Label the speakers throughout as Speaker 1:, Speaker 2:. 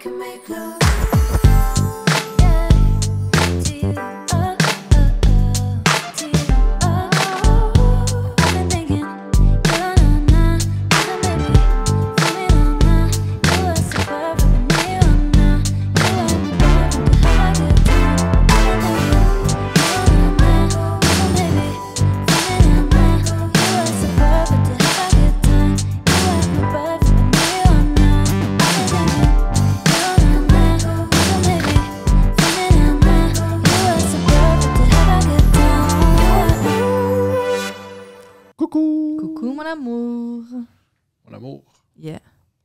Speaker 1: can make love.
Speaker 2: Mon amour.
Speaker 3: Yeah.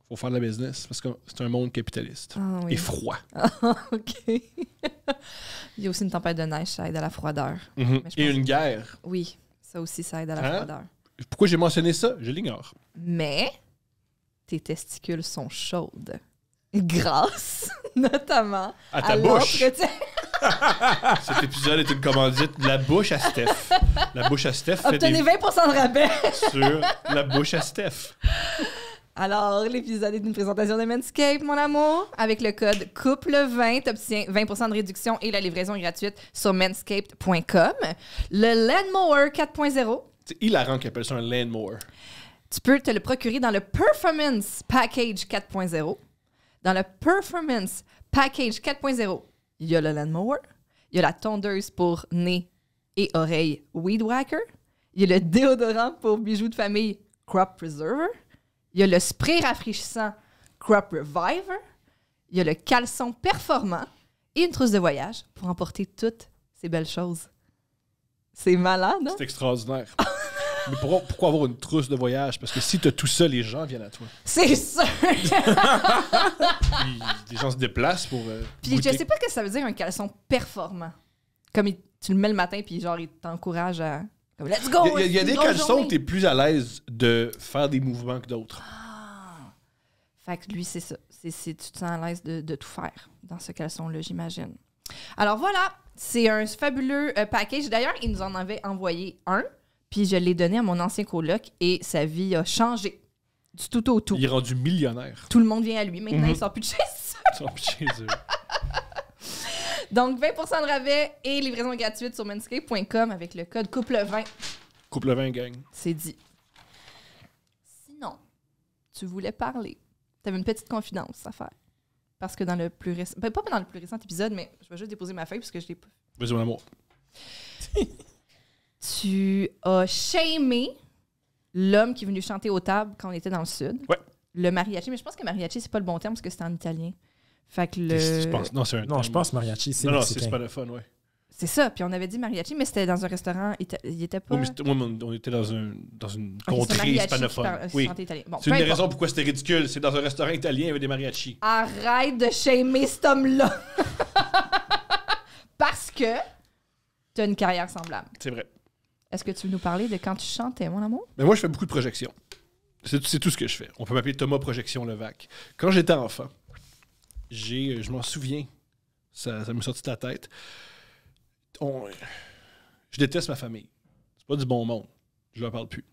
Speaker 2: Faut faire de la business parce que c'est un monde capitaliste.
Speaker 3: Ah, oui.
Speaker 2: Et froid.
Speaker 3: OK. Il y a aussi une tempête de neige, ça aide à la froideur.
Speaker 2: Mm-hmm.
Speaker 3: Mais je
Speaker 2: Et
Speaker 3: pense
Speaker 2: une guerre.
Speaker 3: Oui, ça aussi, ça aide à la
Speaker 2: Hein?
Speaker 3: froideur.
Speaker 2: Pourquoi j'ai mentionné ça? Je l'ignore.
Speaker 3: Mais tes testicules sont chaudes. Grâce, notamment,
Speaker 2: À ta bouche.
Speaker 3: l'entretien.
Speaker 2: Cet épisode est une commandite de la bouche à Steph. La bouche à Steph fait
Speaker 3: Obtenez
Speaker 2: des
Speaker 3: 20% de rabais.
Speaker 2: sur la bouche à Steph.
Speaker 3: Alors, l'épisode est une présentation de Manscaped, mon amour. Avec le code COUPLE20, tu obtiens 20% de réduction et la livraison est gratuite sur manscaped.com. Le Lawnmower 4.0,
Speaker 2: C'est hilarant qu'ils appellent ça un landmower.
Speaker 3: tu peux te le procurer dans le Performance Package 4.0. Dans le Performance Package 4.0, il y a le Lawnmower, il y a la tondeuse pour nez et oreilles Weed Whacker, il y a le déodorant pour bijoux de famille Crop Preserver, il y a le spray rafraîchissant Crop Reviver, il y a le caleçon performant et une trousse de voyage pour emporter toutes ces belles choses. C'est malade, hein?
Speaker 2: C'est extraordinaire. Mais pourquoi avoir une trousse de voyage? Parce que si t'as tout ça, les gens viennent à toi.
Speaker 3: C'est sûr!
Speaker 2: Puis, les gens se déplacent pour
Speaker 3: Puis
Speaker 2: goûter.
Speaker 3: je sais pas ce que ça veut dire un caleçon performant. Comme tu le mets le matin, puis genre, il t'encourage à... Comme, let's go!
Speaker 2: Il y a
Speaker 3: c'est
Speaker 2: des
Speaker 3: une grosse
Speaker 2: caleçons
Speaker 3: journée.
Speaker 2: où t'es plus à l'aise de faire des mouvements que d'autres.
Speaker 3: Fait que lui, c'est ça. Tu te sens à l'aise de tout faire dans ce caleçon-là, j'imagine. Alors voilà, c'est un fabuleux package. D'ailleurs, il nous en avait envoyé un, puis je l'ai donné à mon ancien coloc et sa vie a changé du tout au tout.
Speaker 2: Il est rendu millionnaire.
Speaker 3: Tout le monde vient à lui. Maintenant, il sort plus de chez ça.
Speaker 2: Ils sont chez eux.
Speaker 3: Donc, 20% de rabais et livraison gratuite sur manscaped.com avec le code COUPLE20.
Speaker 2: Couple 20 gang.
Speaker 3: C'est dit. Sinon, tu voulais parler. Tu avais une petite confidence à faire. Parce que dans le plus récent... Ben, pas dans le plus récent épisode, mais je vais juste déposer ma feuille parce que je l'ai pas...
Speaker 2: Vas-y, mon amour.
Speaker 3: Tu as shamé l'homme qui est venu chanter aux tables quand on était dans le sud.
Speaker 2: Ouais.
Speaker 3: Le mariachi. Mais je pense que mariachi, c'est pas le bon terme parce que c'est en italien. Fait que
Speaker 2: Qu'est-ce que tu penses? Non, c'est un
Speaker 4: Non, je pense mariachi, c'est
Speaker 2: Non, non,
Speaker 4: mexicain.
Speaker 2: c'est pas le fun, ouais.
Speaker 3: C'est ça. Puis on avait dit mariachi, mais c'était dans un restaurant... Il était pas...
Speaker 2: Oui, mais on était dans une
Speaker 3: Ok, c'est
Speaker 2: contrée
Speaker 3: mariachi
Speaker 2: hispanophone.
Speaker 3: qui
Speaker 2: Oui.
Speaker 3: chantait italien. Bon,
Speaker 2: C'est
Speaker 3: peu
Speaker 2: une des
Speaker 3: importe.
Speaker 2: raisons pourquoi c'était ridicule. C'est dans un restaurant italien avec des mariachis.
Speaker 3: Arrête de shamer cet homme-là. Parce que tu as une carrière semblable.
Speaker 2: C'est vrai.
Speaker 3: Est-ce que tu veux nous parler de quand tu chantais, mon amour?
Speaker 2: Mais moi, je fais beaucoup de projections. C'est tout ce que je fais. On peut m'appeler Thomas Projection Levac. Quand j'étais enfant, je m'en souviens, ça m'est sorti de la tête. Je déteste ma famille. C'est pas du bon monde. Je leur parle plus.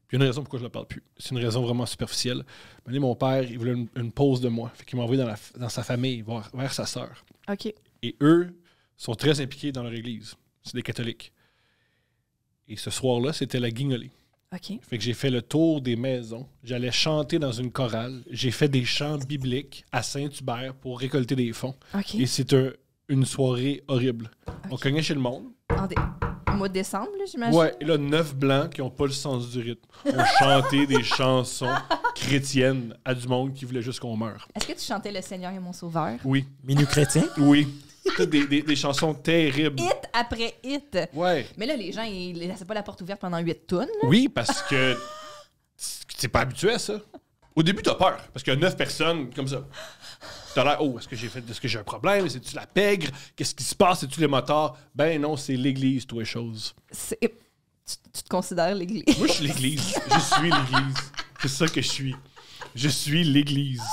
Speaker 2: Puis il y a une raison pourquoi je leur parle plus. C'est une raison vraiment superficielle. Mon père, il voulait une pause de moi. Fait qu'il m'a envoyé dans sa famille, vers sa sœur.
Speaker 3: OK.
Speaker 2: Et eux sont très impliqués dans leur église. C'est des catholiques. Et ce soir-là, c'était la guignolée.
Speaker 3: OK.
Speaker 2: Fait que j'ai fait le tour des maisons. J'allais chanter dans une chorale. J'ai fait des chants bibliques à Saint-Hubert pour récolter des fonds.
Speaker 3: OK.
Speaker 2: Et c'est une soirée horrible. On cognait chez le monde.
Speaker 3: Au mois de décembre, là, j'imagine?
Speaker 2: Ouais, et là, 9 blancs qui n'ont pas le sens du rythme ont chanté des chansons chrétiennes à du monde qui voulait juste qu'on meure.
Speaker 3: Est-ce que tu chantais Le Seigneur est mon sauveur?
Speaker 2: Oui,
Speaker 4: Minu chrétien?
Speaker 2: oui. Toutes des chansons terribles.
Speaker 3: Hit après hit.
Speaker 2: Ouais.
Speaker 3: Mais là, les gens, ils laissaient pas la porte ouverte pendant 8 tonnes. là.
Speaker 2: Oui, parce que t'es pas habitué à ça. Au début, t'as peur, parce qu'il y a 9 personnes comme ça. T'as l'air, oh, est-ce que j'ai un problème? C'est-tu la pègre? Qu'est-ce qui se passe? C'est-tu les motards? Ben non, c'est l'église, toi, chose.
Speaker 3: Tu te considères l'église?
Speaker 2: Moi, je suis l'église. Je suis l'église. C'est ça que je suis. Je suis l'église.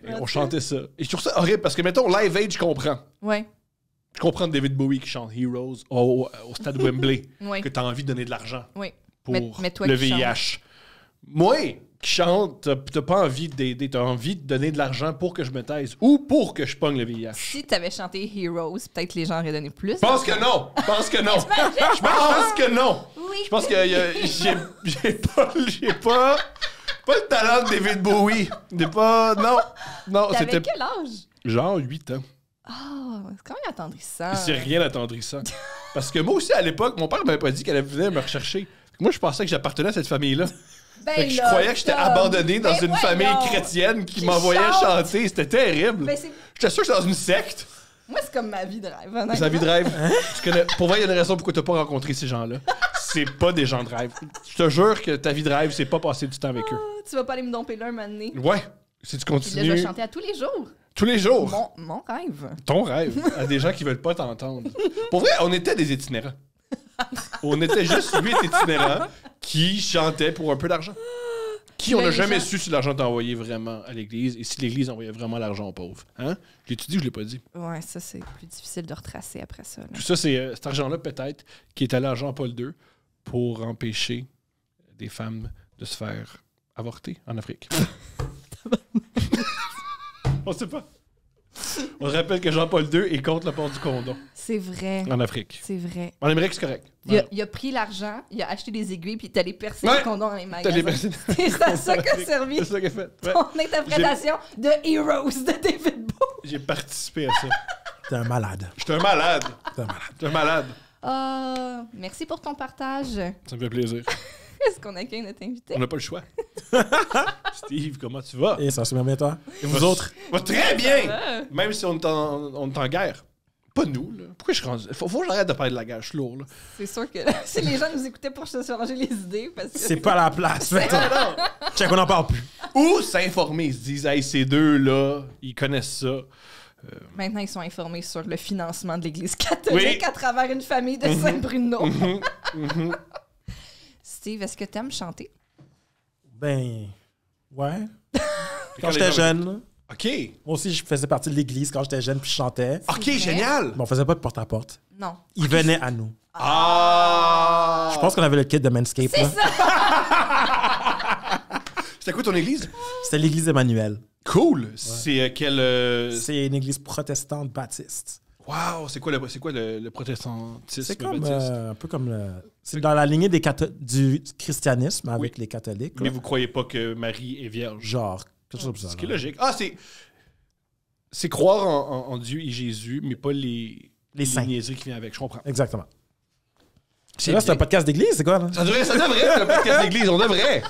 Speaker 2: Et on chantait ça. Et je trouve ça horrible, parce que, mettons, Live Aid, je comprends.
Speaker 3: Ouais.
Speaker 2: Je comprends David Bowie qui chante Heroes au stade Wembley,
Speaker 3: Oui.
Speaker 2: que t'as envie de donner de l'argent
Speaker 3: Oui.
Speaker 2: pour
Speaker 3: Mais toi
Speaker 2: le
Speaker 3: qui
Speaker 2: VIH. Moi, qui chante, t'as pas envie d'aider, t'as envie de donner de l'argent pour que je me taise ou pour que je pogne le VIH.
Speaker 3: Si t'avais chanté Heroes, peut-être que les gens auraient donné plus.
Speaker 2: Je pense que non. Je pense que non. Je pense que non.
Speaker 3: Oui.
Speaker 2: Je pense que j'ai pas le talent de David Bowie. Non,
Speaker 3: T'avais
Speaker 2: c'était
Speaker 3: quel âge?
Speaker 2: genre 8 ans.
Speaker 3: Ah, c'est quand même attendrissant.
Speaker 2: C'est rien d'attendrissant. Parce que moi aussi, à l'époque, mon père m'avait pas dit qu'elle venait me rechercher. Moi, je pensais que j'appartenais à cette famille-là.
Speaker 3: Ben
Speaker 2: Fait que je
Speaker 3: là,
Speaker 2: croyais que j'étais
Speaker 3: Tom.
Speaker 2: abandonné dans
Speaker 3: Ben
Speaker 2: une famille
Speaker 3: voyons.
Speaker 2: chrétienne qui
Speaker 3: Qui
Speaker 2: m'envoyait
Speaker 3: chante.
Speaker 2: chanter. C'était terrible.
Speaker 3: Ben, c'est-
Speaker 2: J'étais sûr que j'étais dans une secte.
Speaker 3: Moi, c'est comme ma vie de rêve. honnêtement.
Speaker 2: C'est la vie de rêve. Pour vrai, il y a une raison pourquoi t'as pas rencontré ces gens-là. C'est pas des gens de rêve. Je te jure que ta vie de rêve, c'est pas passer du temps avec eux.
Speaker 3: Ah, tu vas pas aller me domper là un moment donné.
Speaker 2: Ouais. Si tu
Speaker 3: Puis là, je vais
Speaker 2: continues
Speaker 3: chanter à tous les jours.
Speaker 2: tous les jours,
Speaker 3: Mon rêve.
Speaker 2: ton rêve, à des gens qui veulent pas t'entendre. Pour vrai, on était des itinérants. On était juste 8 itinérants qui chantaient pour un peu d'argent. Qui on
Speaker 3: Là,
Speaker 2: n'a
Speaker 3: les
Speaker 2: jamais
Speaker 3: gens-
Speaker 2: su si l'argent t'est envoyé vraiment à l'église et si l'église envoyait vraiment l'argent aux pauvres. Hein? L'ai-tu dit ou je l'ai pas dit?
Speaker 3: Ouais, ça, c'est plus difficile de retracer après ça. là.
Speaker 2: Tout ça, c'est cet argent-là, peut-être, qui est allé à Jean-Paul II pour empêcher des femmes de se faire avorter en Afrique. On sait pas. On se rappelle que Jean-Paul II est contre le port du condom
Speaker 3: C'est vrai.
Speaker 2: en Afrique.
Speaker 3: C'est vrai.
Speaker 2: En Amérique, c'est correct.
Speaker 3: Il a pris l'argent, il a acheté des aiguilles, puis il est allé percer
Speaker 2: Ouais.
Speaker 3: le condom dans les
Speaker 2: T'as
Speaker 3: magasins.
Speaker 2: les-
Speaker 3: C'est à ça qu'a servi
Speaker 2: C'est ça qu'il a fait. Ouais.
Speaker 3: ton interprétation de Heroes de David Bowie.
Speaker 2: J'ai participé à ça.
Speaker 1: T'es un malade.
Speaker 2: J'étais un malade.
Speaker 1: T'es un malade.
Speaker 2: J'étais un malade.
Speaker 3: Merci pour ton partage.
Speaker 2: Ça me fait plaisir.
Speaker 3: Est-ce qu'on accueille notre invité?
Speaker 2: On n'a pas le choix. Steve, comment tu vas?
Speaker 1: Et ça se met bien, toi? Et vous autres?
Speaker 2: Va très bien!
Speaker 3: Ah.
Speaker 2: Même si on est en guerre. Pas nous, là. Pourquoi je suis rendu... Faut que j'arrête de parler de la guerre, je suis lourd, là.
Speaker 3: C'est sûr que si les gens nous écoutaient pour se changer les idées, parce que...
Speaker 1: C'est pas la place. Fais-toi. Check, on n'en parle plus.
Speaker 2: Ou s'informer, ils se disent, hey, ces deux-là, ils connaissent ça.
Speaker 3: Maintenant, ils sont informés sur le financement de l'Église catholique
Speaker 2: Oui.
Speaker 3: à travers une famille de Saint-Bruno. Steve, est-ce que t'aimes chanter?
Speaker 1: Ben, ouais. Quand
Speaker 2: les
Speaker 1: j'étais
Speaker 2: gens-
Speaker 1: jeune, là,
Speaker 2: OK.
Speaker 1: moi aussi, je faisais partie de l'église quand j'étais jeune, puis je chantais.
Speaker 2: OK,
Speaker 3: vrai?
Speaker 2: génial!
Speaker 1: Mais on faisait pas de porte-à-porte.
Speaker 3: Non.
Speaker 1: Ils venaient à nous.
Speaker 2: Ah!
Speaker 1: Je pense qu'on avait le kit de Manscaped, là.
Speaker 2: C'était quoi ton église?
Speaker 1: C'était l'église Emmanuel.
Speaker 2: Cool! C'est quel...
Speaker 1: C'est une église protestante baptiste.
Speaker 2: Wow! C'est quoi le protestantisme
Speaker 1: C'est comme,
Speaker 2: baptiste?
Speaker 1: un peu comme le... C'est dans la lignée du christianisme avec les catholiques.
Speaker 2: Mais
Speaker 1: là.
Speaker 2: vous croyez pas que Marie est vierge?
Speaker 1: Genre, quelque chose comme ça.
Speaker 2: Ce qui est
Speaker 1: là.
Speaker 2: logique. Ah, c'est croire en Dieu et Jésus, mais pas les
Speaker 1: saints.
Speaker 2: niaiseries qui viennent avec. Je comprends.
Speaker 1: Exactement.
Speaker 2: C'est
Speaker 1: Là, c'est un
Speaker 2: bien.
Speaker 1: podcast d'église, c'est quoi, là?
Speaker 2: Ça devrait être un podcast d'église. Ça devrait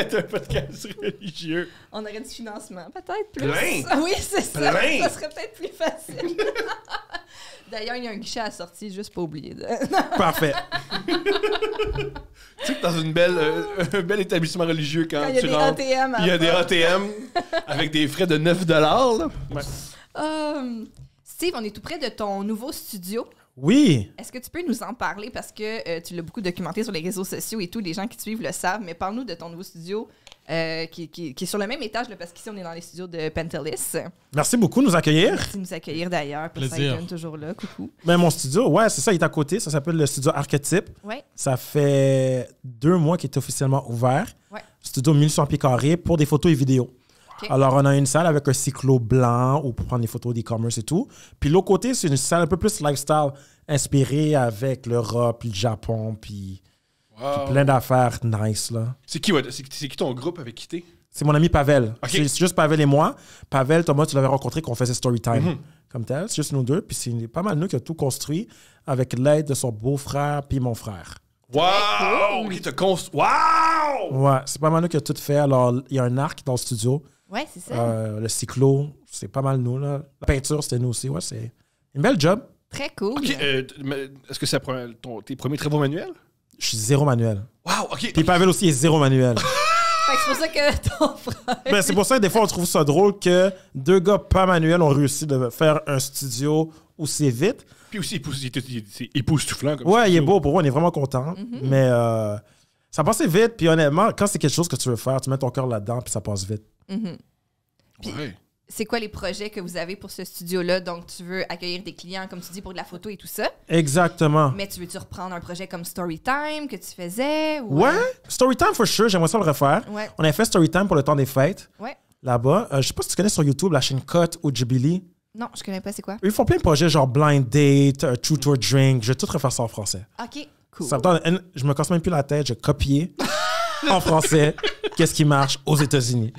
Speaker 2: être un podcast religieux.
Speaker 3: On aurait du financement, peut-être plus.
Speaker 2: Plein.
Speaker 3: Ah oui, c'est ça.
Speaker 2: Plein.
Speaker 3: Ça serait peut-être plus facile. D'ailleurs, il y a un guichet à la sortie, juste pas oublier de...
Speaker 1: Parfait.
Speaker 2: Tu sais que dans un bel établissement religieux, quand,
Speaker 3: Quand il y a
Speaker 2: tu
Speaker 3: des
Speaker 2: rentres,
Speaker 3: ATM.
Speaker 2: il y a des ATM avec des frais de 9 $. Là. Ouais.
Speaker 3: Steve, on est tout près de ton nouveau studio.
Speaker 1: Oui.
Speaker 3: Est-ce que tu peux nous en parler? Parce que tu l'as beaucoup documenté sur les réseaux sociaux et tout, les gens qui te suivent le savent, mais parle-nous de ton nouveau studio qui est sur le même étage, là, parce qu'ici, on est dans les studios de Pentelis.
Speaker 1: Merci beaucoup de nous accueillir.
Speaker 3: Merci de nous accueillir d'ailleurs. Pour
Speaker 4: Plaisir.
Speaker 3: Saint-John, toujours là. Coucou.
Speaker 1: Mais mon studio, ouais, c'est ça, il est à côté. Ça s'appelle le studio Archetype.
Speaker 3: Ouais.
Speaker 1: Ça fait 2 mois qu'il est officiellement ouvert.
Speaker 3: Ouais.
Speaker 1: Studio 1800 pieds carrés pour des photos et vidéos.
Speaker 3: OK.
Speaker 1: Alors, on a une salle avec un cyclo blanc ou pour prendre des photos d'e-commerce et tout. Puis l'autre côté, c'est une salle un peu plus lifestyle, inspirée avec l'Europe, puis le Japon, puis plein d'affaires nice, là.
Speaker 2: C'est qui ton groupe avec qui t'es?
Speaker 1: C'est mon ami Pavel.
Speaker 2: OK.
Speaker 1: C'est juste Pavel et moi. Pavel, Thomas, tu l'avais rencontré quand on faisait Storytime. Comme tel. C'est juste nous deux. Puis c'est pas mal nous qui a tout construit avec l'aide de son beau-frère puis mon frère.
Speaker 2: Wow! Qui te construit? Wow!
Speaker 1: Ouais, c'est pas mal nous qui a tout fait. Alors, il y a un arc dans le studio.
Speaker 3: Ouais, c'est ça.
Speaker 1: Le cyclo, c'est pas mal nous, là. La peinture, c'était nous aussi. Ouais, c'est une belle job.
Speaker 3: Très cool.
Speaker 2: OK, mais est-ce que c'est tes premiers travaux manuels?
Speaker 1: Je suis zéro manuel.
Speaker 2: Wow, OK.
Speaker 1: Puis Pavel aussi est zéro manuel.
Speaker 3: Fait que c'est pour ça que ton frère...
Speaker 1: Ben, c'est pour ça que des fois, on trouve ça drôle que 2 gars pas manuels ont réussi de faire un studio aussi vite.
Speaker 2: Puis aussi, c'est époustouflant. Comme
Speaker 1: Ouais, il est
Speaker 2: studio.
Speaker 1: beau. Pour moi, on est vraiment content. Mais ça passait vite. Puis honnêtement, quand c'est quelque chose que tu veux faire, tu mets ton cœur là-dedans, puis ça passe vite.
Speaker 3: Mhm. Puis,
Speaker 2: Ouais.
Speaker 3: c'est quoi les projets que vous avez pour ce studio-là? Donc, tu veux accueillir des clients, comme tu dis, pour de la photo et tout ça.
Speaker 1: Exactement.
Speaker 3: Mais tu veux-tu reprendre un projet comme Storytime que tu faisais? Ou...
Speaker 1: Ouais, Storytime for sure, j'aimerais ça le refaire.
Speaker 3: Ouais.
Speaker 1: On avait fait Storytime pour le temps des fêtes,
Speaker 3: Ouais.
Speaker 1: là-bas. Je sais pas si tu connais sur YouTube la chaîne Cut ou Jubilee.
Speaker 3: Non, je connais pas, c'est quoi?
Speaker 1: Ils font plein de projets genre Blind Date, Truth or Drink. Je vais tout refaire ça en français.
Speaker 3: OK, cool.
Speaker 1: Ça me tente- je me casse même plus la tête, je copier en français qu'est-ce qui marche aux États-Unis.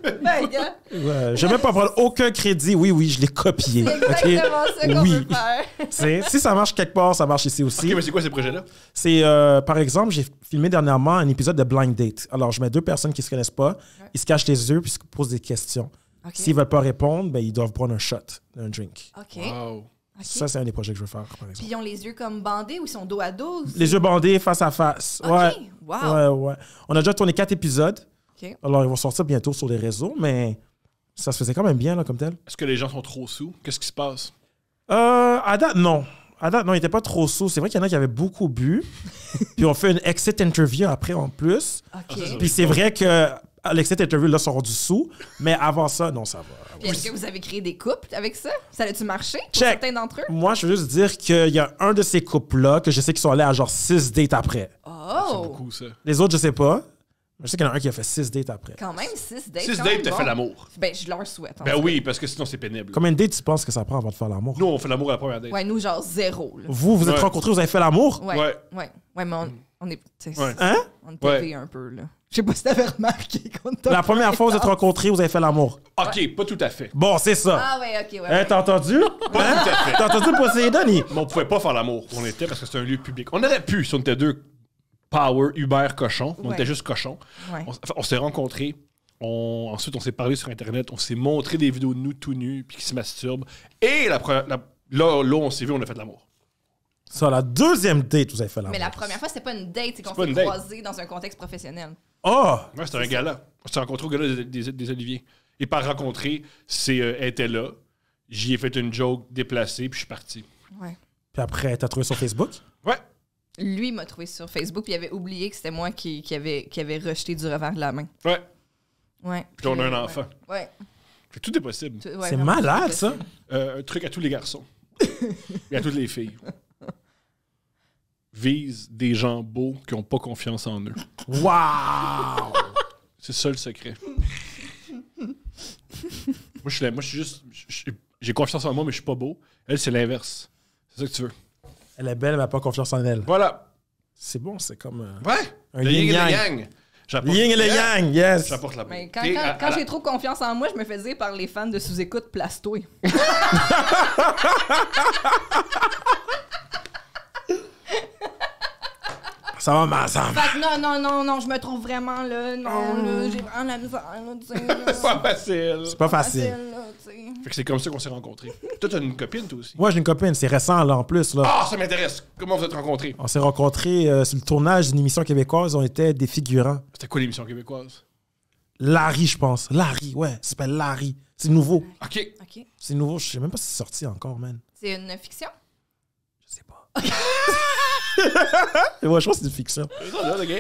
Speaker 3: Ben, gars,
Speaker 1: Ouais, je vais même pas prendre aucun crédit. Oui, je l'ai copié.
Speaker 3: c'est exactement
Speaker 1: OK?
Speaker 3: ça qu'on
Speaker 1: Oui.
Speaker 3: veut faire.
Speaker 1: Si ça marche quelque part, ça marche ici aussi.
Speaker 2: OK, mais c'est quoi ces projets-là?
Speaker 1: C'est, par exemple, j'ai filmé dernièrement un épisode de Blind Date. Alors, je mets 2 personnes qui se connaissent pas, ils se cachent les yeux puis ils se posent des questions.
Speaker 3: OK.
Speaker 1: S'ils veulent pas répondre, ben, ils doivent prendre un shot, un drink.
Speaker 3: OK.
Speaker 2: Wow.
Speaker 3: OK.
Speaker 1: Ça, c'est un des projets que je veux faire, par
Speaker 3: Puis
Speaker 1: exemple.
Speaker 3: ils ont les yeux comme bandés ou ils sont dos à dos?
Speaker 1: Les yeux bandés, face à face.
Speaker 3: OK.
Speaker 1: Ouais.
Speaker 3: Wow.
Speaker 1: Ouais. On a déjà tourné 4 épisodes.
Speaker 3: OK.
Speaker 1: Alors, ils vont sortir bientôt sur les réseaux, mais ça se faisait quand même bien, là, comme tel.
Speaker 2: Est-ce que les gens sont trop sous? Qu'est-ce qui se passe?
Speaker 1: À date, non. À date, non, ils n'étaient pas trop sous. C'est vrai qu'il y en a qui avaient beaucoup bu. Puis on fait une exit interview après, en plus.
Speaker 3: OK.
Speaker 1: Puis c'est vrai que à l'exit interview, là, sont du sous. Mais avant ça, non, ça va.
Speaker 3: Puis est-ce que vous avez créé des couples avec ça? Ça a-tu marché pour
Speaker 1: Check.
Speaker 3: certains d'entre eux?
Speaker 1: Moi, je veux juste dire qu'il y a un de ces couples-là que je sais qu'ils sont allés à genre 6 dates après.
Speaker 2: C'est
Speaker 3: Oh!
Speaker 2: beaucoup, ça.
Speaker 1: Les autres, je sais pas. Mais je sais qu'il y en a un qui a fait 6 dates après.
Speaker 3: Quand même, 6 dates.
Speaker 2: 6
Speaker 3: quand
Speaker 2: dates,
Speaker 3: même
Speaker 2: t'as
Speaker 3: bon.
Speaker 2: fait l'amour.
Speaker 3: Ben, je leur souhaite. en
Speaker 2: Ben
Speaker 3: fait.
Speaker 2: oui, parce que sinon, c'est pénible.
Speaker 1: Combien de dates tu penses que ça prend avant de faire l'amour?
Speaker 2: Nous, on fait l'amour à la première date.
Speaker 3: Ouais, nous, genre 0. Là.
Speaker 1: Vous êtes
Speaker 2: Ouais.
Speaker 1: rencontrés, vous avez fait l'amour?
Speaker 3: Ouais.
Speaker 2: Ouais.
Speaker 3: Ouais, mais on est. tu sais,
Speaker 2: Ouais.
Speaker 1: Hein?
Speaker 3: On est
Speaker 2: Ouais.
Speaker 3: pété un peu, là. Je sais pas si t'avais remarqué qu'on t'a
Speaker 1: La première fois que vous êtes rencontrés, vous avez fait l'amour.
Speaker 2: OK, pas tout à fait.
Speaker 1: Bon, c'est ça.
Speaker 3: Ah, ouais, ok, ouais.
Speaker 1: Hein, t'as entendu?
Speaker 2: Pas tout à fait.
Speaker 1: T'as entendu Poséidon?
Speaker 2: Mais on pouvait pas faire l'amour. On était parce que c'était un lieu public. On aurait pu si on était 2 power Uber cochons. On
Speaker 3: Ouais.
Speaker 2: était juste cochons.
Speaker 3: Ouais.
Speaker 2: On s'est rencontrés. Ensuite, on s'est parlé sur Internet. On s'est montré des vidéos de nous tout nus puis qui se masturbent. Et là, on s'est vu, on a fait de l'amour.
Speaker 1: Ça, la deuxième date, vous avez fait l'amour.
Speaker 3: Mais la première fois, c'était pas une date, c'est qu'on
Speaker 2: pas
Speaker 3: s'est
Speaker 2: une date.
Speaker 3: croisés dans un contexte professionnel.
Speaker 1: Oh!
Speaker 2: Ouais, c'était un gala. On s'est rencontrés au gala des Oliviers. Et par rencontrer, elle était là. J'y ai fait une joke déplacée, puis je suis parti.
Speaker 3: Ouais.
Speaker 1: Puis après, t'as trouvé sur Facebook?
Speaker 2: Ouais.
Speaker 3: Lui m'a trouvé sur Facebook, puis il avait oublié que c'était moi qui avait rejeté du revers de la main.
Speaker 2: Ouais.
Speaker 3: Ouais.
Speaker 2: Puis on a un
Speaker 3: ouais.
Speaker 2: enfant.
Speaker 3: Ouais.
Speaker 2: Fait que tout est possible.
Speaker 3: Ouais,
Speaker 1: C'est
Speaker 3: vraiment,
Speaker 1: malade,
Speaker 3: c'est
Speaker 1: ça.
Speaker 3: possible.
Speaker 2: Un truc à tous les garçons. Et à toutes les filles. Vise des gens beaux qui n'ont pas confiance en eux.
Speaker 1: Wow!
Speaker 2: C'est ça le secret. Moi, je suis juste. J'ai confiance en moi, mais je suis pas beau. Elle, c'est l'inverse. C'est ça que tu veux.
Speaker 1: Elle est belle, elle n'a pas confiance en elle.
Speaker 2: Voilà.
Speaker 1: C'est bon, c'est comme
Speaker 2: Ouais.
Speaker 1: un
Speaker 2: Le yin et le
Speaker 1: yin-yang.
Speaker 2: yang. J'apporte-
Speaker 1: Yin et le yang, yes!
Speaker 2: J'apporte la
Speaker 3: Mais
Speaker 2: beauté.
Speaker 3: quand j'ai trop confiance en moi, je me fais dire par les fans de sous-écoute, place-toi.
Speaker 1: Ça va, ma ça va.
Speaker 3: Fait que non, je me trouve vraiment là. Non, là, j'ai vraiment la misère, là, tu sais. là.
Speaker 2: C'est pas facile.
Speaker 1: C'est pas facile.
Speaker 3: là, tu sais.
Speaker 2: Fait que c'est comme ça qu'on s'est rencontrés. Toi, t'as une copine, toi aussi.
Speaker 1: Moi, j'ai une copine, c'est récent, là, en plus, là.
Speaker 2: Ah, ça m'intéresse. Comment vous êtes rencontrés?
Speaker 1: On s'est rencontrés sur le tournage d'une émission québécoise, on était des figurants.
Speaker 2: C'était quoi l'émission québécoise?
Speaker 1: Larry, je pense. Larry, ouais, ça s'appelle Larry. C'est nouveau.
Speaker 2: OK.
Speaker 3: OK.
Speaker 1: C'est nouveau, je sais même pas si c'est sorti encore, man.
Speaker 3: C'est une fiction?
Speaker 1: Je sais pas. Ouais, je pense que c'est une fiction.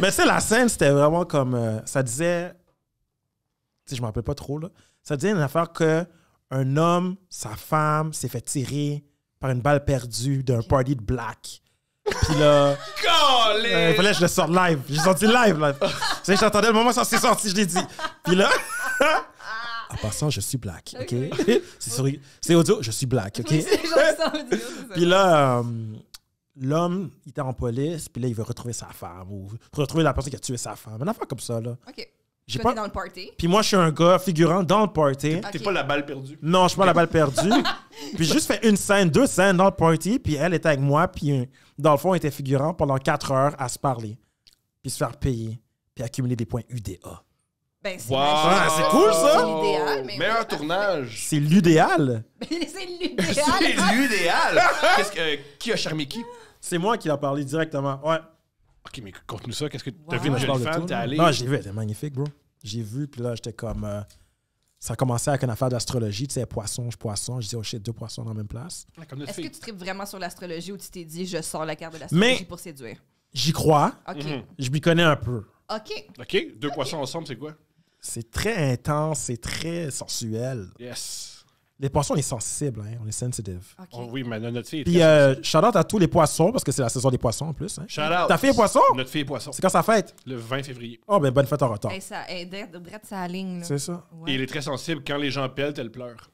Speaker 1: Mais c'est la scène, c'était vraiment comme. Ça disait. Tu sais, je me rappelle pas trop, là. Ça disait une affaire que un homme, sa femme, s'est fait tirer par une balle perdue d'un party de black. Puis là. Il fallait que je le sorte live. J'ai sorti live, là. Tu sais, j'attendais le moment où ça s'est sorti, je l'ai dit. Puis là. En passant, je suis black, OK? C'est audio, je suis black, OK?
Speaker 3: Oui, c'est genre ça, on dit, c'est ça.
Speaker 1: Puis là, l'homme, il était en police, puis là, il veut retrouver sa femme ou retrouver la personne qui a tué sa femme. Une affaire comme ça, là.
Speaker 3: OK.
Speaker 1: J'ai
Speaker 3: Toi,
Speaker 1: pas...
Speaker 3: t'es dans le party.
Speaker 1: Puis moi, je suis un gars figurant dans le party.
Speaker 2: T'es
Speaker 3: Ok.
Speaker 2: pas la balle perdue.
Speaker 1: Non, je suis pas la balle perdue. Puis j'ai juste fait une scène, 2 scènes dans le party, puis elle était avec moi, puis dans le fond, on était figurant pendant 4 heures à se parler, puis se faire payer, puis accumuler des points UDA.
Speaker 3: Ben, c'est
Speaker 2: Wow.
Speaker 1: Ah, c'est cool, ça!
Speaker 3: C'est l'idéal, mais
Speaker 2: Meilleur
Speaker 3: oui,
Speaker 2: tournage.
Speaker 1: C'est l'idéal.
Speaker 3: c'est l'idéal.
Speaker 2: C'est l'idéal. Qui a charmé qui?
Speaker 1: C'est moi qui l'ai parlé directement. Ouais.
Speaker 2: OK, mais conte-nous ça. Qu'est-ce que t'as
Speaker 3: Wow.
Speaker 2: vu une
Speaker 1: Je
Speaker 2: jeune
Speaker 1: parle de
Speaker 2: femme?
Speaker 1: tout,
Speaker 2: T'es
Speaker 1: là.
Speaker 2: allé?
Speaker 1: Non, j'ai vu, elle était magnifique, bro. J'ai vu, puis là, j'étais comme... ça a commencé avec une affaire d'astrologie, tu sais, poisson. Je dis, oh shit, 2 poissons dans la même place.
Speaker 2: Ah, comme notre
Speaker 3: Est-ce que
Speaker 2: fille.
Speaker 3: tu tripes vraiment sur l'astrologie ou tu t'es dit, je sors la carte de l'astrologie
Speaker 1: Mais-
Speaker 3: pour séduire?
Speaker 1: J'y crois,
Speaker 3: OK.
Speaker 2: Mhm.
Speaker 1: je m'y connais un peu.
Speaker 3: OK.
Speaker 2: OK, 2 poissons ensemble, c'est quoi?
Speaker 1: C'est très intense, c'est très sensuel.
Speaker 2: Yes.
Speaker 1: Les poissons, on est sensibles, hein, on est sensitive.
Speaker 3: OK.
Speaker 2: Oh, oui, mais notre fille est
Speaker 1: Puis,
Speaker 2: très sensible.
Speaker 1: shout-out à tous les poissons, parce que c'est la saison des poissons en plus. Hein.
Speaker 2: Shout-out.
Speaker 1: Ta fille est poisson?
Speaker 2: Notre fille est poisson.
Speaker 1: C'est quand ça fête?
Speaker 2: Le 20 février.
Speaker 1: Oh, ben bonne fête en retard.
Speaker 3: Hey, ça est direct sa ligne. Là.
Speaker 1: C'est ça.
Speaker 3: Ouais.
Speaker 2: Et il est très sensible. Quand les gens pèlent, elle pleure.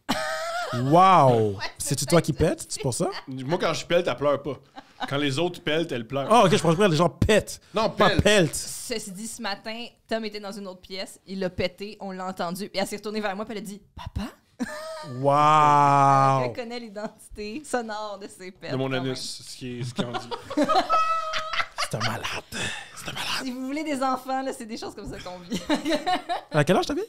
Speaker 1: Wow! C'est-tu toi qui pètes? C'est pour ça?
Speaker 2: Moi, quand je pèle, elle pleure pas. Quand les autres pèlent, elle pleure.
Speaker 1: Oh, ok, je pense que les gens pètent.
Speaker 2: Non,
Speaker 1: Pas
Speaker 2: pèle.
Speaker 1: pètent.
Speaker 3: Ceci dit, ce matin, Tom était dans une autre pièce, il l'a pété, on l'a entendu, et elle s'est retournée vers moi et elle a dit « Papa? »
Speaker 1: Wow!
Speaker 3: Elle connaît l'identité sonore de ses pets.
Speaker 2: De mon
Speaker 3: quand même.
Speaker 2: anus, ce qui en dit.
Speaker 1: C'est un malade. C'est un malade.
Speaker 3: Si vous voulez des enfants, là, c'est des choses comme ça qu'on vit.
Speaker 1: À quel âge t'avais?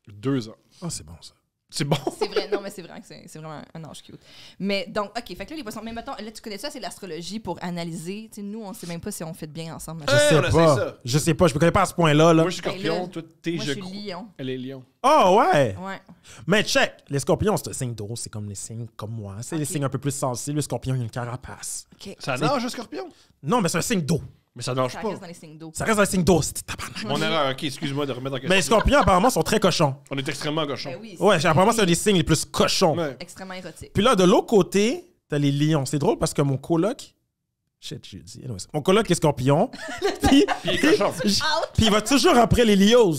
Speaker 2: 2 ans.
Speaker 1: Oh, c'est bon, ça.
Speaker 2: C'est bon.
Speaker 3: C'est vrai, non, mais c'est vrai que c'est vraiment un âge cute. Mais donc, OK, fait que là, les poissons, mais mettons, là, tu connais ça, c'est l'astrologie pour analyser. Tu sais, nous, on sait même pas si on fait bien ensemble.
Speaker 1: Je
Speaker 2: Hey,
Speaker 1: sais
Speaker 2: on essaie
Speaker 1: pas.
Speaker 2: ça.
Speaker 1: Je sais pas. Je me connais pas à ce point-là. Là.
Speaker 2: Moi, je suis scorpion.
Speaker 3: Ben là,
Speaker 2: Toi, t'es,
Speaker 3: Moi, je suis
Speaker 2: crois.
Speaker 3: lion.
Speaker 2: Elle est lion.
Speaker 1: Oh, ouais.
Speaker 3: Ouais.
Speaker 1: Mais check. Les scorpions, c'est un signe d'eau. C'est comme les signes comme moi. C'est les
Speaker 3: Ok.
Speaker 1: signes un peu plus sensibles. Le scorpion, il a une carapace.
Speaker 3: OK.
Speaker 2: Ça nage, un scorpion?
Speaker 1: Non, mais c'est un signe d'eau.
Speaker 2: Mais ça nage
Speaker 3: Ça
Speaker 2: pas.
Speaker 3: reste dans les signes d'eau.
Speaker 1: Ça reste un signe d'eau. C'est tabarnak.
Speaker 2: Mon erreur. OK, excuse-moi de remettre en question.
Speaker 1: Mais les scorpions, apparemment, sont très cochons.
Speaker 2: On est extrêmement cochons.
Speaker 3: Ben oui,
Speaker 1: Ouais, apparemment, c'est un des signes les plus cochons.
Speaker 2: Ouais.
Speaker 3: extrêmement érotique.
Speaker 1: Puis là, de l'autre côté, t'as les lions. C'est drôle parce que mon coloc... Shit, j'ai dit. Anyways. Mon coloc est scorpion. Puis
Speaker 2: Puis il est cochon.
Speaker 1: puis il va toujours après les lios.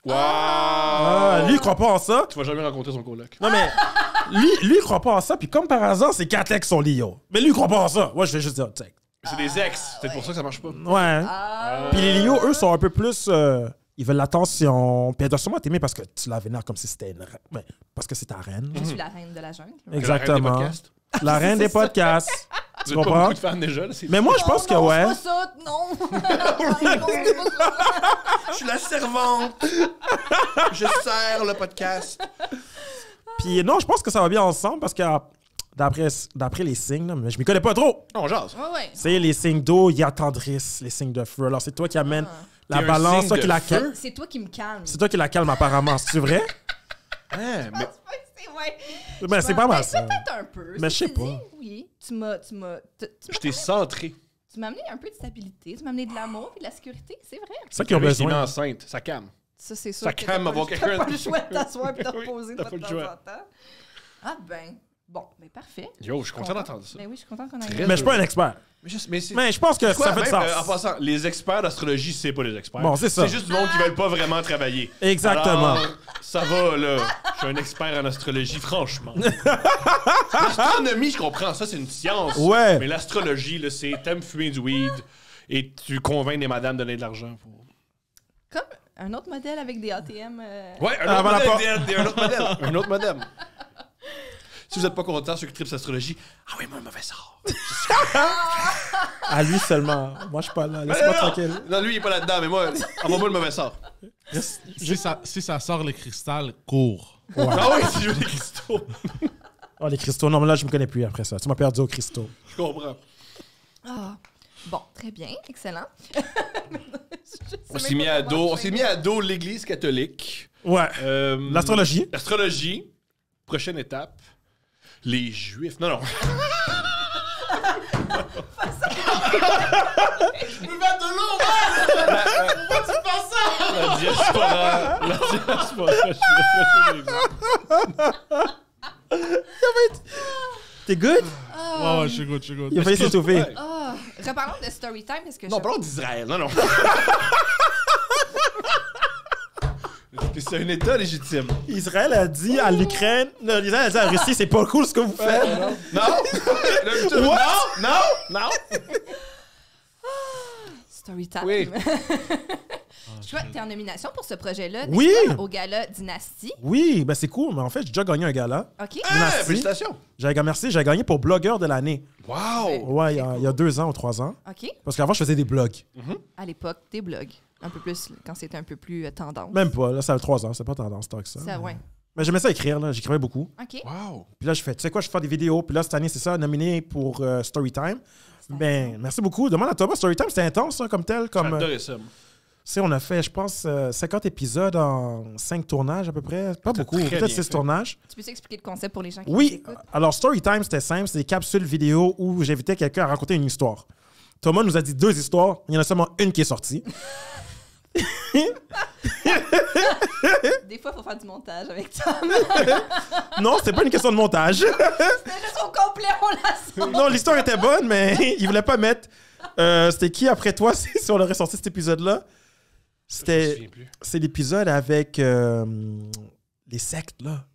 Speaker 2: Wow!
Speaker 1: Ah, lui, il croit pas en ça.
Speaker 2: Tu vas jamais rencontrer son coloc.
Speaker 1: Non, mais lui, il croit pas en ça. Puis comme par hasard, c'est 4 ex sont lios. Mais lui, il croit pas en ça. Moi, je vais juste dire, check.
Speaker 2: C'est des ex. C'est pour ça que ça marche pas.
Speaker 1: Ouais. Puis les lios, eux, sont un peu plus... ils veulent l'attention. Puis elle doit sûrement t'aimer parce que tu la vénères comme si c'était une reine. Ouais, parce que c'est ta reine.
Speaker 3: Je suis la reine de la jungle.
Speaker 1: Exactement. La reine des podcasts. Tu
Speaker 2: Vous êtes pas
Speaker 1: comprends?
Speaker 2: beaucoup de fans déjà, là. c'est-
Speaker 1: Mais moi, je pense que
Speaker 3: non,
Speaker 1: ouais.
Speaker 3: c'est pas ça, non! Non, c'est pas ça.
Speaker 2: Je suis la servante. Je sers le podcast.
Speaker 1: Puis non, je pense que ça va bien ensemble parce que d'après les signes, là, mais je m'y connais pas trop.
Speaker 2: On jase.
Speaker 3: Ouais, ouais.
Speaker 1: C'est les signes d'eau, ils attendrissent les signes de feu. Alors c'est toi qui amène la
Speaker 2: T'es un
Speaker 1: balance,
Speaker 2: signe
Speaker 1: toi
Speaker 2: de
Speaker 1: qui la
Speaker 2: feu?
Speaker 1: calme.
Speaker 3: C'est toi qui me calme.
Speaker 1: C'est toi qui la calme apparemment, c'est vrai?
Speaker 2: Hein, mais
Speaker 3: C'est ouais.
Speaker 1: Ben, c'est pas mal
Speaker 3: Ben,
Speaker 1: ça.
Speaker 3: peut-être un peu.
Speaker 1: Mais je sais
Speaker 3: Ceci
Speaker 1: pas.
Speaker 3: dit, oui, tu m'as
Speaker 2: je t'ai centré.
Speaker 3: amené un peu de stabilité, tu m'as amené de l'amour et de la sécurité, c'est vrai.
Speaker 1: C'est ça qu'ils ont
Speaker 2: Là, je t'ai mis
Speaker 1: besoin.
Speaker 2: enceinte. Ça calme.
Speaker 3: Ça, c'est sûr.
Speaker 2: Ça
Speaker 3: que
Speaker 2: calme
Speaker 3: t'as
Speaker 2: avoir
Speaker 3: pas-
Speaker 2: quelqu'un-
Speaker 3: T'as pas le choix de t'asseoir et de te
Speaker 2: Oui,
Speaker 3: reposer
Speaker 2: t'as
Speaker 3: de
Speaker 2: pas le
Speaker 3: temps
Speaker 2: choix.
Speaker 3: en temps. Ah ben, bon, ben parfait.
Speaker 2: Yo, je suis content d'entendre ça.
Speaker 3: Ben oui, je suis contente qu'on ait...
Speaker 2: Très
Speaker 1: Mais je suis pas un expert.
Speaker 2: Mais c'est.
Speaker 1: Mais je pense que
Speaker 2: Quoi,
Speaker 1: ça fait du
Speaker 2: même,
Speaker 1: sens.
Speaker 2: en passant, les experts d'astrologie, c'est pas les experts.
Speaker 1: Bon, c'est ça.
Speaker 2: C'est juste du monde qui veulent pas vraiment travailler.
Speaker 1: Exactement.
Speaker 2: Alors, ça va, là. Je suis un expert en astrologie, franchement. L'astronomie, je comprends, ça, c'est une science.
Speaker 1: Ouais.
Speaker 2: Mais l'astrologie, là, c'est t'aimes fumer du weed et tu convaincs des madames de donner de l'argent pour.
Speaker 3: Comme un autre modèle avec des ATM...
Speaker 2: Ouais, un
Speaker 1: Avant
Speaker 2: autre
Speaker 1: la
Speaker 2: modèle. Un autre modèle. Un autre modèle. Si vous êtes pas content, ceux qui tripent astrologie, ah oui, moi, un mauvais sort.
Speaker 1: À lui seulement. Moi, je suis pas là. Laisse-moi tranquille.
Speaker 2: Non, lui, il est pas là-dedans, mais moi, envoie-moi le mauvais sort.
Speaker 4: Si ça sort le cristal, cours.
Speaker 2: Ah oui, si je veux des cristaux.
Speaker 1: Oh, les cristaux. Non, mais là, je me connais plus après ça. Tu m'as perdu aux cristaux.
Speaker 2: Je comprends.
Speaker 3: Ah, bon, très bien, excellent.
Speaker 2: On s'est mis à dos l'Église catholique.
Speaker 1: Ouais. L'astrologie.
Speaker 2: L'astrologie. Prochaine étape. Les Juifs. Non, non. La diaspora. La diaspora.
Speaker 1: T'es good?
Speaker 4: Ouais, ouais, je suis good.
Speaker 1: Il a failli s'étouffer.
Speaker 2: Ouais.
Speaker 3: Ah, reparlons de Storytime, parce que
Speaker 2: Non, parlons d'Israël. Non, non. C'est un État légitime.
Speaker 1: Israël a dit à l'Ukraine, non, Israël a dit à la Russie, c'est pas cool ce que vous faites.
Speaker 2: Non. Non. Non. Non.
Speaker 3: Storytime.
Speaker 2: Oui.
Speaker 3: Je vois que t'es en nomination pour ce projet-là.
Speaker 1: Oui.
Speaker 3: n'est-ce pas, au gala Dynastie.
Speaker 1: Oui, ben c'est cool, mais en fait, j'ai déjà gagné un gala.
Speaker 3: OK.
Speaker 1: Merci.
Speaker 2: Félicitations.
Speaker 1: Merci, j'ai gagné pour blogueur de l'année.
Speaker 2: Wow.
Speaker 1: Ouais, il y a 2 ans ou 3 ans.
Speaker 3: OK.
Speaker 1: Parce qu'avant, je faisais des blogs.
Speaker 3: À l'époque, des blogs. Un peu plus, quand c'était un peu plus tendance.
Speaker 1: Même pas, là, ça a 3 ans, c'est pas tendance tant que ça.
Speaker 3: Ça, ouais.
Speaker 1: Mais j'aimais ça écrire, là, j'écrivais beaucoup.
Speaker 3: OK.
Speaker 2: Wow.
Speaker 1: Puis là, je fais, tu sais quoi, je fais des vidéos. Puis là, cette année, c'est ça, nominé pour Storytime. Ben, merci beaucoup. Demande à Thomas, Storytime, c'était intense, ça, comme tel. Comme,
Speaker 2: J'adorais ça.
Speaker 1: tu sais, on a fait, je pense, 50 épisodes en 5 tournages à peu près. Pas beaucoup,
Speaker 2: très
Speaker 1: peut-être
Speaker 2: bien
Speaker 1: 6
Speaker 2: fait.
Speaker 1: tournages.
Speaker 3: Tu peux expliquer le concept pour les gens qui nous
Speaker 1: Oui,
Speaker 3: écoutent?
Speaker 1: alors Storytime, c'était simple. C'était des capsules vidéo où j'invitais quelqu'un à raconter une histoire. Thomas nous a dit 2 histoires. Il y en a seulement une qui est sortie.
Speaker 3: Des fois, il faut faire du montage avec Tom.
Speaker 1: Non, c'était pas une question de montage.
Speaker 3: C'était juste au complet, on la sort.
Speaker 1: Non, l'histoire était bonne, mais il voulait pas mettre. C'était qui après toi si on aurait sorti cet épisode-là?
Speaker 2: Je me souviens plus.
Speaker 1: C'est l'épisode avec les sectes, là.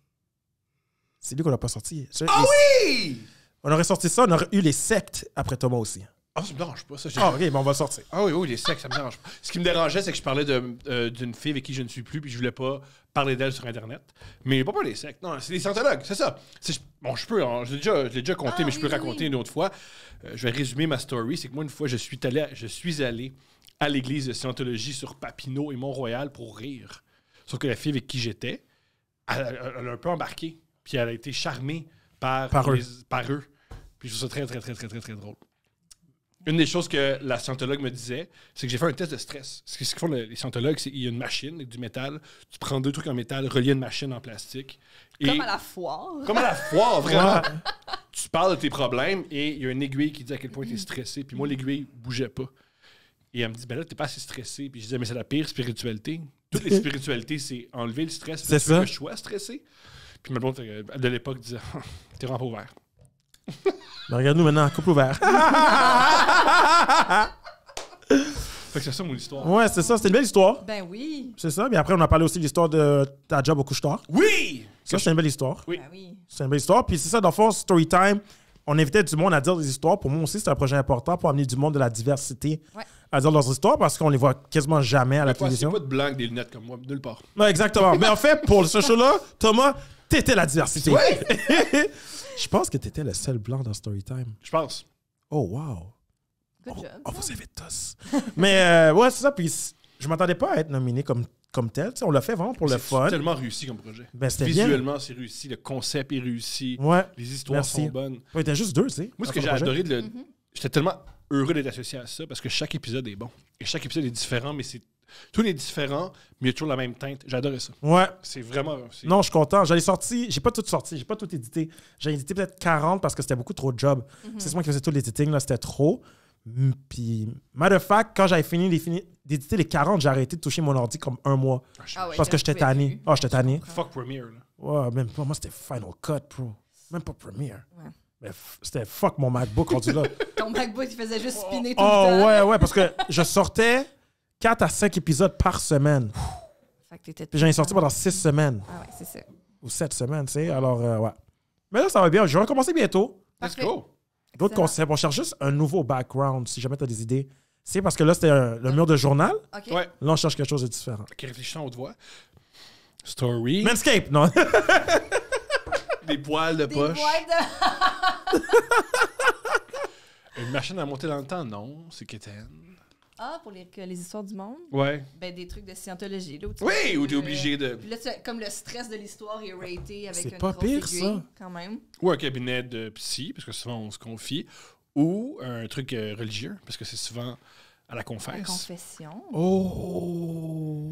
Speaker 1: C'est lui qu'on n'a pas sorti.
Speaker 2: Ah oui!
Speaker 1: On aurait sorti ça, on aurait eu les sectes après Thomas aussi.
Speaker 2: Ah, ça me dérange pas, ça.
Speaker 1: Ah, ok, ben on va le sortir.
Speaker 2: Ah oui, les sectes, ça me dérange pas. Ce qui me dérangeait, c'est que je parlais d'une fille avec qui je ne suis plus, puis je voulais pas parler d'elle sur Internet. Mais pas des sectes, non, c'est des scientologues, c'est ça. Bon, je peux, hein, je l'ai déjà compté, mais je peux raconter une autre fois. Je vais résumer ma story. C'est que moi, une fois, je suis allé à l'église de Scientologie sur Papineau et Mont-Royal pour rire. Sauf que la fille avec qui j'étais, elle a un peu embarqué, puis elle a été charmée par eux. Puis je trouve ça très, très, très, très, très, très drôle. Une des choses que la scientologue me disait, c'est que j'ai fait un test de stress. Ce qu'ils font les scientologues, c'est qu'il y a une machine avec du métal. Tu prends 2 trucs en métal, reliés à une machine en plastique.
Speaker 3: Comme à la foire.
Speaker 2: Comme à la foire, vraiment. Tu parles de tes problèmes et il y a une aiguille qui dit à quel point tu es stressé. Puis moi, l'aiguille bougeait pas. Et elle me dit, ben là, t'es pas assez stressé. Puis je disais, mais c'est la pire spiritualité. Toutes les spiritualités, c'est enlever le stress.
Speaker 1: C'est ça.
Speaker 2: Que je sois stressé. Puis ma blonde de l'époque disait, t'es vraiment pas ouvert.
Speaker 1: Ben, regarde-nous maintenant, couple ouvert.
Speaker 2: Fait que c'est ça mon histoire.
Speaker 1: Ouais, c'est ça, c'était une belle histoire.
Speaker 3: Ben oui.
Speaker 1: C'est ça. Mais après, on a parlé aussi de l'histoire de ta job au couche-tard.
Speaker 2: Oui!
Speaker 1: Ça, c'est une belle histoire.
Speaker 2: Oui.
Speaker 3: Ben oui.
Speaker 1: C'est une belle histoire. Puis c'est ça, dans le fond, Storytime, on invitait du monde à dire des histoires. Pour moi aussi, c'est un projet important pour amener du monde de la diversité à dire leurs histoires parce qu'on les voit quasiment jamais à la télévision.
Speaker 2: C'est pas de blanc avec des lunettes comme moi, nulle part.
Speaker 1: Ouais, exactement. Mais en fait, pour ce show-là, Thomas, t'étais la diversité.
Speaker 2: Ouais.
Speaker 1: Je pense que t'étais le seul blanc dans Storytime.
Speaker 2: Je pense.
Speaker 1: Oh, wow.
Speaker 3: Good job.
Speaker 1: On vous invite tous. Mais ouais, c'est ça. Puis je m'attendais pas à être nominé comme tel. T'sais, on l'a fait vraiment pour le fun.
Speaker 2: C'est tellement réussi comme projet.
Speaker 1: Ben, c'était bien.
Speaker 2: Visuellement, c'est réussi. Le concept est réussi.
Speaker 1: Ouais.
Speaker 2: Les histoires
Speaker 1: Merci.
Speaker 2: sont bonnes.
Speaker 1: Ouais, il était juste 2, tu sais.
Speaker 2: Moi, ce
Speaker 1: dans
Speaker 2: que
Speaker 1: ton
Speaker 2: j'ai
Speaker 1: projet.
Speaker 2: adoré j'étais tellement heureux d'être associé à ça parce que chaque épisode est bon. Et chaque épisode est différent, mais tout est différent, mais il y a toujours la même teinte. J'adorais ça.
Speaker 1: Ouais.
Speaker 2: C'est vraiment...
Speaker 1: Non, je suis content. J'en ai sorti. J'ai pas tout sorti. J'ai pas tout édité. J'ai édité peut-être 40 parce que c'était beaucoup trop de job. C'est moi qui faisais tout l'éditing. Là, c'était trop. Puis, matter of fact, quand j'avais fini d'éditer les 40, j'ai arrêté de toucher mon ordi comme 1 mois.
Speaker 3: Ah ouais,
Speaker 1: Parce que j'étais tanné. Ah, j'étais tanné.
Speaker 2: Fuck Premiere, là.
Speaker 1: Ouais, même pas. Moi, c'était Final Cut, bro. Même pas Premiere.
Speaker 3: Ouais.
Speaker 1: Mais c'était fuck mon MacBook rendu là.
Speaker 3: Ton MacBook, il faisait juste spinner tout le temps.
Speaker 1: Oh, ouais, parce que je sortais 4 à 5 épisodes par semaine.
Speaker 3: Fait que t'étais
Speaker 1: Puis j'en ai sorti pendant 6 semaines.
Speaker 3: Ah ouais, c'est ça.
Speaker 1: Ou 7 semaines, tu sais. Alors, ouais. Mais là, ça va bien. Je vais recommencer bientôt.
Speaker 2: Let's
Speaker 3: Parfait.
Speaker 2: go!
Speaker 1: D'autres
Speaker 3: Excellent.
Speaker 1: concepts. On cherche juste un nouveau background, si jamais tu as des idées. C'est parce que là, c'était le mur de journal.
Speaker 3: OK.
Speaker 2: Ouais.
Speaker 1: Là, on cherche quelque chose de différent.
Speaker 2: Ok, réfléchissons à haute voix. Story.
Speaker 1: Manscape, non?
Speaker 2: Des poils de
Speaker 3: Des
Speaker 2: poche.
Speaker 3: boîtes de...
Speaker 2: Une machine à monter dans le temps? Non, c'est quétaine.
Speaker 3: Ah, pour les histoires du monde?
Speaker 2: Ouais.
Speaker 3: Ben, des trucs de scientologie. Là,
Speaker 2: Oui, où t'es obligé de...
Speaker 3: Puis là, comme le stress de l'histoire est raté avec
Speaker 1: C'est
Speaker 3: une
Speaker 1: pas
Speaker 3: grosse
Speaker 1: pire,
Speaker 3: aiguille,
Speaker 1: ça.
Speaker 3: quand même.
Speaker 2: Ou un cabinet de psy, parce que souvent on se confie. Ou un truc religieux, parce que c'est souvent à la
Speaker 3: La
Speaker 2: confesse.
Speaker 3: confession.
Speaker 1: Oh!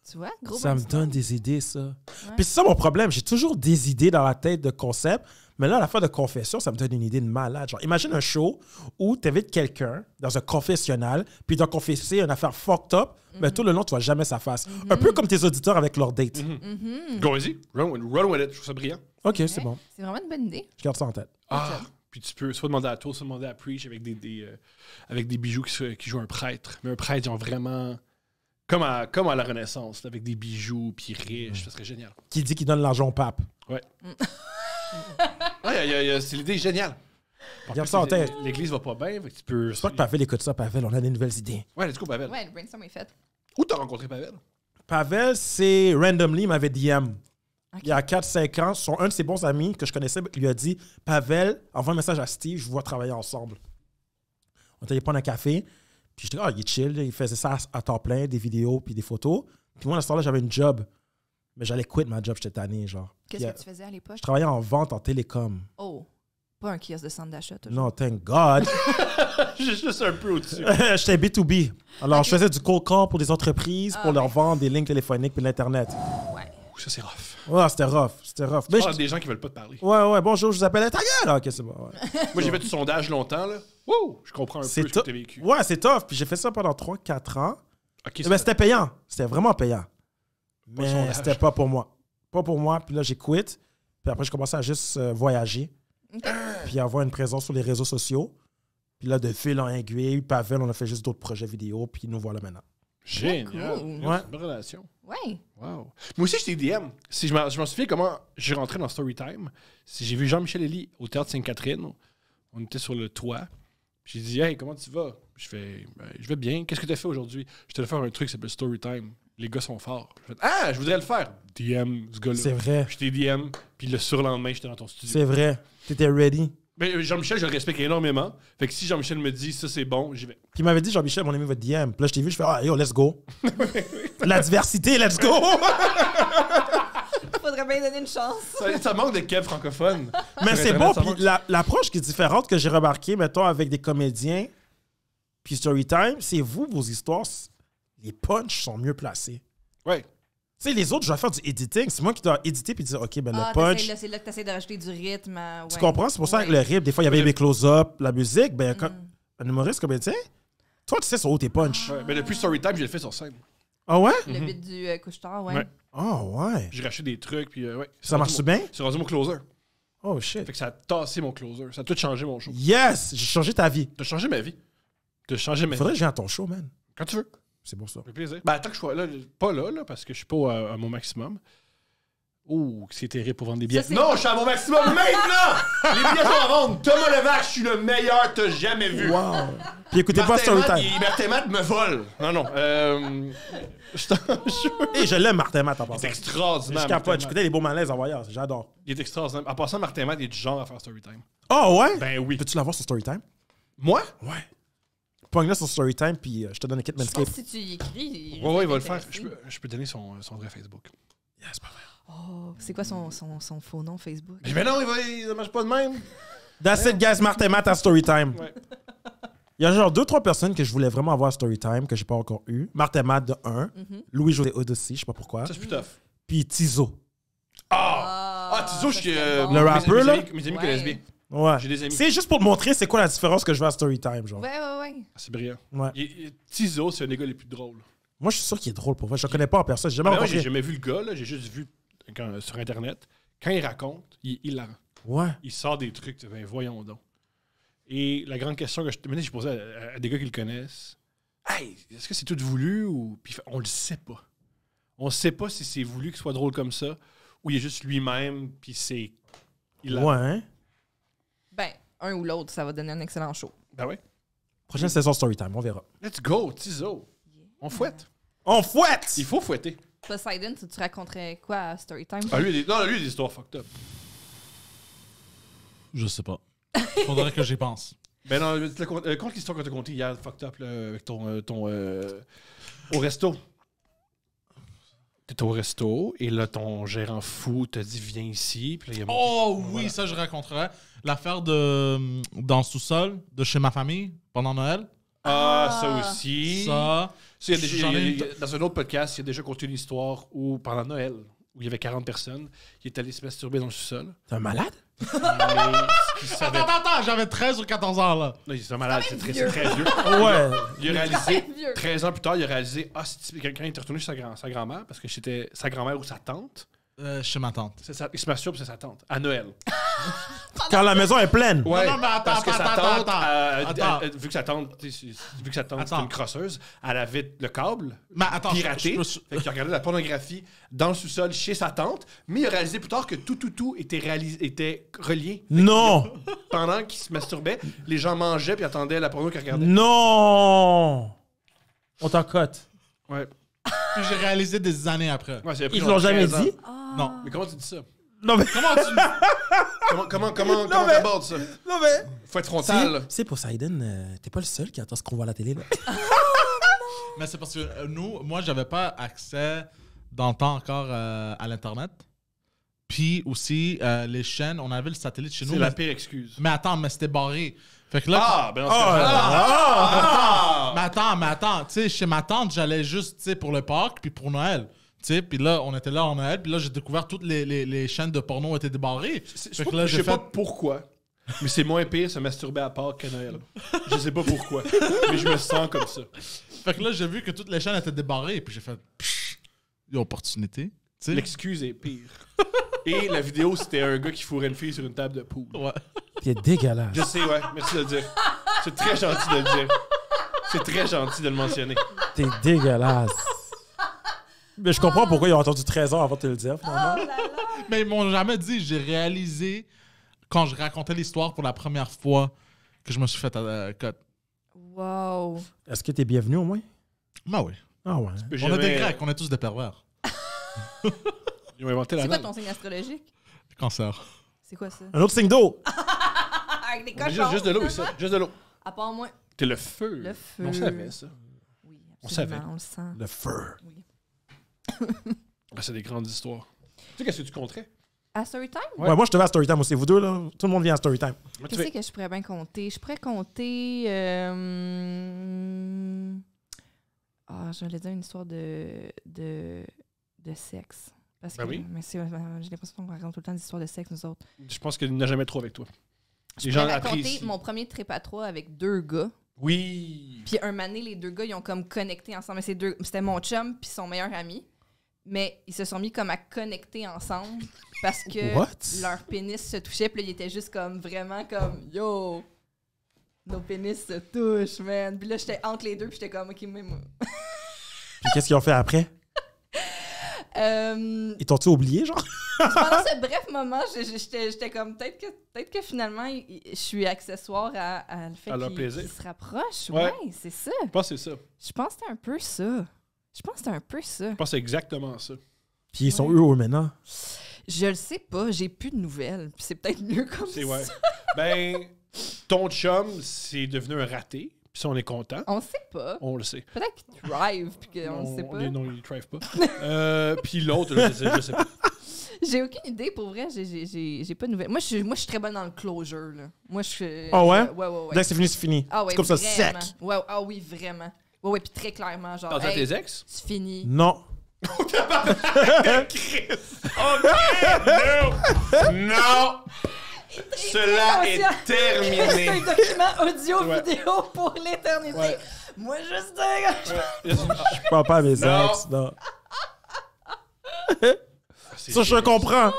Speaker 3: Tu vois? Gros
Speaker 1: Ça me
Speaker 3: brainstorm.
Speaker 1: donne des idées, ça. Puis c'est ça mon problème. J'ai toujours des idées dans la tête de concept, mais là, à la fin de confession, ça me donne une idée de malade. Genre, imagine un show où tu invites quelqu'un dans un confessionnal, puis il doit confesser une affaire fucked up, mais tout le long, tu vois jamais sa face. Un peu comme tes auditeurs avec leur date.
Speaker 2: Go, vas-y. Run with it. Je trouve ça brillant.
Speaker 1: OK, c'est
Speaker 3: Ouais,
Speaker 1: bon.
Speaker 3: C'est vraiment une bonne idée.
Speaker 1: Je garde ça en tête.
Speaker 2: Ah! Puis tu peux soit demander à toi, soit demander à Preach avec avec des bijoux qui jouent un prêtre. Mais un prêtre, ils ont vraiment... Comme à la Renaissance, là, avec des bijoux, puis riches. Ça serait génial.
Speaker 1: Qui dit qu'il donne l'argent au pape?
Speaker 2: Ouais. C'est l'idée géniale.
Speaker 1: Garde ça en tête.
Speaker 2: L'Église va pas bien, fait que tu peux...
Speaker 1: J'espère que Pavel écoute ça, Pavel. On a des nouvelles idées.
Speaker 2: Ouais, let's go, Pavel.
Speaker 3: Ouais, le brainstorm est fait.
Speaker 2: Où t'as rencontré Pavel?
Speaker 1: Pavel, c'est randomly, il m'avait DM.
Speaker 3: Ok.
Speaker 1: Il y a 4-5 ans, un de ses bons amis que je connaissais lui a dit Pavel, envoie un message à Steve, je vous vois travailler ensemble. On était allé prendre un café, puis j'étais il est chill, il faisait ça à temps plein, des vidéos puis des photos. Puis moi, à ce temps-là, j'avais une job, mais j'allais quitter ma job, j'étais tanné, genre.
Speaker 3: Qu'est-ce
Speaker 1: Puis,
Speaker 3: que tu faisais à l'époque?
Speaker 1: je travaillais en vente en télécom.
Speaker 3: Oh, pas un kiosque de centre d'achat, toujours.
Speaker 1: Non, thank God.
Speaker 2: J'ai juste un peu au-dessus.
Speaker 1: J'étais B2B. Alors, je faisais du cold call pour des entreprises, pour
Speaker 3: Ah,
Speaker 1: leur
Speaker 3: ouais.
Speaker 1: vendre des lignes téléphoniques puis l'Internet.
Speaker 3: Ouais.
Speaker 2: Ouh, ça, c'est rough.
Speaker 1: Ouais, c'était rough. C'était rough.
Speaker 2: Tu
Speaker 1: Mais
Speaker 2: parles
Speaker 1: je-
Speaker 2: des gens qui veulent pas te parler.
Speaker 1: Ouais, bonjour, je vous appelle. Ta gueule! Ok, c'est bon. Ouais.
Speaker 2: Moi, j'ai fait du sondage longtemps, là. Wouh! Je comprends un peu ce que
Speaker 1: tou-
Speaker 2: t'as vécu.
Speaker 1: Ouais, c'est tough. Puis j'ai fait ça pendant 3-4 ans.
Speaker 2: Ok,
Speaker 1: Ben, c'était payant. C'était vraiment payant.
Speaker 2: Pas
Speaker 1: Mais
Speaker 2: sondage.
Speaker 1: c'était pas pour moi. Pas pour moi. Puis là, j'ai quitté. Puis après, je commençais à juste voyager. Puis avoir une présence sur les réseaux sociaux. Puis là, de fil en aiguille, Pavel, on a fait juste d'autres projets vidéo. Puis nous voilà maintenant.
Speaker 2: Génial.
Speaker 3: Cool.
Speaker 1: Ouais.
Speaker 2: C'est une bonne relation.
Speaker 3: Ouais.
Speaker 2: Wow. Moi aussi, j'étais DM. Si je m'en souviens comment j'ai rentré dans Storytime. Si j'ai vu Jean-Michel Elie au Théâtre Sainte-Catherine. On était sur le toit. J'ai dit, hey, comment tu vas? Je fais, ben, je vais bien. Qu'est-ce que tu as fait aujourd'hui? Je t'allais faire un truc qui s'appelle Storytime. Les gars sont forts. Je fais, ah, je voudrais le faire. DM, ce gars-là.
Speaker 1: C'est vrai.
Speaker 2: J'étais DM. Puis le surlendemain, j'étais dans ton studio.
Speaker 1: C'est vrai. T'étais ready.
Speaker 2: Ben, Jean-Michel, je le respecte énormément. Fait que si Jean-Michel me dit, ça, c'est bon, j'y vais.
Speaker 1: Puis il m'avait dit, Jean-Michel, mon ami, votre DM. Puis là, je t'ai vu, je fais, ah, yo, let's go. La diversité, let's go.
Speaker 3: Faudrait bien donner une chance.
Speaker 2: Ça manque de Kev francophone.
Speaker 1: Mais
Speaker 2: Sur
Speaker 1: c'est
Speaker 2: Internet,
Speaker 1: bon.
Speaker 2: ça
Speaker 1: Puis
Speaker 2: manque.
Speaker 1: l'approche qui est différente que j'ai remarqué, mettons, avec des comédiens, puis Storytime, c'est vous, vos histoires, les punchs sont mieux placés.
Speaker 2: Ouais.
Speaker 1: Tu sais, les autres, je dois faire du editing. C'est moi qui dois éditer puis dire, OK, ben le
Speaker 3: Ah,
Speaker 1: punch.
Speaker 3: c'est là que tu essaies de rajouter du rythme.
Speaker 1: Tu comprends? C'est pour ça que le rythme, des fois, il y avait les close-up, la musique. Ben, quand, un humoriste comédien, toi, tu sais sur où tes punch.
Speaker 2: Ouais. Mais depuis Storytime, je le fais sur scène.
Speaker 1: Ah ouais?
Speaker 3: Le but du couche-tard, ouais.
Speaker 2: Ouais.
Speaker 1: Ah ouais.
Speaker 2: J'ai racheté des trucs, puis ouais.
Speaker 1: Ça marche bien?
Speaker 2: C'est rendu mon closer.
Speaker 1: Oh shit.
Speaker 2: Fait que ça a tassé mon closer. Ça a tout changé mon show.
Speaker 1: Yes! J'ai changé ta vie.
Speaker 2: T'as changé ma vie. T'as changé ma
Speaker 1: Faudrait
Speaker 2: vie.
Speaker 1: que je vienne à ton show, man.
Speaker 2: Quand tu veux.
Speaker 1: C'est bon ça.
Speaker 2: Ça fait plaisir. Ben, tant que je sois là, pas là, parce que je suis pas à mon maximum. Oh, c'est terrible pour vendre des billets.
Speaker 3: Ça, c'est-
Speaker 2: Non, je suis à mon maximum maintenant! Les billets sont à vendre. Thomas Levac, je suis le meilleur que t'as jamais vu.
Speaker 1: Wow. Puis écoutez pas
Speaker 2: Martin Matt,
Speaker 1: Storytime.
Speaker 2: Martin Matt me vole. Non. Je t'en jure.
Speaker 1: Et je l'aime, Martin Matt, en
Speaker 2: C'est
Speaker 1: passant.
Speaker 2: extraordinaire.
Speaker 1: Je
Speaker 2: Martin
Speaker 1: capote.
Speaker 2: Matt.
Speaker 1: J'écoutais les beaux malaises en voyage. J'adore.
Speaker 2: Il est extraordinaire. En passant, Martin Matt, il est du genre à faire Storytime.
Speaker 1: Oh ouais?
Speaker 2: Ben oui.
Speaker 1: Peux-tu l'avoir sur Storytime?
Speaker 2: Moi?
Speaker 1: Ouais. Pogne-le sur Storytime, puis je te donne un kit
Speaker 3: Je pense
Speaker 1: Manscaped.
Speaker 3: que si tu y écris,
Speaker 2: Ouais, il va le
Speaker 3: être
Speaker 2: faire.
Speaker 3: intéressé.
Speaker 2: Je peux donner son vrai Facebook.
Speaker 1: Yes, pas vrai.
Speaker 3: Oh, c'est quoi son faux nom Facebook?
Speaker 2: Mais non, il ne marche pas de même.
Speaker 1: That's it, guys. Martin Matt à Storytime.
Speaker 2: Ouais.
Speaker 1: Il y a genre 2-3 personnes que je voulais vraiment avoir à Storytime, que j'ai pas encore eu. Martin Matt de 1. Louis-José Hood aussi, je sais pas pourquoi.
Speaker 2: Ça, c'est plus tough.
Speaker 1: Puis Tizo.
Speaker 2: Tizo, je suis.
Speaker 1: Le rappeur, là?
Speaker 2: Mes amis
Speaker 3: Ouais.
Speaker 2: connaissent bien.
Speaker 1: Ouais.
Speaker 2: J'ai des amis.
Speaker 1: C'est juste pour te montrer c'est quoi la différence que je veux à Storytime, genre.
Speaker 3: Ouais.
Speaker 2: Ah, c'est brillant.
Speaker 1: Ouais.
Speaker 2: Tizo, c'est un des gars les plus drôles.
Speaker 1: Moi, je suis sûr qu'il est drôle pour vrai. Je le connais pas en personne. J'ai jamais
Speaker 2: Moi, j'ai
Speaker 1: rencontré.
Speaker 2: jamais vu le gars, là. J'ai juste vu sur Internet. Quand il raconte, il est hilarant.
Speaker 1: Ouais.
Speaker 2: Il sort des trucs, tu fais, ben, voyons donc. Et la grande question que j'ai posée à des gars qui le connaissent, hey, est-ce que c'est tout voulu ou. Puis on le sait pas. On sait pas si c'est voulu qu'il soit drôle comme ça ou il est juste lui-même, puis c'est. hilarant.
Speaker 1: Ouais, hein?
Speaker 3: Ben, un ou l'autre, ça va donner un excellent show.
Speaker 2: Ben ouais.
Speaker 1: Prochaine saison Storytime, on verra.
Speaker 2: Let's go, Tizo. On fouette.
Speaker 1: On fouette!
Speaker 2: Il faut fouetter.
Speaker 3: Poseidon, tu raconterais quoi à Storytime?
Speaker 2: Ah, lui, il a des histoires fucked up.
Speaker 4: Je sais pas. Faudrait que j'y pense.
Speaker 2: Ben non, compte l'histoire que t'as contée hier, fucked up, là, avec au resto. T'étais au resto, et là, ton gérant fou t'a dit, viens ici. Puis là, il a
Speaker 4: Oh oui,
Speaker 2: Voilà.
Speaker 4: ça je raconterais. L'affaire de dans le sous-sol de chez ma famille pendant Noël.
Speaker 2: Ah, ça aussi.
Speaker 4: Ça.
Speaker 2: Ça, il y a déjà-
Speaker 4: j'en ai
Speaker 2: il y a- dans un autre podcast, il y a déjà conté une histoire où, pendant Noël, où il y avait 40 personnes, qui est allé se masturber dans le sous-sol.
Speaker 1: T'es un malade?
Speaker 2: Mais ce qu'il savait
Speaker 4: Attends, j'avais 13 ou 14 ans là.
Speaker 2: Non, c'est un malade, c'est très vieux.
Speaker 1: Ouais.
Speaker 2: Il a réalisé,
Speaker 3: vieux.
Speaker 2: 13 ans plus tard, il a réalisé, quand il est retourné chez sa grand-mère, parce que c'était sa grand-mère ou sa tante,
Speaker 4: Chez ma tante.
Speaker 2: il se masturbe, c'est sa tante, à Noël.
Speaker 1: Quand la maison est pleine.
Speaker 2: Ouais,
Speaker 4: non, mais attends,
Speaker 2: parce que sa
Speaker 4: attends,
Speaker 2: tante,
Speaker 4: attends.
Speaker 2: vu que sa tante c'était
Speaker 4: Attends.
Speaker 2: une crosseuse, elle avait le câble
Speaker 4: Mais attends,
Speaker 2: piraté,
Speaker 4: je peux-
Speaker 2: fait qu'il a regardé la pornographie dans le sous-sol chez sa tante, mais il a réalisé plus tard que tout était relié.
Speaker 1: Non!
Speaker 2: Pendant qu'il se masturbait, les gens mangeaient puis attendaient la porno qu'il regardait.
Speaker 1: Non! On t'en cote.
Speaker 2: Ouais.
Speaker 4: Puis j'ai réalisé des années après.
Speaker 2: Ouais, ça a pris
Speaker 1: Ils
Speaker 2: genre
Speaker 1: l'ont jamais
Speaker 2: 13 ans.
Speaker 1: dit?
Speaker 4: Non.
Speaker 2: Mais comment tu dis ça?
Speaker 1: Non, mais.
Speaker 4: Comment tu.
Speaker 2: Comment
Speaker 1: mais-
Speaker 2: t'abordes ça?
Speaker 1: Non, mais.
Speaker 2: Faut être frontal. là.
Speaker 1: Tu sais, Poseidon, t'es pas le seul qui entend ce qu'on voit à la télé, là.
Speaker 4: Mais c'est parce que moi, j'avais pas accès dans le temps encore à l'Internet. Puis aussi, les chaînes, on avait le satellite chez nous.
Speaker 2: C'est la pire excuse.
Speaker 4: Mais attends, mais c'était barré. Fait que là.
Speaker 2: Ah, ben dans ce cas-là.
Speaker 4: Mais attends, tu sais, chez ma tante, j'allais juste, tu sais, pour le Pâques, puis pour Noël. Tu sais, puis là, on était là en Noël, puis là, j'ai découvert toutes les chaînes de porno étaient débarrées. Fait que là,
Speaker 2: Je
Speaker 4: j'ai
Speaker 2: sais
Speaker 4: fait.
Speaker 2: pas pourquoi. Mais c'est moins pire se masturber à Pâques que Noël. Je sais pas pourquoi, mais je me sens comme ça.
Speaker 4: Fait que là, j'ai vu que toutes les chaînes étaient débarrées, puis j'ai fait, il y a opportunité. Tu sais?
Speaker 2: L'excuse est pire. Et la vidéo, c'était un gars qui fourrait une fille sur une table de poule.
Speaker 4: Ouais.
Speaker 1: T'es dégueulasse.
Speaker 2: Je sais, ouais. Merci de le dire. C'est très gentil de le dire. C'est très gentil de le mentionner.
Speaker 1: T'es dégueulasse. Mais je comprends pourquoi ils ont attendu 13 ans avant de te le dire, finalement.
Speaker 3: Oh là là!
Speaker 4: Mais ils m'ont jamais dit, j'ai réalisé quand je racontais l'histoire pour la première fois que je me suis fait cut.
Speaker 3: Wow!
Speaker 1: Est-ce que t'es bienvenu au moins?
Speaker 4: Bah oui.
Speaker 1: Ah ouais.
Speaker 4: On est des Grecs, on est tous des pervers.
Speaker 2: Ils ont inventé la
Speaker 3: C'est quoi
Speaker 2: langue.
Speaker 3: ton signe astrologique?
Speaker 4: Cancer.
Speaker 3: C'est quoi ça?
Speaker 1: Un autre signe d'eau.
Speaker 3: Avec des
Speaker 2: Mais
Speaker 3: cochons!
Speaker 2: juste de l'eau, ça. Juste de l'eau.
Speaker 3: À part moi.
Speaker 2: T'es le feu.
Speaker 3: Le feu.
Speaker 2: On savait ça.
Speaker 3: Oui,
Speaker 2: On
Speaker 3: absolument,
Speaker 2: savait.
Speaker 3: on le sent.
Speaker 1: Le feu.
Speaker 3: Oui.
Speaker 2: Ah, c'est des grandes histoires. Tu sais qu'est-ce que tu compterais?
Speaker 3: À Storytime?
Speaker 2: Ouais.
Speaker 1: Ouais, moi, je te vais à Storytime aussi. Vous deux, là, tout le monde vient à Storytime.
Speaker 2: Moi, tu
Speaker 3: Qu'est-ce
Speaker 2: fais-
Speaker 3: que je pourrais bien compter? Je pourrais compter... Ah, j'allais dire une histoire de sexe. Parce
Speaker 2: Ben
Speaker 3: que,
Speaker 2: oui.
Speaker 3: mais j'ai l'impression qu'on raconte tout le temps des histoires de sexe, nous autres.
Speaker 2: Je pense qu'il n'y en a jamais trop avec toi.
Speaker 3: Je
Speaker 2: Les gens
Speaker 3: pourrais raconter
Speaker 2: apprécient.
Speaker 3: mon premier trip à trois avec 2 gars.
Speaker 2: Oui.
Speaker 3: Puis un mané, les 2 gars, ils ont comme connecté ensemble. Mais c'était mon chum puis son meilleur ami. Mais ils se sont mis comme à connecter ensemble parce que
Speaker 1: What?
Speaker 3: leur pénis se touchait. Puis là, ils étaient juste comme vraiment comme « Yo! Nos pénis se touchent, man! » Puis là, j'étais entre les deux puis j'étais comme « Ok, mais moi...
Speaker 1: Puis qu'est-ce qu'ils ont fait après? » Ils t'ont-tu oublié, genre?
Speaker 3: Pendant ce bref moment, j'étais comme peut-être que finalement, je suis accessoire à le fait
Speaker 2: À leur
Speaker 3: qu'ils
Speaker 2: plaisir.
Speaker 3: se rapprochent.
Speaker 2: Ouais.
Speaker 3: Ouais, c'est ça.
Speaker 2: Je pense que c'est ça.
Speaker 3: Je pense que c'était un peu ça.
Speaker 2: Je pense que c'est exactement ça.
Speaker 1: Puis ils sont
Speaker 3: Ouais.
Speaker 1: heureux maintenant.
Speaker 3: Je le sais pas, j'ai plus de nouvelles. Puis c'est peut-être mieux comme
Speaker 2: C'est
Speaker 3: ça.
Speaker 2: ouais. Ben, ton chum, c'est devenu un raté. Puis ça, on est content.
Speaker 3: On sait pas.
Speaker 2: On le sait.
Speaker 3: Peut-être qu'il thrive puis qu'on sait pas.
Speaker 2: Non, il ne thrive pas. Puis l'autre, là, je sais pas.
Speaker 3: J'ai aucune idée pour vrai, j'ai pas de nouvelles. Moi je suis très bonne dans le closure là. Moi je suis
Speaker 1: Ah ouais?
Speaker 3: Ouais.
Speaker 1: Dès que c'est fini, c'est fini.
Speaker 3: Ah ouais,
Speaker 1: C'est comme ça,
Speaker 3: vraiment.
Speaker 1: sec.
Speaker 3: Ouais, ah oui, vraiment. Ouais, puis très clairement genre
Speaker 2: T'entends
Speaker 3: hey,
Speaker 2: tes ex?
Speaker 3: c'est fini.
Speaker 1: Non.
Speaker 2: Chris! OK! Non! Non! Cela est
Speaker 3: C'est
Speaker 2: terminé.
Speaker 3: un document audio
Speaker 2: Ouais.
Speaker 3: vidéo pour l'éternité.
Speaker 2: Ouais.
Speaker 3: Moi juste dire
Speaker 1: Je parle pas à mes
Speaker 2: Non.
Speaker 1: ex, non. Ça, je comprends.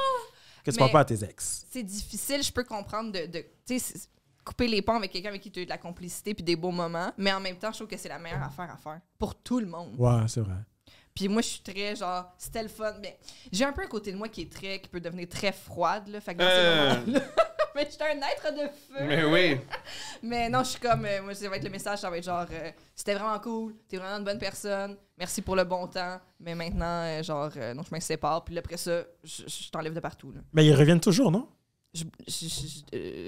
Speaker 1: Que tu
Speaker 3: Mais-
Speaker 1: parles pas à tes ex.
Speaker 3: c'est difficile, je peux comprendre de tu sais couper les ponts avec quelqu'un avec qui tu as eu de la complicité puis des beaux moments, mais en même temps, je trouve que c'est la meilleure affaire à faire pour tout le monde.
Speaker 1: Ouais, c'est vrai.
Speaker 3: Puis moi, je suis très genre, c'était le fun. Mais j'ai un peu un côté de moi qui peut devenir très froide, là. Fait que dans ces moments-là. Mais j'étais un être de feu.
Speaker 2: Mais oui.
Speaker 3: Mais non, je suis comme, moi, ça va être le message, ça va être genre, c'était vraiment cool, t'es vraiment une bonne personne, merci pour le bon temps, mais maintenant, non, je me sépare, puis après ça, je t'enlève de partout, là.
Speaker 1: Mais ils reviennent toujours, non?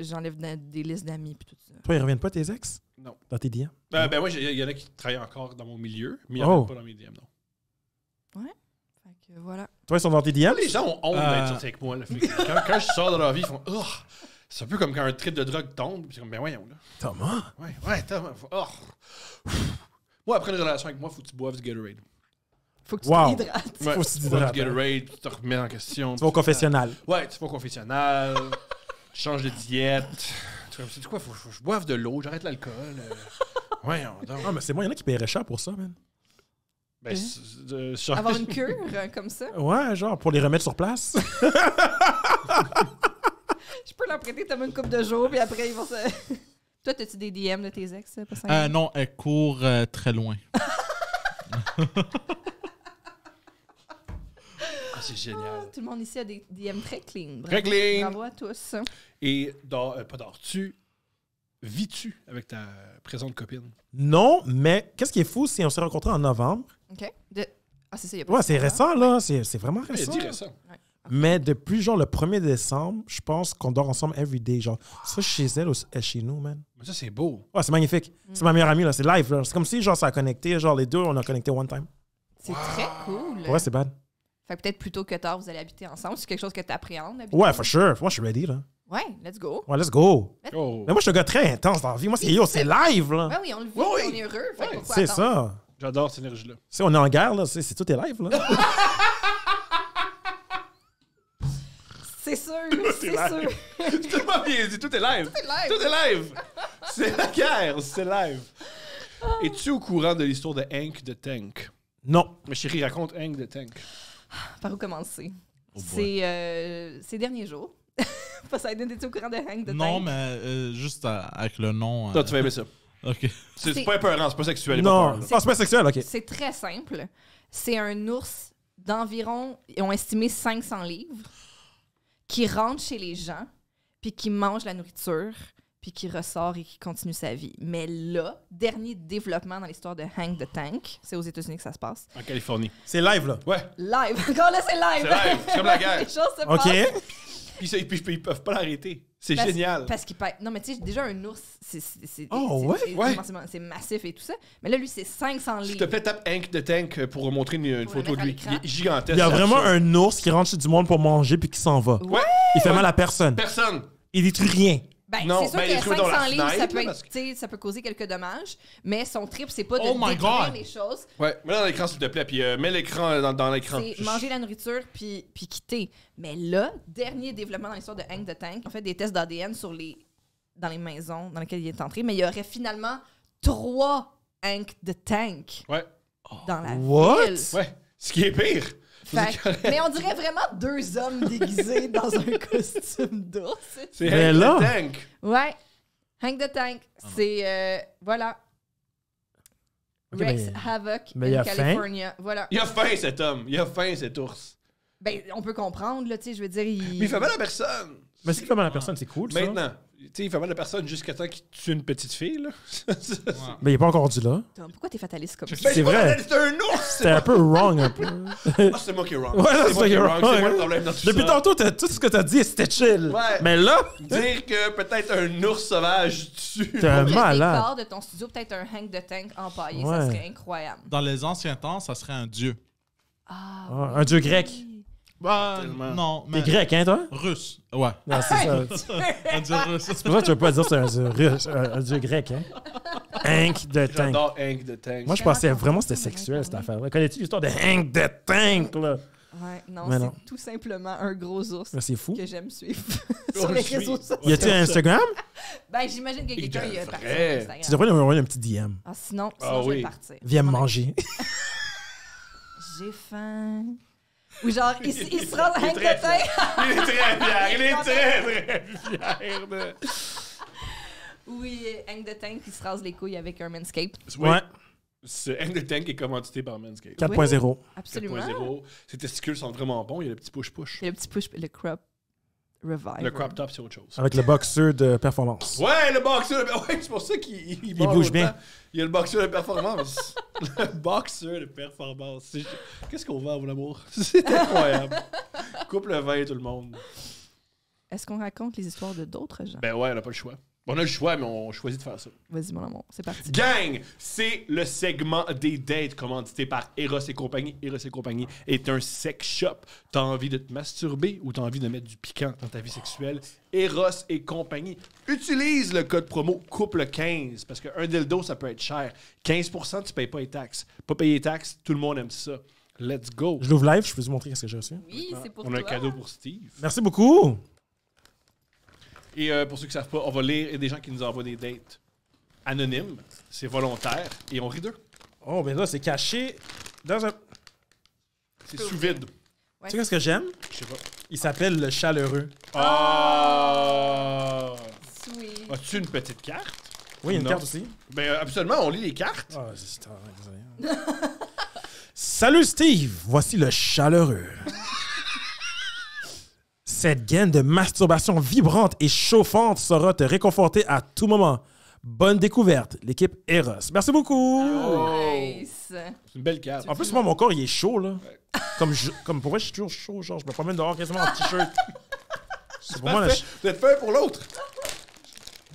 Speaker 3: J'enlève des listes d'amis, puis tout ça.
Speaker 1: Toi, ils reviennent pas, tes ex?
Speaker 2: Non.
Speaker 1: Dans tes DM?
Speaker 2: Ben moi, il y en a qui travaillent encore dans mon milieu, mais il n'y en
Speaker 1: Oh.
Speaker 2: a pas dans mes DM, non.
Speaker 3: Fait que voilà.
Speaker 1: Toi, ils sont dans tes DM?
Speaker 2: Les gens ont honte d'être sortis avec moi. Là. Fait que quand je sors de leur vie, ils font oh! C'est un peu comme quand un trip de drogue tombe. Puis c'est comme, ben voyons, là.
Speaker 1: Thomas?
Speaker 2: Ouais, Thomas. Oh! Moi, après une relation avec moi, faut que tu boives du Gatorade.
Speaker 3: Faut que tu
Speaker 1: Wow.
Speaker 3: t'hydrates.
Speaker 2: Ouais,
Speaker 1: Faut que tu
Speaker 2: tu boives
Speaker 1: t'hydrates,
Speaker 2: du Gatorade, tu te remets en question.
Speaker 1: Tu vas au confessionnal.
Speaker 2: Ouais, tu vas au confessionnal, tu changes de diète. Tu sais quoi, faut que je boive de l'eau, j'arrête l'alcool. Voyons donc.
Speaker 1: Ah, mais c'est moi, il y en a qui paieraient cher pour ça, man.
Speaker 2: Ben,
Speaker 3: Avoir une cure comme ça.
Speaker 1: Ouais, genre, pour les remettre sur place.
Speaker 3: Je peux leur prêter comme une couple de jours, puis après, ils vont se. Toi, t'as-tu des DM de tes ex? Pas ça?
Speaker 4: Non, elle court très loin.
Speaker 2: Ah, c'est génial.
Speaker 3: Tout le monde ici a des DM très clean.
Speaker 2: Très clean.
Speaker 3: Bravo à tous.
Speaker 2: Et pas dors-tu, vis-tu avec ta présente copine?
Speaker 1: Non, mais qu'est-ce qui est fou, c'est qu'on s'est rencontrés en novembre.
Speaker 3: OK. Ah, c'est ça, il y a pas
Speaker 1: Ouais,
Speaker 3: de
Speaker 1: c'est
Speaker 3: temps,
Speaker 1: récent, là. C'est vraiment
Speaker 2: Il a
Speaker 1: récent.
Speaker 2: dit récent.
Speaker 1: Mais depuis, genre, le 1er décembre, je pense qu'on dort ensemble every day. Genre, soit chez elle ou chez nous, man.
Speaker 2: Mais ça, c'est beau.
Speaker 1: Ouais, c'est magnifique. C'est ma meilleure amie, là. C'est live, là. C'est comme si, genre, ça a connecté. Genre, les deux, on a connecté one time.
Speaker 3: C'est très cool.
Speaker 1: Ouais, c'est bad.
Speaker 3: Fait que peut-être plus tôt que tard, vous allez habiter ensemble. C'est quelque chose que tu appréhendes.
Speaker 1: Ouais, for sure. Moi, je suis ready, là.
Speaker 3: Ouais, let's go.
Speaker 1: Ouais, let's go.
Speaker 2: Oh.
Speaker 1: Mais moi, je suis un gars très intense dans la vie. Moi, c'est c'est live, là.
Speaker 3: Ouais, oui, on le vit,
Speaker 2: Oui, oui.
Speaker 3: on est heureux. Fait que
Speaker 2: Ouais,
Speaker 3: pourquoi
Speaker 1: C'est
Speaker 3: attendre?
Speaker 1: ça.
Speaker 2: J'adore cette énergie-là.
Speaker 1: Si on est en guerre, là, c'est tout est live, là.
Speaker 3: C'est sûr, c'est
Speaker 2: live.
Speaker 3: sûr.
Speaker 2: C'est tellement bien dit, tout est live.
Speaker 3: live.
Speaker 2: Tout est live. C'est la guerre, c'est live. Es-tu au courant de l'histoire de Hank the Tank?
Speaker 1: Non.
Speaker 2: Mais chérie, raconte Hank the Tank.
Speaker 3: Par où commencer?
Speaker 4: Oh boy.
Speaker 3: C'est ces derniers jours. Poseidon, es-tu au courant de Hank the
Speaker 4: Non,
Speaker 3: Tank?
Speaker 4: mais juste avec le nom.
Speaker 2: Toi, tu vas aimer ça.
Speaker 4: Ok.
Speaker 2: C'est pas épeurant, c'est pas sexuel.
Speaker 1: Non.
Speaker 2: Pas peur,
Speaker 1: Ah, c'est pas sexuel, ok.
Speaker 3: C'est très simple. C'est un ours d'environ, ils ont estimé 500 livres, qui rentre chez les gens, puis qui mange la nourriture, puis qui ressort et qui continue sa vie. Mais là, dernier développement dans l'histoire de Hank the Tank, c'est aux États-Unis que ça se passe.
Speaker 2: En Californie.
Speaker 1: C'est live, là.
Speaker 2: Ouais,
Speaker 3: Live! Encore là, c'est live!
Speaker 2: c'est live. C'est comme la guerre.
Speaker 3: Les choses se
Speaker 1: OK.
Speaker 3: passent.
Speaker 2: Puis ils peuvent pas l'arrêter. C'est
Speaker 3: Parce-
Speaker 2: génial.
Speaker 3: Parce qu'il pèse. Non, mais tu sais, déjà, un ours, c'est
Speaker 1: Oh, ouais?
Speaker 2: Ouais.
Speaker 3: c'est massif et tout ça. Mais là, lui, c'est 500
Speaker 2: S'il
Speaker 3: livres.
Speaker 2: te plaît, tape Hank the Tank pour montrer une
Speaker 3: Pour le
Speaker 2: photo de
Speaker 3: mettre à
Speaker 2: lui.
Speaker 3: l'écran.
Speaker 2: Il est gigantesque.
Speaker 1: Il y a
Speaker 2: c'est
Speaker 1: vraiment
Speaker 2: absurde.
Speaker 1: un ours qui rentre chez du monde pour manger puis qui s'en va.
Speaker 3: Ouais.
Speaker 1: Il fait mal à personne.
Speaker 2: Personne.
Speaker 1: Il détruit rien.
Speaker 3: Ben,
Speaker 2: Non,
Speaker 3: c'est sûr
Speaker 2: ben, il est
Speaker 3: que
Speaker 2: trouvé dans la
Speaker 3: 500 livres, ça
Speaker 2: fenêtre,
Speaker 3: peut,
Speaker 2: parce
Speaker 3: tu sais, ça peut causer quelques dommages, mais son trip, c'est pas de
Speaker 4: Oh my
Speaker 3: détruire
Speaker 4: God.
Speaker 3: les choses,
Speaker 2: Ouais, mets dans l'écran, s'il te plaît, puis mets l'écran dans l'écran.
Speaker 3: c'est manger la nourriture puis quitter. Mais là, dernier développement dans l'histoire de Hank the Tank, on fait des tests d'ADN dans les maisons dans lesquelles il est entré, mais il y aurait finalement 3 Hank the Tank
Speaker 2: Ouais,
Speaker 3: dans la
Speaker 1: What?
Speaker 3: ville.
Speaker 2: ouais. Ce qui est pire.
Speaker 3: Fait que- mais on dirait vraiment 2 hommes déguisés dans un costume d'ours.
Speaker 2: C'est
Speaker 1: Mais
Speaker 2: Hank
Speaker 1: là-
Speaker 2: the Tank.
Speaker 3: Ouais. Hank the Tank, c'est... voilà.
Speaker 1: Ok,
Speaker 3: Rex
Speaker 1: mais-
Speaker 3: Havoc
Speaker 1: mais il
Speaker 3: in
Speaker 1: a faim?
Speaker 3: California. Voilà.
Speaker 2: Il a faim, cet homme. Il a faim, cet ours.
Speaker 3: Ben, on peut comprendre, là, tu sais, je veux dire,
Speaker 2: Mais il fait mal à personne.
Speaker 1: Mais c'est qui fait mal à personne, c'est cool, ça.
Speaker 2: Maintenant. Tu sais, il fait mal à personne jusqu'à temps qu'il tue une petite fille, là.
Speaker 1: Mais il est pas encore rendu là.
Speaker 3: Tom, pourquoi t'es fataliste comme ça?
Speaker 2: Ben,
Speaker 1: C'est
Speaker 2: pas
Speaker 1: vrai.
Speaker 2: mal, c'est un ours.
Speaker 1: C'est un peu wrong, un peu.
Speaker 2: Ah, c'est moi qui est wrong.
Speaker 1: Ouais,
Speaker 2: c'est moi qui est wrong. C'est moi
Speaker 1: ouais.
Speaker 2: le problème dans tout
Speaker 1: Depuis
Speaker 2: ça.
Speaker 1: tantôt, tout ce que t'as dit, c'était chill.
Speaker 2: Ouais.
Speaker 1: Mais là,
Speaker 2: Dire que peut-être un ours sauvage tue.
Speaker 1: t'es un
Speaker 3: Le
Speaker 1: malade.
Speaker 3: décor de ton studio, peut-être un Hank the Tank empaillé,
Speaker 1: Ouais.
Speaker 3: ça serait incroyable.
Speaker 4: Dans les anciens temps, ça serait un dieu.
Speaker 3: Ah,
Speaker 1: Ah, un dieu grec.
Speaker 4: Bah,
Speaker 2: Tellement.
Speaker 4: non,
Speaker 1: T'es
Speaker 4: mais.
Speaker 1: grec, hein, toi?
Speaker 4: Russe. Ouais.
Speaker 1: Non, c'est ça.
Speaker 4: Un dieu russe.
Speaker 1: C'est pour ça que tu veux pas dire que c'est un dieu russe, un dieu grec, hein? Hank the Tank.
Speaker 2: J'adore Hank the Tank.
Speaker 1: Moi, je pensais vraiment que c'était sexuel, cette affaire-là. Connais-tu l'histoire de Hank the Tank, là?
Speaker 3: Ouais, non,
Speaker 1: Mais
Speaker 3: c'est
Speaker 1: non.
Speaker 3: tout simplement un gros ours
Speaker 1: Mais c'est fou.
Speaker 3: que j'aime suivre
Speaker 2: On
Speaker 3: sur
Speaker 2: le
Speaker 3: les
Speaker 2: suit.
Speaker 3: réseaux sociaux.
Speaker 1: Y a-t-il un Instagram?
Speaker 3: Ben, j'imagine que quelqu'un
Speaker 2: Il
Speaker 3: y a parti sur
Speaker 2: devrait.
Speaker 3: Instagram.
Speaker 1: Tu devrais lui envoyer un petit DM.
Speaker 3: Ah, sinon,
Speaker 2: Ah
Speaker 3: je vais
Speaker 2: oui.
Speaker 3: partir.
Speaker 1: Viens me
Speaker 3: Mon
Speaker 1: manger.
Speaker 3: J'ai faim. Ou genre, il se rend à
Speaker 2: Il est
Speaker 3: Hank
Speaker 2: très
Speaker 3: the Tank.
Speaker 2: Il est très fier. Il est très fier de...
Speaker 3: Oui, Hank the Tank qui se rase les couilles avec un Manscaped.
Speaker 2: Oui.
Speaker 1: Ouais.
Speaker 2: Ce Hank the Tank est commandité par Manscaped.
Speaker 1: 4.0.
Speaker 3: Absolument.
Speaker 2: 4.0. Ses testicules sont vraiment bons. Il y a le petit push-push.
Speaker 3: Et le petit push, le crop revive.
Speaker 2: Le crop top, c'est autre chose.
Speaker 1: Avec le boxeur de performance.
Speaker 2: Ouais, le boxeur. Ouais, c'est pour ça qu'il
Speaker 1: bouge bien.
Speaker 2: Il y a le boxeur de performance. Le boxeur de performance. Qu'est-ce qu'on vend, mon amour? C'est incroyable. Coupe le vin, tout le monde.
Speaker 3: Est-ce qu'on raconte les histoires de d'autres gens?
Speaker 2: Ben ouais, on n'a pas le choix. On a le choix, mais on choisit de faire ça.
Speaker 3: Vas-y, mon amour, c'est parti.
Speaker 2: Gang, c'est le segment des dates commandité par Eros et compagnie. Eros et compagnie est un sex shop. T'as envie de te masturber ou t'as envie de mettre du piquant dans ta vie sexuelle? Eros et compagnie. Utilise le code promo couple15 parce qu'un dildo, ça peut être cher. 15%, tu payes pas les taxes. Pas payer les taxes, tout le monde aime ça. Let's go.
Speaker 1: Je l'ouvre live, je peux vous montrer ce que j'ai reçu.
Speaker 3: Oui, c'est pour
Speaker 2: On
Speaker 3: toi.
Speaker 2: a un cadeau pour Steve.
Speaker 1: Merci beaucoup.
Speaker 2: Et pour ceux qui ne savent pas, on va lire des gens qui nous envoient des dates anonymes. C'est volontaire et on rit d'eux.
Speaker 1: Oh, ben là, c'est caché dans un...
Speaker 2: C'est sous vide.
Speaker 3: Ouais.
Speaker 1: Tu sais ce que j'aime?
Speaker 2: Je sais pas.
Speaker 1: Il s'appelle le chaleureux.
Speaker 2: Ah!
Speaker 3: Sweet.
Speaker 2: As-tu une petite carte?
Speaker 1: Oui, il y a une
Speaker 2: Non.
Speaker 1: carte aussi.
Speaker 2: Ben absolument, on lit les cartes.
Speaker 1: Ah, désolé. Salut Steve, voici le chaleureux. Cette gaine de masturbation vibrante et chauffante saura te réconforter à tout moment. Bonne découverte, l'équipe Eros. Merci beaucoup.
Speaker 3: Nice.
Speaker 2: C'est une belle carte.
Speaker 1: En plus, moi, mon corps, il est chaud, là. Comme pour vrai, je suis toujours chaud, genre, je me promène dehors quasiment en t-shirt. C'est pour moi,
Speaker 2: Parfait. Vous êtes fait un pour l'autre.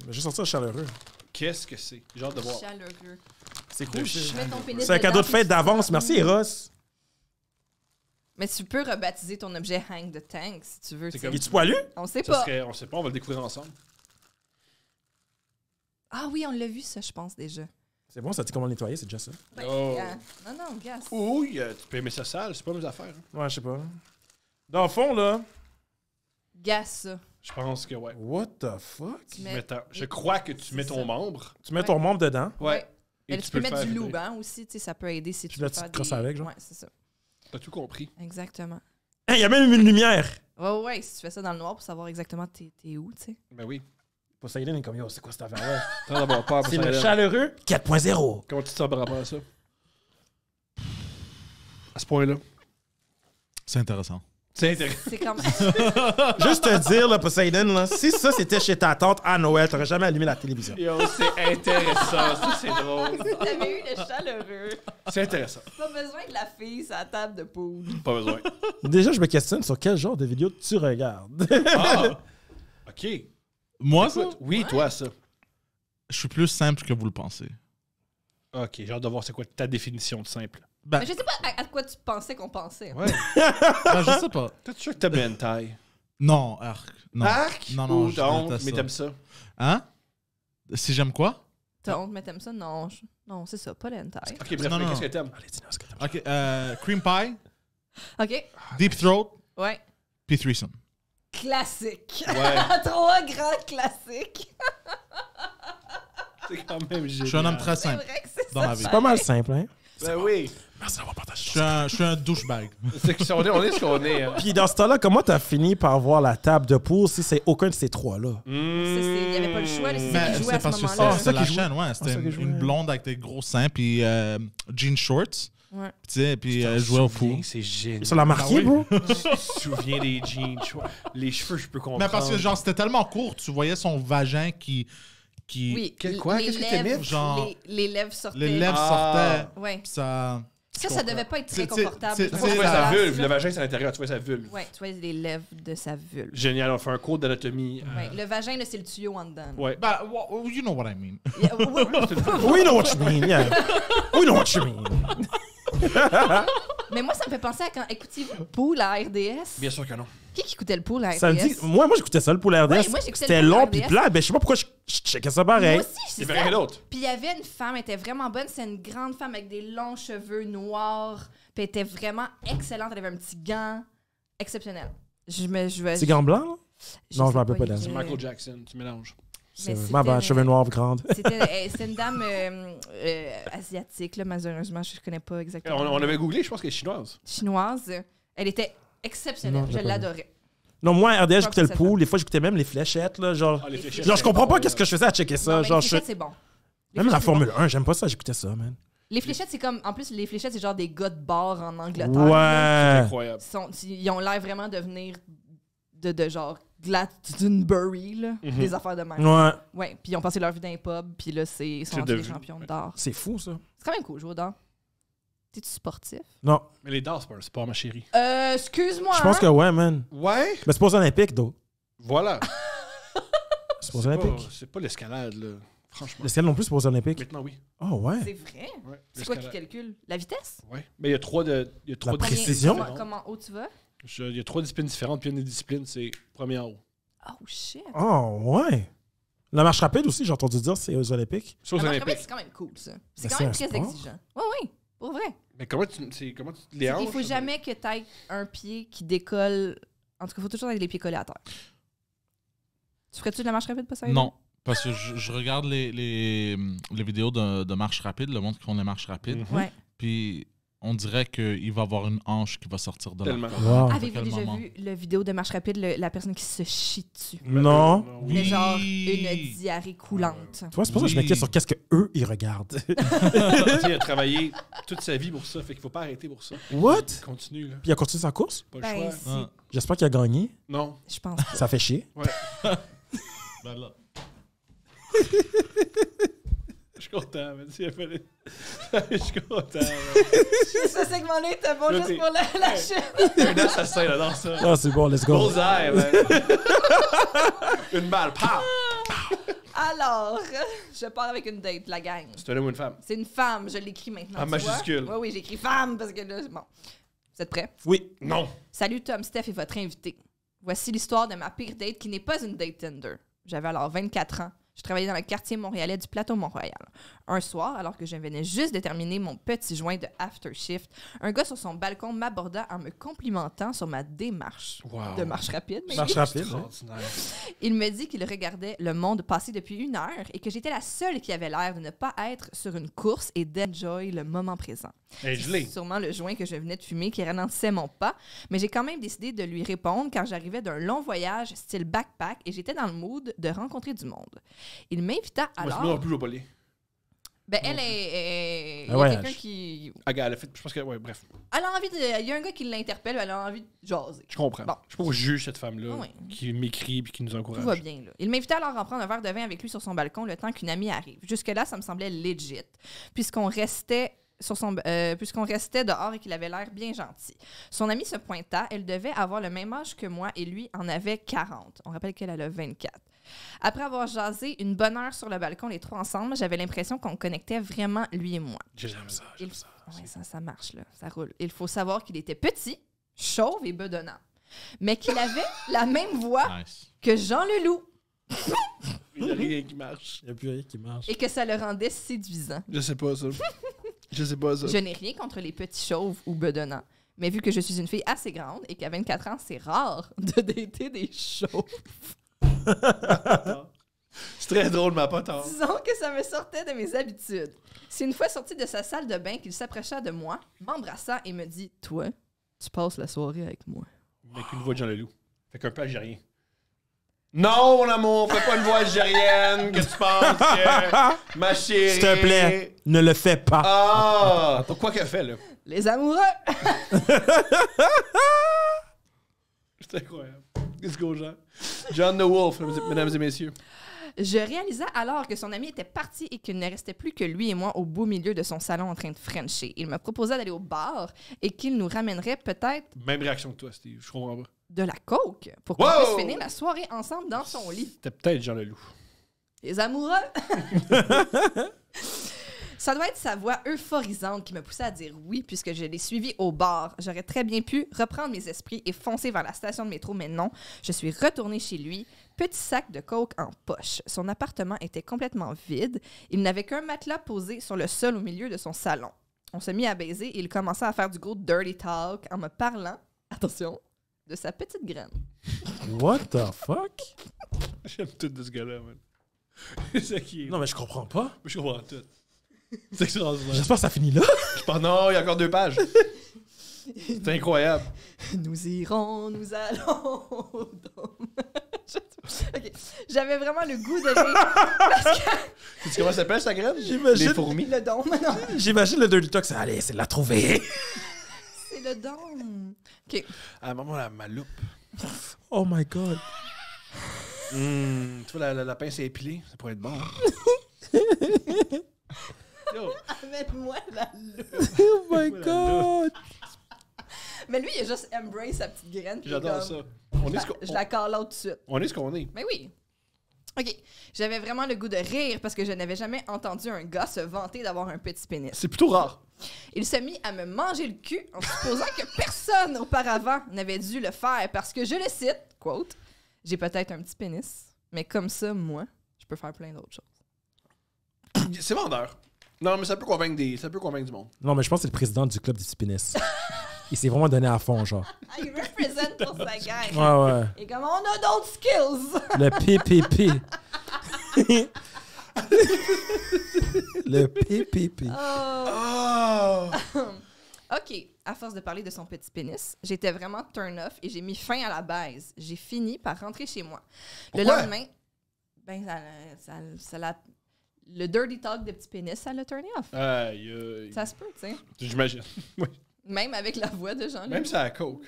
Speaker 1: je vais sortir le chaleureux.
Speaker 2: Qu'est-ce que c'est? J'ai hâte de voir.
Speaker 3: Chaleureux.
Speaker 1: C'est cool.
Speaker 2: Le
Speaker 3: Mets ton pénis
Speaker 1: C'est un cadeau de
Speaker 3: dedans,
Speaker 1: fête
Speaker 3: puis-
Speaker 1: d'avance. Merci, Eros.
Speaker 3: Mais tu peux rebaptiser ton objet Hank the Tank si tu veux.
Speaker 2: C'est
Speaker 3: tu sais.
Speaker 2: comme-
Speaker 1: Es-tu poilu?
Speaker 3: On sait
Speaker 2: Ça
Speaker 3: pas.
Speaker 2: serait, on sait pas, on va le découvrir ensemble.
Speaker 3: Ah oui, on l'a vu ça, je pense déjà.
Speaker 1: C'est bon, ça dit comment le nettoyer, c'est déjà ça.
Speaker 3: Ben,
Speaker 2: Oh.
Speaker 3: Non, gars.
Speaker 2: Oui, tu peux aimer ça sale, c'est pas mes affaires. hein.
Speaker 1: Ouais, je sais pas. Dans le fond, là,
Speaker 3: Gas ça.
Speaker 2: Je pense que ouais.
Speaker 1: What the fuck?
Speaker 3: Tu mets-
Speaker 2: Je crois que tu mets
Speaker 3: C'est
Speaker 2: ton
Speaker 3: ça.
Speaker 2: membre.
Speaker 1: Tu mets ton membre dedans.
Speaker 2: Ouais.
Speaker 3: Mais
Speaker 2: Et
Speaker 3: tu peux
Speaker 2: le
Speaker 3: mettre
Speaker 2: faire
Speaker 3: du
Speaker 2: vibrer.
Speaker 3: lube hein, aussi, tu sais, ça peut aider si tu
Speaker 1: Puis
Speaker 3: veux
Speaker 1: là, tu
Speaker 3: faire
Speaker 1: te crosses avec, genre?
Speaker 3: Ouais, c'est ça.
Speaker 2: T'as tout compris.
Speaker 3: Exactement.
Speaker 1: Il y a même une lumière.
Speaker 3: Ouais, si tu fais ça dans le noir pour savoir exactement t'es où, tu sais.
Speaker 2: Ben oui.
Speaker 1: Poseidon est comme, yo, c'est quoi cette affaire-là?
Speaker 2: T'en d'avoir peur.
Speaker 1: C'est le chaleureux 4.0.
Speaker 2: Comment tu te sens par rapport à ça? À ce point-là.
Speaker 4: C'est intéressant.
Speaker 2: C'est intéressant.
Speaker 3: C'est comme...
Speaker 1: Juste te dire, là, Poseidon, là, si ça c'était chez ta tante à Noël, t'aurais jamais allumé la télévision.
Speaker 2: Yo, c'est intéressant. Ça, c'est drôle.
Speaker 3: T'avais eu le chaleureux.
Speaker 2: C'est intéressant.
Speaker 3: Pas besoin de la fille sur la table de poule.
Speaker 2: Pas besoin.
Speaker 1: Déjà, je me questionne sur quel genre de vidéo tu regardes.
Speaker 2: Ah! OK.
Speaker 4: Moi, ça,
Speaker 2: Écoute, oui, toi, ça.
Speaker 4: je suis plus simple que vous le pensez.
Speaker 2: OK, j'ai hâte de voir c'est quoi ta définition de simple.
Speaker 4: Ben,
Speaker 3: Mais je sais pas à quoi tu pensais qu'on pensait.
Speaker 2: Ouais.
Speaker 4: ben, je sais pas.
Speaker 2: T'es sûr que t'aimes le hentai?
Speaker 4: Non, arc. Non.
Speaker 2: Arc?
Speaker 4: Non, non,
Speaker 2: Ou
Speaker 4: je
Speaker 2: t'as honte,
Speaker 4: déteste
Speaker 2: mais
Speaker 4: ça.
Speaker 2: t'aimes ça?
Speaker 4: Hein? Si j'aime quoi?
Speaker 3: T'as honte, mais t'aimes ça? Non, non, c'est ça, pas le hentai.
Speaker 2: OK, bref,
Speaker 4: Non,
Speaker 2: mais
Speaker 4: non.
Speaker 2: qu'est-ce que t'aimes?
Speaker 1: Allez, dis-nous ce que t'aimes.
Speaker 4: Ok, cream pie,
Speaker 3: OK?
Speaker 4: deep throat,
Speaker 3: Ouais.
Speaker 4: puis threesome.
Speaker 3: Classique.
Speaker 2: Ouais.
Speaker 3: 3 grands classiques.
Speaker 2: C'est quand même génial.
Speaker 4: Je suis un homme très
Speaker 3: C'est
Speaker 4: simple
Speaker 3: vrai que c'est
Speaker 4: dans
Speaker 3: ça.
Speaker 4: ma vie.
Speaker 1: C'est pas mal simple, hein?
Speaker 2: Ben oui.
Speaker 1: Merci d'avoir partagé.
Speaker 4: Je suis un douchebag.
Speaker 2: C'est que on est ce qu'on est. Hein.
Speaker 1: Puis dans ce temps-là, comment t'as fini par voir la table de poule si c'est aucun de ces trois-là?
Speaker 3: Il n'y avait pas le choix, c'est ça
Speaker 4: Mais
Speaker 3: qui jouait
Speaker 4: c'est
Speaker 3: à ce
Speaker 4: parce que
Speaker 3: moment-là.
Speaker 4: c'est la
Speaker 1: qui jouait.
Speaker 4: chaîne, ouais. C'était
Speaker 1: ça qui
Speaker 4: une
Speaker 1: jouait.
Speaker 4: blonde avec des gros seins, puis jean shorts.
Speaker 3: Ouais.
Speaker 4: Tu sais, puis elle jouait au fou.
Speaker 2: C'est génial.
Speaker 1: Ça l'a marqué,
Speaker 4: Ah oui.
Speaker 1: bro?
Speaker 2: Je me souviens des jeans. Les cheveux, je peux comprendre.
Speaker 4: Mais parce que, genre, c'était tellement court, tu voyais son vagin qui
Speaker 3: Oui.
Speaker 2: Quoi?
Speaker 3: les
Speaker 2: Qu'est-ce que
Speaker 3: lèvres,
Speaker 2: t'aimais?
Speaker 4: Genre,
Speaker 3: les lèvres sortaient.
Speaker 4: les lèvres
Speaker 2: Ah.
Speaker 4: sortaient.
Speaker 3: Ouais.
Speaker 4: Puis ça.
Speaker 3: Ça devait pas être très
Speaker 4: C'est-
Speaker 3: confortable.
Speaker 4: c'est-
Speaker 3: Je
Speaker 2: Moi, tu
Speaker 4: c'est
Speaker 2: vois sa
Speaker 3: pense.
Speaker 2: vulve. Le vagin, c'est à l'intérieur. Tu vois sa vulve.
Speaker 3: Ouais, tu vois les lèvres de sa vulve.
Speaker 2: Génial. On fait un cours d'anatomie.
Speaker 3: Ouais. Le vagin, là, c'est le tuyau en dedans.
Speaker 2: Ouais.
Speaker 4: Bah, you know what I mean.
Speaker 3: Yeah,
Speaker 1: We know what you mean, yeah. We know what you mean.
Speaker 3: Mais moi, ça me fait penser à quand écoutiez-vous Pool à RDS?
Speaker 2: Bien sûr que non.
Speaker 3: Qui écoutait le Pool à RDS?
Speaker 1: Ça me dit... Moi, j'écoutais ça, le poule RDS.
Speaker 3: Ouais, moi, j'écoutais
Speaker 1: C'était
Speaker 3: le poule
Speaker 1: long
Speaker 3: RDS.
Speaker 1: puis plat. Ben, je sais pas pourquoi je checkais ça pareil.
Speaker 3: Moi aussi, je
Speaker 2: Il
Speaker 3: sais
Speaker 2: fait rien
Speaker 3: ça.
Speaker 2: d'autre.
Speaker 3: Puis il y avait une femme, elle était vraiment bonne. C'est une grande femme avec des longs cheveux noirs. Puis elle était vraiment excellente. Elle avait un petit gant exceptionnel.
Speaker 1: C'est gant blanc, là? Non, je me rappelle pas d'elle.
Speaker 2: C'est Michael Jackson. Tu mélanges.
Speaker 3: Mais
Speaker 1: Ma bad,
Speaker 3: c'était-
Speaker 1: cheveux noirs grandes.
Speaker 3: C'était une dame asiatique, là, malheureusement, je connais pas exactement.
Speaker 2: On avait googlé, je pense qu'elle est chinoise.
Speaker 3: Chinoise. Elle était exceptionnelle.
Speaker 1: Non,
Speaker 3: je
Speaker 1: j'ai pas vu.
Speaker 3: l'adorais.
Speaker 1: Non, moi, RDS, j'écoutais le
Speaker 3: cette
Speaker 1: pool. Des fois, j'écoutais même les fléchettes, là. Genre,
Speaker 2: Ah, les fléchettes,
Speaker 1: genre je
Speaker 2: c'est
Speaker 1: comprends
Speaker 2: bon,
Speaker 1: pas qu'est-ce que je faisais à checker ça.
Speaker 3: Non, mais
Speaker 1: Genre,
Speaker 3: les fléchettes, c'est bon. Les
Speaker 1: Même la
Speaker 3: fléchettes, c'est bon.
Speaker 1: Formule 1, j'aime pas ça, j'écoutais ça, man.
Speaker 3: Les fléchettes, c'est comme. En plus, les fléchettes, c'est genre des gars de bar en Angleterre.
Speaker 2: C'est
Speaker 1: Ouais.
Speaker 2: incroyable.
Speaker 3: Ils ont l'air vraiment de venir de genre Glastonbury, là. Des affaires de même.
Speaker 1: Ouais.
Speaker 3: Ouais, puis ils ont passé leur vie dans les pubs, puis là, ils sont
Speaker 2: C'est
Speaker 3: rendus des
Speaker 2: devenu-
Speaker 3: champions d'art.
Speaker 1: C'est fou, ça.
Speaker 3: C'est quand même cool, jouer au dard. T'es-tu sportif?
Speaker 1: Non,
Speaker 2: Mais les dards, c'est pas un sport, ma chérie.
Speaker 3: Excuse-moi.
Speaker 1: je pense que ouais, man.
Speaker 2: Ouais.
Speaker 1: Mais c'est pas aux Olympiques, though.
Speaker 2: Voilà.
Speaker 1: C'est pas aux
Speaker 2: C'est pas-
Speaker 1: Olympiques.
Speaker 2: C'est pas l'escalade, là. Franchement.
Speaker 1: Le ciel non plus, c'est pas aux Olympiques.
Speaker 2: Maintenant, oui.
Speaker 1: Oh, ouais.
Speaker 3: C'est vrai?
Speaker 2: Ouais.
Speaker 3: C'est quoi qui
Speaker 2: L'escalade.
Speaker 3: calcule? La vitesse?
Speaker 2: Ouais. Mais il y a trois de. Il y a trois
Speaker 1: La
Speaker 2: disciplines
Speaker 1: précision?
Speaker 2: différentes.
Speaker 3: Comment haut tu vas?
Speaker 2: Il y a 3 disciplines différentes, puis une des disciplines, c'est premier en haut.
Speaker 3: Oh shit.
Speaker 1: Oh, ouais. La marche rapide aussi, j'ai entendu dire, c'est aux Olympiques.
Speaker 2: C'est aux
Speaker 3: La marche rapide,
Speaker 2: Olympiques.
Speaker 3: c'est quand même cool, ça.
Speaker 1: Mais
Speaker 3: C'est quand
Speaker 1: c'est
Speaker 3: même
Speaker 1: un
Speaker 3: très
Speaker 1: sport.
Speaker 3: exigeant. Oui, oui, pour vrai.
Speaker 2: Mais comment tu les
Speaker 3: Il
Speaker 2: hanches?
Speaker 3: faut jamais que tu aies un pied qui décolle. En tout cas, il faut toujours avoir les pieds collés à terre. Tu ferais-tu de la marche rapide, pas ça?
Speaker 4: Non, parce que je regarde les vidéos de marche rapide, le monde qui font les marches rapides,
Speaker 3: Ouais.
Speaker 4: puis on dirait qu'il va y avoir une hanche qui va sortir de là.
Speaker 2: Tellement.
Speaker 1: Wow.
Speaker 3: Avez-vous
Speaker 4: quel
Speaker 3: déjà
Speaker 4: moment?
Speaker 3: vu la vidéo de marche rapide, la personne qui se chie dessus?
Speaker 1: Non.
Speaker 3: Il y a
Speaker 4: Oui.
Speaker 3: genre une diarrhée coulante.
Speaker 1: Tu vois, c'est pour ça que je m'inquiète sur qu'est-ce qu'eux, ils regardent.
Speaker 2: Tu sais, il a travaillé toute sa vie pour ça, fait qu'il faut pas arrêter pour ça.
Speaker 1: What?
Speaker 2: Continue, là.
Speaker 1: Puis il a continué sa course?
Speaker 2: Pas le
Speaker 3: Ben,
Speaker 2: choix.
Speaker 4: Ah.
Speaker 1: J'espère qu'il a gagné.
Speaker 2: Non.
Speaker 3: je pense.
Speaker 1: Ça fait chier.
Speaker 4: Ben là.
Speaker 2: Je suis content, mais tu sais, je suis content.
Speaker 3: Ce segment-là était bon
Speaker 2: Là,
Speaker 3: juste
Speaker 2: t'es-
Speaker 3: pour la chute.
Speaker 2: Un assassin, là, dans ça.
Speaker 1: Ah, c'est bon, let's go.
Speaker 2: Bullseye, man. Une balle, pow!
Speaker 3: Alors, je pars avec une date, la gang.
Speaker 2: C'est un homme ou une femme?
Speaker 3: C'est une femme, je l'écris maintenant.
Speaker 2: En
Speaker 3: tu vois?
Speaker 2: majuscule.
Speaker 3: Oui, j'écris femme parce que là, bon. Vous êtes prêts?
Speaker 1: Oui.
Speaker 2: Non.
Speaker 3: Salut Tom, Steph et votre invité. Voici l'histoire de ma pire date qui n'est pas une date Tinder. J'avais alors 24 ans. Je travaillais dans le quartier montréalais du plateau Mont-Royal. Un soir, alors que je venais juste de terminer mon petit joint de after shift, un gars sur son balcon m'aborda en me complimentant sur ma démarche.
Speaker 2: Wow.
Speaker 3: De marche rapide. mais
Speaker 1: Marche rapide.
Speaker 2: Extraordinaire.
Speaker 3: Il me dit qu'il regardait le monde passer depuis 1 heure et que j'étais la seule qui avait l'air de ne pas être sur une course et d'enjoy le moment présent.
Speaker 2: Elle est gelée.
Speaker 3: C'est sûrement le joint que je venais de fumer qui ralentissait mon pas, mais j'ai quand même décidé de lui répondre car j'arrivais d'un long voyage style backpack et j'étais dans le mood de rencontrer du monde. Il m'invita
Speaker 2: Moi,
Speaker 3: alors...
Speaker 2: non plus, je vais pas lire.
Speaker 3: Ben, elle est... Il y a
Speaker 1: Ouais,
Speaker 3: quelqu'un qui...
Speaker 2: Ah, gars, elle a fait. Je pense que. Ouais, bref.
Speaker 3: Elle a envie de... Il y a un gars qui l'interpelle, elle a envie de jaser.
Speaker 2: Je comprends.
Speaker 3: Bon.
Speaker 2: Je sais pas où je juge cette femme-là
Speaker 3: Ouais.
Speaker 2: qui m'écrit et qui nous encourage.
Speaker 3: Tout va bien, là. Il m'invitait alors à prendre un verre de vin avec lui sur son balcon le temps qu'une amie arrive. Jusque-là, ça me semblait legit, puisqu'on restait dehors et qu'il avait l'air bien gentil. Son amie se pointa. Elle devait avoir le même âge que moi et lui en avait 40. On rappelle qu'elle a 24. Après avoir jasé une bonne heure sur le balcon, les trois ensemble, j'avais l'impression qu'on connectait vraiment, lui et moi.
Speaker 2: J'aime ça. J'aime ça.
Speaker 3: Ouais, ça marche, là. Ça roule. Il faut savoir qu'il était petit, chauve et bedonnant, mais qu'il avait la même voix
Speaker 4: Nice.
Speaker 3: que Jean Leloup
Speaker 2: Il n'y a rien qui marche.
Speaker 1: Il n'y a plus rien qui marche.
Speaker 3: et que ça le rendait séduisant.
Speaker 2: Je sais pas ça. Je sais pas ça.
Speaker 3: Je n'ai rien contre les petits chauves ou bedonnants, mais vu que je suis une fille assez grande et qu'à 24 ans, c'est rare de dater des chauves,
Speaker 2: C'est très drôle, ma pote. Hein.
Speaker 3: disons que ça me sortait de mes habitudes. C'est une fois sorti de sa salle de bain qu'il s'approcha de moi, m'embrassa et me dit « Toi, tu passes la soirée avec moi. »
Speaker 2: Avec une voix de Jean Leloup. Fait qu'un peu algérien. Non, mon amour, fais pas une voix algérienne que tu penses que ma chérie.
Speaker 1: S'il te plaît, ne le fais pas.
Speaker 2: Ah! Pourquoi qu'elle fait, là?
Speaker 3: Les amoureux!
Speaker 2: C'est incroyable. Qu'est-ce qu'on Jean? John the Wolf, mesdames et messieurs.
Speaker 3: Je réalisa alors que son ami était parti et qu'il ne restait plus que lui et moi au beau milieu de son salon en train de frencher. Il me proposa d'aller au bar et qu'il nous ramènerait peut-être
Speaker 2: Même réaction que toi, Steve. Je comprends pas.
Speaker 3: de la coke pour qu'on
Speaker 2: Wow!
Speaker 3: puisse finir la soirée ensemble dans son lit.
Speaker 2: C'était peut-être Jean Leloup.
Speaker 3: Les amoureux! Ça doit être sa voix euphorisante qui me poussait à dire oui puisque je l'ai suivi au bar. J'aurais très bien pu reprendre mes esprits et foncer vers la station de métro, mais non. Je suis retournée chez lui, petit sac de coke en poche. Son appartement était complètement vide. Il n'avait qu'un matelas posé sur le sol au milieu de son salon. On s'est mis à baiser et il commença à faire du gros dirty talk en me parlant, attention, de sa petite graine.
Speaker 1: What the fuck?
Speaker 2: J'aime tout de ce gars-là, man. C'est ça qui est.
Speaker 1: Non, mais je comprends pas.
Speaker 2: Je comprends tout. C'est extraordinaire.
Speaker 1: J'espère que ça finit là.
Speaker 2: Je pense, non, il y a encore 2 pages. C'est incroyable.
Speaker 3: Nous irons, nous allons au dôme. Ok. J'avais vraiment le goût de rire parce que
Speaker 2: Tu sais comment ça s'appelle, sa graine?
Speaker 1: J'imagine.
Speaker 2: Les fourmis.
Speaker 3: le dôme, non,
Speaker 1: J'imagine le Dirty Talk, ça allait, c'est de la trouver.
Speaker 3: c'est le dôme. Ok.
Speaker 2: Ah, maman, ma loupe.
Speaker 1: Oh my god.
Speaker 2: Tu vois, la pince est épilée. Ça pourrait être bon. Hein? Yo.
Speaker 3: Amène-moi la loupe.
Speaker 1: Oh my god.
Speaker 3: Mais lui, il a juste embrace sa petite graine. puis il est
Speaker 2: J'adore
Speaker 3: comme,
Speaker 2: ça. On est ce qu'on
Speaker 3: Je la call out tout de suite.
Speaker 2: on est. Ce qu'on est.
Speaker 3: Mais oui. OK. J'avais vraiment le goût de rire parce que je n'avais jamais entendu un gars se vanter d'avoir un petit pénis.
Speaker 2: C'est plutôt rare.
Speaker 3: Il se mit à me manger le cul en supposant que personne auparavant n'avait dû le faire parce que, je le cite, quote, « J'ai peut-être un petit pénis, mais comme ça, moi, je peux faire plein d'autres choses.
Speaker 2: C'est vendeur. Non, mais ça peut convaincre du monde.
Speaker 1: Non, mais je pense que c'est le président du club du petit pénis. Il s'est vraiment donné à fond, genre. »
Speaker 3: Il représente pour sa gang.
Speaker 1: Ouais, ouais.
Speaker 3: Et comme on a d'autres skills.
Speaker 1: Le PPP. Le PPP.
Speaker 2: Oh!
Speaker 3: OK. À force de parler de son petit pénis, j'étais vraiment turn off et j'ai mis fin à la baise. J'ai fini par rentrer chez moi. Le
Speaker 2: Pourquoi?
Speaker 3: lendemain, ben, ça l'a... Le dirty talk de petit pénis, ça l'a turné off.
Speaker 2: Aïe, aïe.
Speaker 3: Ça se peut, tu sais.
Speaker 2: J'imagine. Oui.
Speaker 3: Même avec la voix de Jean-Luc.
Speaker 2: Même si à la coke.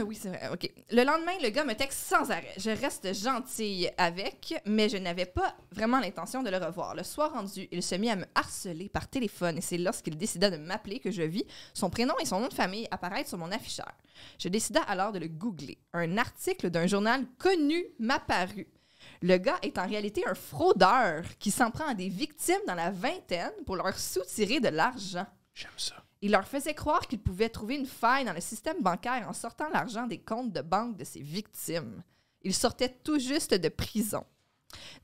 Speaker 3: Oui, c'est vrai. OK. Le lendemain, le gars me texte sans arrêt. Je reste gentille avec, mais je n'avais pas vraiment l'intention de le revoir. Le soir rendu, il se mit à me harceler par téléphone et c'est lorsqu'il décida de m'appeler que je vis son prénom et son nom de famille apparaître sur mon afficheur. Je décida alors de le googler. Un article d'un journal connu m'apparut. Le gars est en réalité un fraudeur qui s'en prend à des victimes dans la vingtaine pour leur soutirer de l'argent.
Speaker 2: J'aime ça.
Speaker 3: Il leur faisait croire qu'ils pouvaient trouver une faille dans le système bancaire en sortant l'argent des comptes de banque de ses victimes. Il sortait tout juste de prison.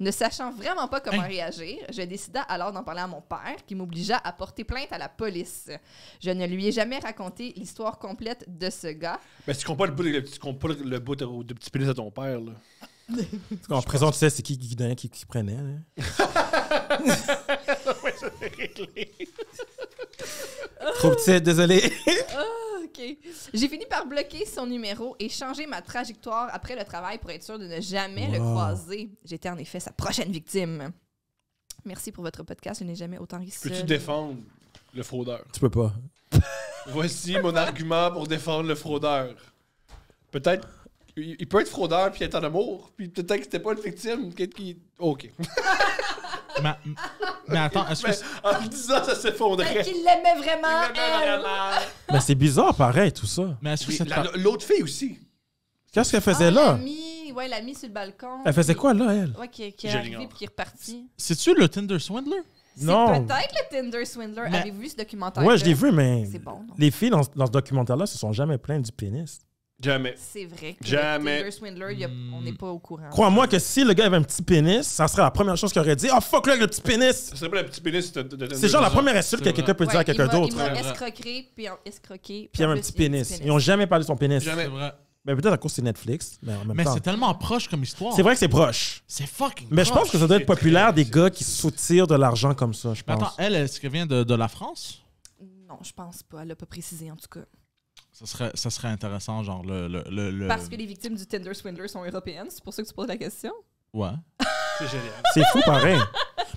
Speaker 3: Ne sachant vraiment pas comment réagir, je décida alors d'en parler à mon père, qui m'obligea à porter plainte à la police. Je ne lui ai jamais raconté l'histoire complète de ce gars.
Speaker 2: Mais tu comptes pas le bout de petit pénis à ton père, là.
Speaker 1: En prison, tu sais, c'est qui donnait, qui prenait. Hein?
Speaker 2: Ouais, ça c'est réglé.
Speaker 1: Trop petit, désolé.
Speaker 3: OK. J'ai fini par bloquer son numéro et changer ma trajectoire après le travail pour être sûr de ne jamais le croiser. J'étais en effet sa prochaine victime. Merci pour votre podcast. Je n'ai jamais autant ri seul.
Speaker 2: Peux-tu défendre le fraudeur?
Speaker 1: Tu peux pas.
Speaker 2: Voici mon argument pour défendre le fraudeur. Peut-être... Il peut être fraudeur puis être en amour, puis peut-être que c'était pas une victime. OK.
Speaker 4: Mais attends, est-ce que...
Speaker 2: En le disant, ça s'effondrait.
Speaker 3: Peut-être qu'il l'aimait vraiment, elle.
Speaker 1: Mais c'est bizarre, pareil, tout ça.
Speaker 4: Mais est-ce que c'est...
Speaker 2: L'autre fille aussi.
Speaker 1: Qu'est-ce qu'elle faisait là?
Speaker 3: L'ami sur le balcon.
Speaker 1: Elle faisait quoi, là, elle?
Speaker 3: Ouais, qui est arrivé puis qui est reparti.
Speaker 4: C'est-tu le Tinder Swindler?
Speaker 1: Non.
Speaker 3: C'est peut-être le Tinder Swindler.
Speaker 4: Mais...
Speaker 3: Avez-vous vu ce documentaire?
Speaker 1: Ouais, je l'ai vu, mais
Speaker 3: c'est bon, non?
Speaker 1: les filles dans ce documentaire-là se sont jamais plaintes du pénis.
Speaker 2: Jamais.
Speaker 3: C'est vrai que
Speaker 2: Jamais.
Speaker 3: le Tinder Swindler, on n'est pas au courant.
Speaker 1: Crois-moi que si le gars avait un petit pénis, ça serait la première chose qu'il aurait dit. Oh fuck, là, avec le petit pénis!
Speaker 2: Ça serait pas le petit pénis de
Speaker 1: C'est genre la première insulte que quelqu'un peut dire à quelqu'un d'autre.
Speaker 3: Ils m'ont escroqué, puis
Speaker 1: Puis il y avait un petit pénis. Ils n'ont jamais parlé de son pénis.
Speaker 2: Jamais.
Speaker 4: C'est vrai.
Speaker 1: Mais peut-être à cause c'est Netflix, mais en même
Speaker 4: Mais
Speaker 1: temps.
Speaker 4: c'est tellement proche comme histoire.
Speaker 1: C'est vrai que c'est proche.
Speaker 4: C'est fucking
Speaker 1: Mais je pense
Speaker 4: proche.
Speaker 1: que ça doit être
Speaker 2: C'est
Speaker 1: populaire
Speaker 2: très-
Speaker 1: des gars qui soutirent de l'argent comme ça, je
Speaker 4: Mais
Speaker 1: pense.
Speaker 4: attends, elle, est-ce qu'elle vient de la France?
Speaker 3: Non, je pense pas. Elle l'a pas précisé, en tout cas.
Speaker 4: Ça serait intéressant, genre le...
Speaker 3: Parce que les victimes du Tinder Swindler sont européennes. C'est pour ça que tu poses la question?
Speaker 4: Ouais.
Speaker 2: C'est génial.
Speaker 1: C'est fou pareil.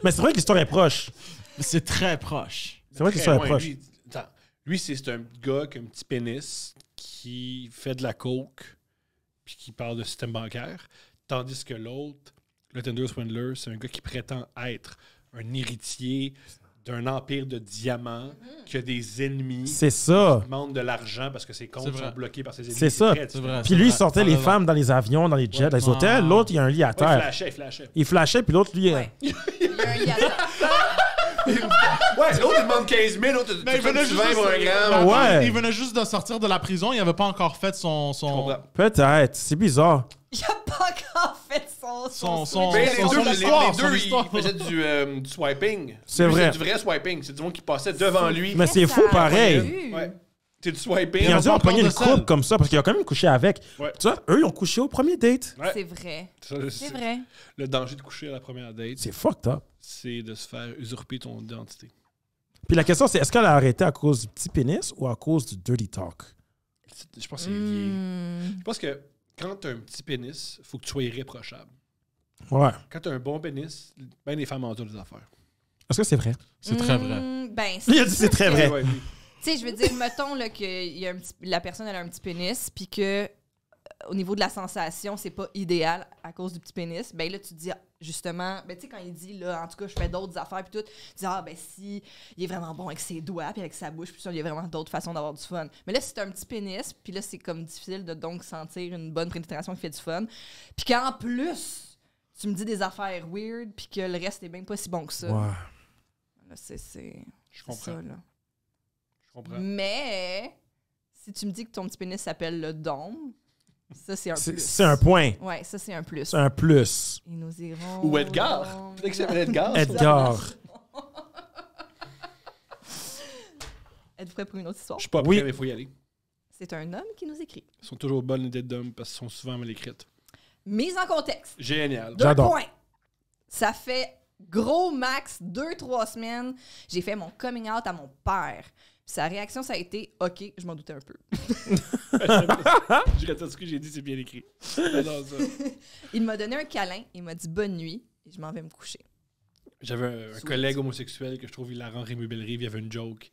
Speaker 1: Mais c'est vrai que l'histoire est proche.
Speaker 4: C'est très proche.
Speaker 1: C'est vrai que l'histoire est
Speaker 2: Très
Speaker 1: proche.
Speaker 2: loin. Lui, c'est un gars qui a un petit pénis qui fait de la coke puis qui parle de système bancaire. Tandis que l'autre, le Tinder Swindler, c'est un gars qui prétend être un héritier d'un empire de diamants qui a des ennemis.
Speaker 1: C'est ça.
Speaker 2: Qui demandent de l'argent parce que ses comptes
Speaker 4: C'est vrai.
Speaker 2: sont bloqués par ses ennemis.
Speaker 1: C'est ça.
Speaker 2: très différent.
Speaker 4: vrai.
Speaker 1: Puis lui, il
Speaker 4: Ouais,
Speaker 1: sortait
Speaker 4: t'as
Speaker 1: les
Speaker 4: raison.
Speaker 1: femmes dans les avions, dans les jets, dans les hôtels.
Speaker 4: Ah.
Speaker 1: L'autre, il y a un lit à
Speaker 2: Ouais,
Speaker 1: terre.
Speaker 2: il flashait.
Speaker 1: Il flashait, puis l'autre, lui...
Speaker 3: Ouais. Il y a un lien.
Speaker 2: Ouais, l'autre, il demande 15 000, l'autre, tu
Speaker 4: Mais il venait
Speaker 2: fais
Speaker 4: juste
Speaker 2: 20 pour un
Speaker 1: Ah
Speaker 2: gramme.
Speaker 1: ouais.
Speaker 4: Il venait juste de sortir de la prison. Il avait pas encore fait son...
Speaker 2: Je comprends.
Speaker 1: Peut-être. C'est bizarre.
Speaker 3: Il a pas encore fait son
Speaker 4: Son-
Speaker 2: Mais
Speaker 3: switch.
Speaker 2: les deux,
Speaker 4: histoire,
Speaker 2: les
Speaker 4: son
Speaker 2: deux,
Speaker 4: histoire.
Speaker 2: ils faisaient du swiping.
Speaker 1: C'est
Speaker 2: Lui,
Speaker 1: vrai.
Speaker 2: C'est du vrai swiping. C'est du monde qui passait devant lui.
Speaker 1: Mais c'est fou, pareil.
Speaker 2: Ouais. C'est du swiping.
Speaker 1: Ils ont dû en
Speaker 4: encore
Speaker 1: pogner
Speaker 4: de
Speaker 1: une
Speaker 4: sel.
Speaker 1: couple comme ça, parce qu'il a quand même couché avec.
Speaker 2: Ouais.
Speaker 1: Tu vois, eux, ils ont couché au premier date.
Speaker 2: Ouais.
Speaker 3: C'est vrai.
Speaker 2: Ça,
Speaker 3: C'est vrai.
Speaker 2: Le danger de coucher à la première date,
Speaker 1: C'est fucked up.
Speaker 2: c'est de se faire usurper ton identité.
Speaker 1: Puis la question, c'est est-ce qu'elle a arrêté à cause du petit pénis ou à cause du dirty talk?
Speaker 2: Je pense que c'est lié. Je pense que quand t'as un petit pénis, faut que tu sois irréprochable.
Speaker 1: Ouais.
Speaker 2: Quand t'as un bon pénis, ben les femmes endurent des affaires.
Speaker 1: Est-ce que c'est vrai?
Speaker 4: C'est très vrai.
Speaker 3: Ben,
Speaker 1: Il a dit c'est très vrai.
Speaker 2: Ouais, oui.
Speaker 3: tu sais, je veux dire, mettons là, que la personne elle a un petit pénis, puis que au niveau de la sensation, c'est pas idéal à cause du petit pénis. Ben là, tu te dis, justement, ben tu sais, quand il dit, là, en tout cas, je fais d'autres affaires, puis tout, tu dis, ben si il est vraiment bon avec ses doigts, puis avec sa bouche, puis ça, il y a vraiment d'autres façons d'avoir du fun. Mais là, c'est un petit pénis, puis là, c'est comme difficile de donc sentir une bonne pénétration qui fait du fun. Puis qu'en plus, tu me dis des affaires weird, puis que le reste est même pas si bon que ça.
Speaker 1: Ouais.
Speaker 3: Là, c'est
Speaker 2: Je comprends.
Speaker 3: ça, là.
Speaker 2: Je comprends.
Speaker 3: Mais si tu me dis que ton petit pénis s'appelle le dôme, ça, c'est un plus.
Speaker 1: C'est un point.
Speaker 3: Ouais, ça, c'est un plus.
Speaker 1: C'est un plus.
Speaker 3: Et nous irons...
Speaker 2: Ou Edgar. Peut-être que ça s'appelle Edgar.
Speaker 1: Edgar.
Speaker 3: Êtes-vous prêts pour une autre histoire?
Speaker 2: Je suis pas prêt,
Speaker 1: Oui.
Speaker 2: mais il faut y aller.
Speaker 3: C'est un homme qui nous écrit.
Speaker 2: Ils sont toujours bonnes les têtes d'hommes parce qu'ils sont souvent mal écrites.
Speaker 3: Mise en contexte.
Speaker 2: Génial.
Speaker 3: 2
Speaker 1: J'adore.
Speaker 3: points. Ça fait gros max 2-3 semaines. J'ai fait mon coming out à mon père. Puis sa réaction, ça a été « OK, je m'en doutais un peu.
Speaker 2: Je retiens ce que j'ai dit, c'est bien écrit. J'adore ça. »
Speaker 3: Il m'a donné un câlin. Il m'a dit « Bonne nuit. » Et je m'en vais me coucher.
Speaker 2: J'avais un collègue homosexuel que je trouve hilarant, Rémi Bellerive, il y avait une joke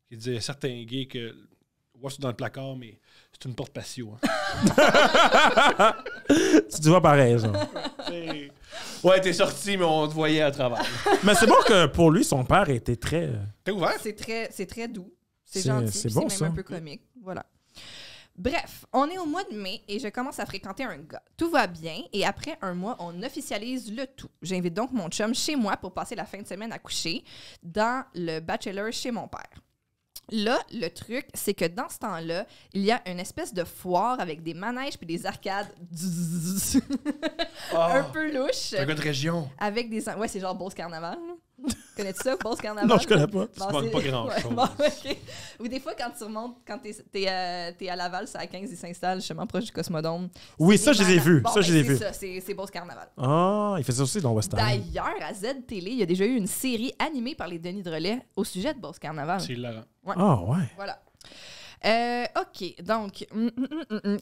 Speaker 2: qui disait à certains gays que ouais, c'est dans le placard, mais c'est une porte patio. Hein.
Speaker 1: Tu vois pareil, genre.
Speaker 2: Ouais, t'es sorti, mais on te voyait à travers.
Speaker 1: Mais c'est bon que pour lui, son père était très...
Speaker 2: T'es ouvert?
Speaker 3: C'est très doux. C'est
Speaker 1: C'est-
Speaker 3: gentil.
Speaker 1: c'est
Speaker 3: puis
Speaker 1: bon,
Speaker 3: c'est
Speaker 1: ça.
Speaker 3: même un peu comique. Voilà. Bref, on est au mois de mai et je commence à fréquenter un gars. Tout va bien et après un mois, on officialise le tout. J'invite donc mon chum chez moi pour passer la fin de semaine à coucher dans le bachelor chez mon père. Là, le truc, c'est que dans ce temps-là, il y a une espèce de foire avec des manèges puis des arcades un peu louches.
Speaker 2: C'est un gars de région.
Speaker 3: Avec des... Ouais, c'est genre Beauce Carnaval. Connais-tu ça, Beauce Carnaval?
Speaker 1: Non, je connais pas.
Speaker 2: Tu manques pas grand-chose.
Speaker 3: Ouais, bon, OK. Ou des fois, quand tu remontes, quand t'es à Laval, c'est à 15, ils s'installent justement proche du Cosmodome.
Speaker 1: Oui,
Speaker 3: C'est
Speaker 1: ça,
Speaker 3: des
Speaker 1: je les ai
Speaker 3: malades.
Speaker 1: vus.
Speaker 3: Bon,
Speaker 1: Ça, je les ai
Speaker 3: c'est
Speaker 1: vus.
Speaker 3: ça, c'est Beauce Carnaval.
Speaker 1: Ah, il fait ça aussi dans West End.
Speaker 3: D'ailleurs, à Z-Télé, il y a déjà eu une série animée par les Denis Drolet au sujet de Beauce Carnaval.
Speaker 2: C'est hilarant.
Speaker 1: Ah, ouais.
Speaker 3: Voilà. OK, donc,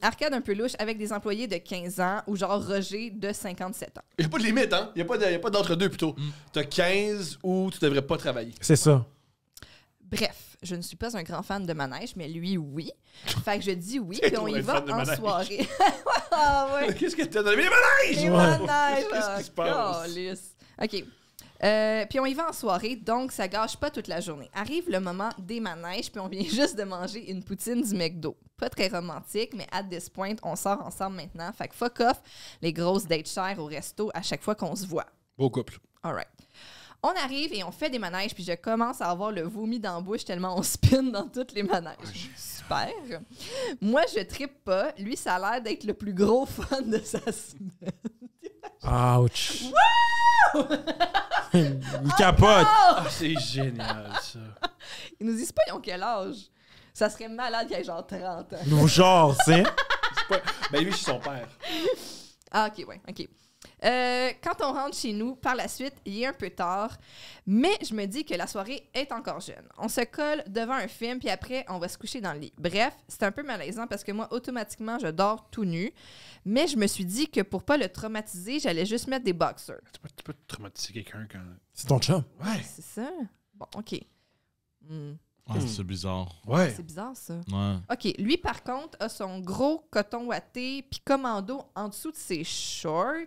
Speaker 3: arcade un peu louche avec des employés de 15 ans ou genre Roger de 57 ans.
Speaker 2: Il n'y a pas de limite, hein? Il n'y a pas d'entre-deux, plutôt. T'as 15 ou tu devrais pas travailler.
Speaker 1: C'est ça.
Speaker 3: Bref, je ne suis pas un grand fan de manège, mais lui, oui. Fait que je dis oui,
Speaker 2: C'est
Speaker 3: puis on
Speaker 2: toi
Speaker 3: y
Speaker 2: un
Speaker 3: va
Speaker 2: fan de
Speaker 3: en
Speaker 2: manège.
Speaker 3: soirée. Ah ouais,
Speaker 2: Qu'est-ce que t'as donné? Les manèges!
Speaker 3: les manèges!
Speaker 2: Qu'est-ce qui se passe?
Speaker 3: Calisse. OK. Puis on y va en soirée, donc ça gâche pas toute la journée. Arrive le moment des manèges, puis on vient juste de manger une poutine du McDo. Pas très romantique, mais at this point, on sort ensemble maintenant. Fait que fuck off les grosses dates chères au resto à chaque fois qu'on se voit.
Speaker 2: Beau couple.
Speaker 3: All right. On arrive et on fait des manèges, puis je commence à avoir le vomi dans la bouche tellement on spin dans tous les manèges. Super. Moi, je trippe pas. Lui, ça a l'air d'être le plus gros fan de sa semaine.
Speaker 1: Ouch. Il capote.
Speaker 2: Ah, c'est génial, ça.
Speaker 3: Il nous dit pas ils ont quel âge. Ça serait malade qu'il ait genre 30 ans.
Speaker 1: Ou genre, tu sais.
Speaker 2: Ben lui, je suis son père.
Speaker 3: Ah, OK, ouais, OK. Quand on rentre chez nous, par la suite, il est un peu tard, mais je me dis que la soirée est encore jeune. On se colle devant un film, puis après, on va se coucher dans le lit. Bref, c'est un peu malaisant parce que moi, automatiquement, je dors tout nu, mais je me suis dit que pour pas le traumatiser, j'allais juste mettre des boxers.
Speaker 2: Tu peux traumatiser quelqu'un quand...
Speaker 1: C'est ton chum.
Speaker 2: Ouais.
Speaker 3: C'est ça? Bon, OK.
Speaker 4: Ah, c'est bizarre.
Speaker 2: Ouais.
Speaker 3: C'est bizarre, ça.
Speaker 4: Ouais.
Speaker 3: OK, lui, par contre, a son gros coton ouaté puis commando en dessous de ses shorts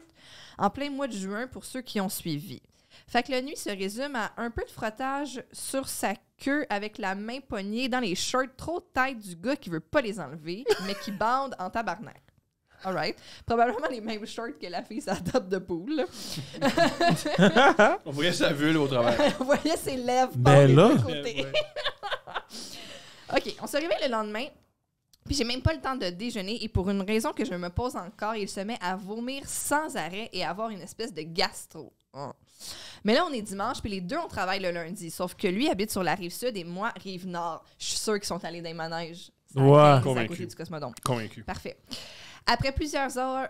Speaker 3: en plein mois de juin pour ceux qui ont suivi. Fait que la nuit se résume à un peu de frottage sur sa queue avec la main poignée dans les shorts trop tight du gars qui veut pas les enlever, mais qui bande en tabarnak. All right. Probablement les mêmes shorts que la fille sur la table de poule.
Speaker 2: On voyait sa vulve au travers.
Speaker 3: On voyait ses lèvres
Speaker 1: Ben
Speaker 3: des
Speaker 1: là.
Speaker 3: deux côtés. OK, on se réveille le lendemain. Puis j'ai même pas le temps de déjeuner et pour une raison que je me pose encore, il se met à vomir sans arrêt et à avoir une espèce de gastro. Mais là, on est dimanche, puis les deux, on travaille le lundi. Sauf que lui habite sur la rive sud et moi, rive nord. Je suis sûre qu'ils sont allés dans les manèges. C'est
Speaker 1: Ouais.
Speaker 3: à
Speaker 2: Convaincu.
Speaker 3: côté du Cosmodome.
Speaker 2: Convaincu.
Speaker 3: Parfait. Après plusieurs heures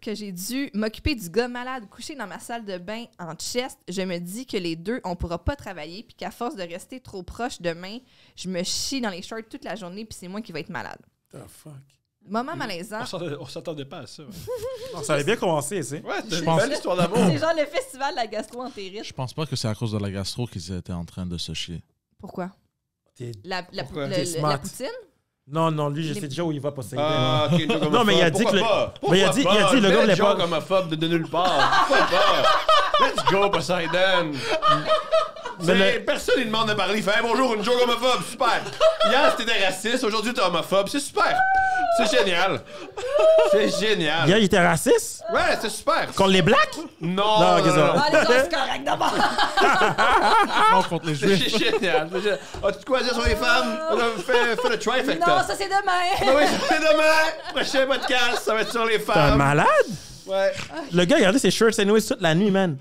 Speaker 3: que j'ai dû m'occuper du gars malade couché dans ma salle de bain en chest, je me dis que les deux, on pourra pas travailler puis qu'à force de rester trop proche demain, je me chie dans les shorts toute la journée puis c'est moi qui vais être malade.
Speaker 1: The fuck.
Speaker 3: Moment malaisant.
Speaker 2: On s'attendait pas à ça.
Speaker 1: Non, ça avait bien commencé, tu sais.
Speaker 2: Ouais, t'as une
Speaker 4: pense-
Speaker 2: belle histoire d'amour.
Speaker 3: C'est genre le festival de la gastro-entérite.
Speaker 4: Je pense pas que c'est à cause de la gastro qu'ils étaient en train de se chier.
Speaker 3: Pourquoi?
Speaker 1: T'es-
Speaker 2: Pourquoi?
Speaker 1: T'es
Speaker 3: La
Speaker 1: smart.
Speaker 3: poutine?
Speaker 1: Non, lui, je
Speaker 3: Les-
Speaker 1: sais déjà où il va passer.
Speaker 2: Ah, ok, joke
Speaker 1: Non, mais il a dit que le- mais il a dit- le gars voulait pas-
Speaker 2: homophobe de nulle part. Pourquoi pas? Let's go, Poseidon.
Speaker 1: Mais
Speaker 2: Personne ne demande de parler. Il fait hey, bonjour, une joke homophobe. Super. Hier, t'étais raciste. Aujourd'hui, t'es homophobe. C'est super. C'est génial. C'est génial.
Speaker 1: Hier, il était raciste?
Speaker 2: Ouais, c'est super.
Speaker 1: Contre les blacks?
Speaker 2: Non,
Speaker 1: Non, ok, ça va.
Speaker 3: Ah, les gens, c'est correct d'abord!
Speaker 4: Non, contre les
Speaker 2: C'est
Speaker 4: juifs.
Speaker 2: génial. As-tu quoi à dire sur les femmes? Fais le trifecta.
Speaker 3: Non, ça c'est demain!
Speaker 2: Ah oui, c'est demain. Prochain podcast, ça va être sur les
Speaker 1: T'es un
Speaker 2: femmes.
Speaker 1: malade?
Speaker 2: Ouais.
Speaker 1: Le gars, il a regardé ses shirts anyways toute la nuit, man.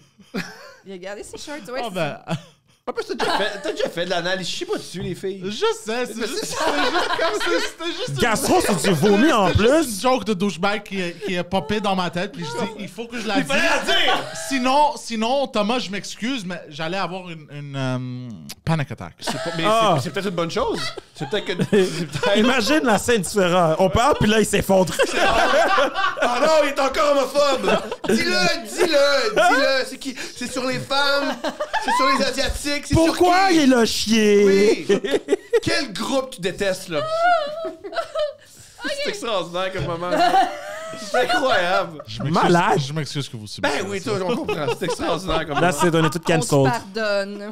Speaker 3: Il a gardé ses shorts, ouais.
Speaker 4: Ah, ben,
Speaker 2: En plus, t'as déjà fait de l'analyse. Je chie pas dessus, les filles.
Speaker 4: je sais, c'était juste
Speaker 1: Gastro, c'est du vomi en
Speaker 4: c'était juste
Speaker 1: plus.
Speaker 4: une joke de douchebag qui est popé dans ma tête, puis je dis, il faut que je la
Speaker 2: Il
Speaker 4: dise.
Speaker 2: fallait la dire!
Speaker 4: Sinon, Thomas, je m'excuse, mais j'allais avoir une panic attack.
Speaker 2: Mais
Speaker 1: Ah.
Speaker 2: c'est peut-être une bonne chose. C'est peut-être que. c'est peut-être-
Speaker 1: Imagine la scène différente. On parle, puis là, il s'effondre.
Speaker 2: Oh non, il est encore homophobe! Dis-le! C'est sur les femmes, c'est sur les Asiatiques, c'est
Speaker 1: Pourquoi
Speaker 2: sur qui?
Speaker 1: il a chié?
Speaker 2: Oui! Quel groupe tu détestes, là? C'est extraordinaire comme moment. C'est incroyable.
Speaker 1: Malade.
Speaker 4: Je m'excuse que vous subissez.
Speaker 2: Ben oui, toi, on comprend. C'est extraordinaire comme
Speaker 1: Là,
Speaker 2: moment.
Speaker 1: c'est donné tout
Speaker 3: On se
Speaker 1: cancelled.
Speaker 3: pardonne.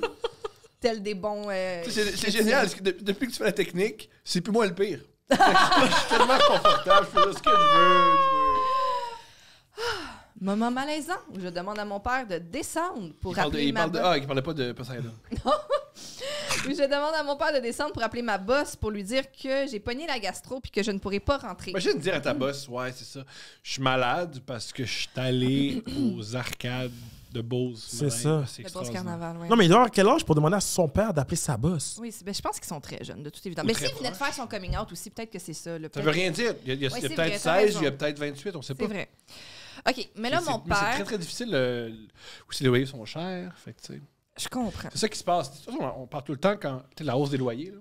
Speaker 3: Tel des bons...
Speaker 2: C'est génial, parce que depuis que tu fais la technique, c'est plus moi le pire. Je suis tellement confortable, je fais ce que je veux.
Speaker 3: Moment malaisant où je demande à mon père de descendre pour
Speaker 2: Il
Speaker 3: appeler ma
Speaker 2: parlait pas de Poseidon.
Speaker 3: Où je demande à mon père de descendre pour appeler ma boss pour lui dire que j'ai pogné la gastro puis que je ne pourrai pas rentrer.
Speaker 2: Imagine dire à ta boss, ouais, c'est ça. Je suis malade parce que je suis allé aux arcades de Beauce.
Speaker 1: C'est ça.
Speaker 2: C'est
Speaker 3: Le Beauce
Speaker 2: extraordinaire.
Speaker 3: Carnaval, ouais.
Speaker 1: Non, mais il doit avoir quel âge pour demander à son père d'appeler sa boss?
Speaker 3: Oui, ben, je pense qu'ils sont très jeunes, de toute évidence.
Speaker 2: Ou
Speaker 3: Mais
Speaker 2: très
Speaker 3: s'il venait de faire son coming out aussi, peut-être que c'est ça. Là,
Speaker 2: Ça veut rien dire. Il y a
Speaker 3: Ouais, c'est
Speaker 2: peut-être
Speaker 3: vrai, t'as
Speaker 2: 16, il y a
Speaker 3: raison.
Speaker 2: peut-être 28, on sait pas.
Speaker 3: C'est vrai. OK, mais là, mon
Speaker 2: Mais c'est
Speaker 3: père...
Speaker 2: très, très difficile. Aussi, les loyers sont chers. Fait que, tu sais.
Speaker 3: Je comprends.
Speaker 2: C'est ça qui se passe. De toute façon, on parle tout le temps quand tu sais, la hausse des loyers. Là.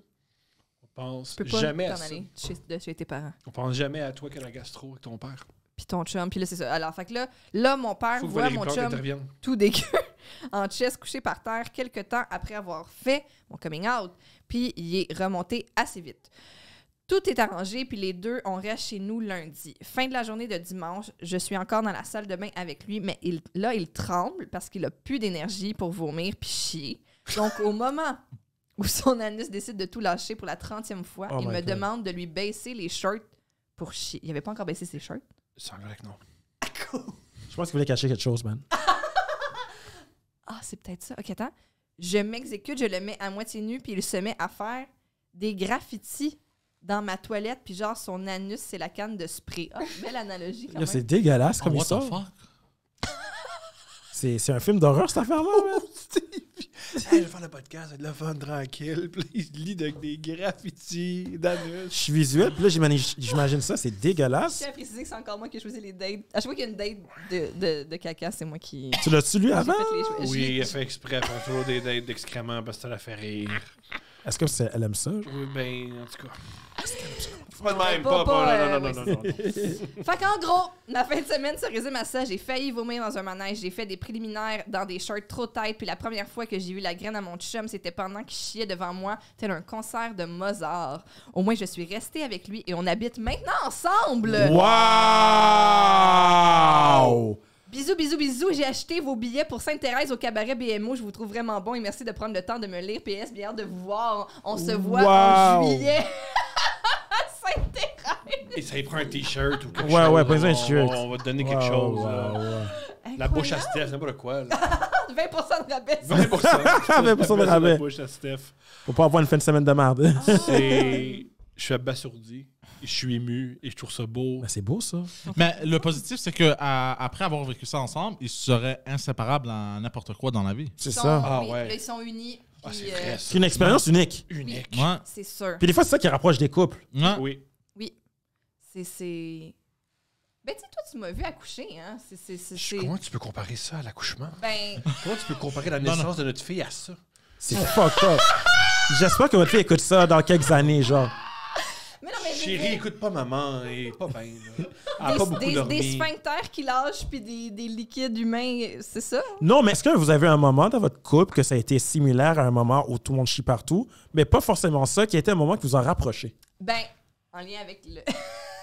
Speaker 2: On pense
Speaker 3: Tu peux pas
Speaker 2: jamais
Speaker 3: t'en
Speaker 2: à ça.
Speaker 3: aller de chez tes parents.
Speaker 2: On pense jamais à toi que la gastro avec ton père.
Speaker 3: Puis ton chum, puis là, c'est ça. Alors, fait que là mon père
Speaker 2: Faut que
Speaker 3: voit
Speaker 2: Valérie
Speaker 3: mon
Speaker 2: Plante
Speaker 3: chum
Speaker 2: intervienne.
Speaker 3: tout dégueu, en chest, couché par terre, quelques temps après avoir fait mon coming out. Puis il est remonté assez vite. Tout est arrangé, puis les deux, on reste chez nous lundi. Fin de la journée de dimanche, je suis encore dans la salle de bain avec lui, mais il tremble parce qu'il a plus d'énergie pour vomir puis chier. Donc, au moment où son anus décide de tout lâcher pour la 30e fois,
Speaker 1: Oh
Speaker 3: il
Speaker 1: my
Speaker 3: me
Speaker 1: God.
Speaker 3: demande de lui baisser les shirts pour chier. Il avait pas encore baissé ses shirts.
Speaker 2: Il semblerait que non.
Speaker 1: Je pense qu'il voulait cacher quelque chose, man.
Speaker 3: Ah, c'est peut-être ça. OK, attends. Je m'exécute, je le mets à moitié nu, puis il se met à faire des graffitis dans ma toilette, puis genre, son anus, c'est la canne de spray. Ah, belle analogie, quand
Speaker 1: Yo,
Speaker 3: même.
Speaker 1: c'est dégueulasse comme
Speaker 4: What
Speaker 1: histoire.
Speaker 4: the fuck?
Speaker 1: C'est un film d'horreur, cette affaire-là, man.
Speaker 2: Hey, je vais faire le podcast, ça va être le fun, tranquille. Puis il lit avec des graffitis
Speaker 1: Je
Speaker 2: d'anus.
Speaker 1: suis visuel, puis là, j'imagine ça, c'est
Speaker 3: Je
Speaker 1: dégueulasse.
Speaker 3: tiens à préciser que c'est encore moi qui ai choisi les dates. À chaque fois qu'il y a une date de caca, c'est moi qui...
Speaker 1: Tu l'as-tu lu
Speaker 3: J'ai
Speaker 1: avant?
Speaker 3: fait les choix.
Speaker 2: Oui,
Speaker 3: J'ai-
Speaker 2: il a fait exprès à faire toujours des dates d'excréments parce que ça la fait rire.
Speaker 1: Est-ce qu'elle aime ça?
Speaker 2: Oui, ben, en tout cas. Pas de
Speaker 3: Ouais,
Speaker 2: même,
Speaker 3: pas-
Speaker 2: pas. Non,
Speaker 3: ouais,
Speaker 2: non, non.
Speaker 3: Fait qu'en gros, ma fin de semaine se résume à ça. J'ai failli vomir dans un manège. J'ai fait des préliminaires dans des shorts trop tight. Puis la première fois que j'ai vu la graine à mon chum, c'était pendant qu'il chiait devant moi, tel un concert de Mozart. Au moins, je suis restée avec lui et on habite maintenant ensemble.
Speaker 1: Wow!
Speaker 3: Bisous, bisous, bisous. J'ai acheté vos billets pour Sainte-Thérèse au cabaret BMO. Je vous trouve vraiment bon et merci de prendre le temps de me lire. PS, bien hâte de vous voir. On se voit en
Speaker 1: Wow.
Speaker 3: juillet. Sainte-Thérèse.
Speaker 2: Et ça y prend un t-shirt ou quelque
Speaker 1: Ouais,
Speaker 2: chose.
Speaker 1: ouais, pas un
Speaker 2: On-
Speaker 1: t-shirt.
Speaker 2: On va te donner quelque chose. là.
Speaker 1: wow.
Speaker 2: La bouche à Steph, n'importe quoi. Là.
Speaker 3: 20% de rabais.
Speaker 2: 20%
Speaker 1: de rabais.
Speaker 2: La bouche à Steph.
Speaker 1: Faut pas avoir une fin de semaine de merde.
Speaker 2: C'est... Je suis abasourdi, je suis ému et je trouve ça beau.
Speaker 1: Ben, c'est beau, ça.
Speaker 4: Mais le positif, c'est que après avoir vécu ça ensemble, ils seraient inséparables en n'importe quoi dans la vie.
Speaker 1: C'est
Speaker 3: Ils sont-
Speaker 1: ça.
Speaker 2: Ah
Speaker 3: oui,
Speaker 2: ouais.
Speaker 3: là, ils sont unis.
Speaker 2: Ah,
Speaker 3: puis,
Speaker 2: c'est vrai,
Speaker 1: C'est
Speaker 2: ça.
Speaker 1: une expérience unique.
Speaker 2: Unique.
Speaker 4: Ouais.
Speaker 3: c'est sûr.
Speaker 1: Puis des fois, c'est ça qui rapproche des couples.
Speaker 4: Ouais.
Speaker 2: Oui.
Speaker 3: Oui. C'est... Ben, tu sais, toi, tu m'as vu accoucher, hein? C'est...
Speaker 2: Comment tu peux comparer ça à l'accouchement?
Speaker 3: Ben,
Speaker 2: Comment tu peux comparer la
Speaker 4: Non,
Speaker 2: naissance de notre fille à ça?
Speaker 1: C'est fucked up. J'espère que votre fille écoute ça dans quelques années, genre.
Speaker 3: mais non, mais... je veux
Speaker 2: Chérie,
Speaker 3: dire,
Speaker 2: écoute pas maman, elle est pas bien. Elle a pas beaucoup
Speaker 3: des
Speaker 2: dormi.
Speaker 3: sphincters qui lâchent puis des liquides humains, c'est ça?
Speaker 1: Non, mais est-ce que vous avez un moment dans votre couple que ça a été similaire à un moment où tout le monde chie partout, mais pas forcément ça, qui a été un moment qui vous a rapproché?
Speaker 3: Ben, en lien avec le...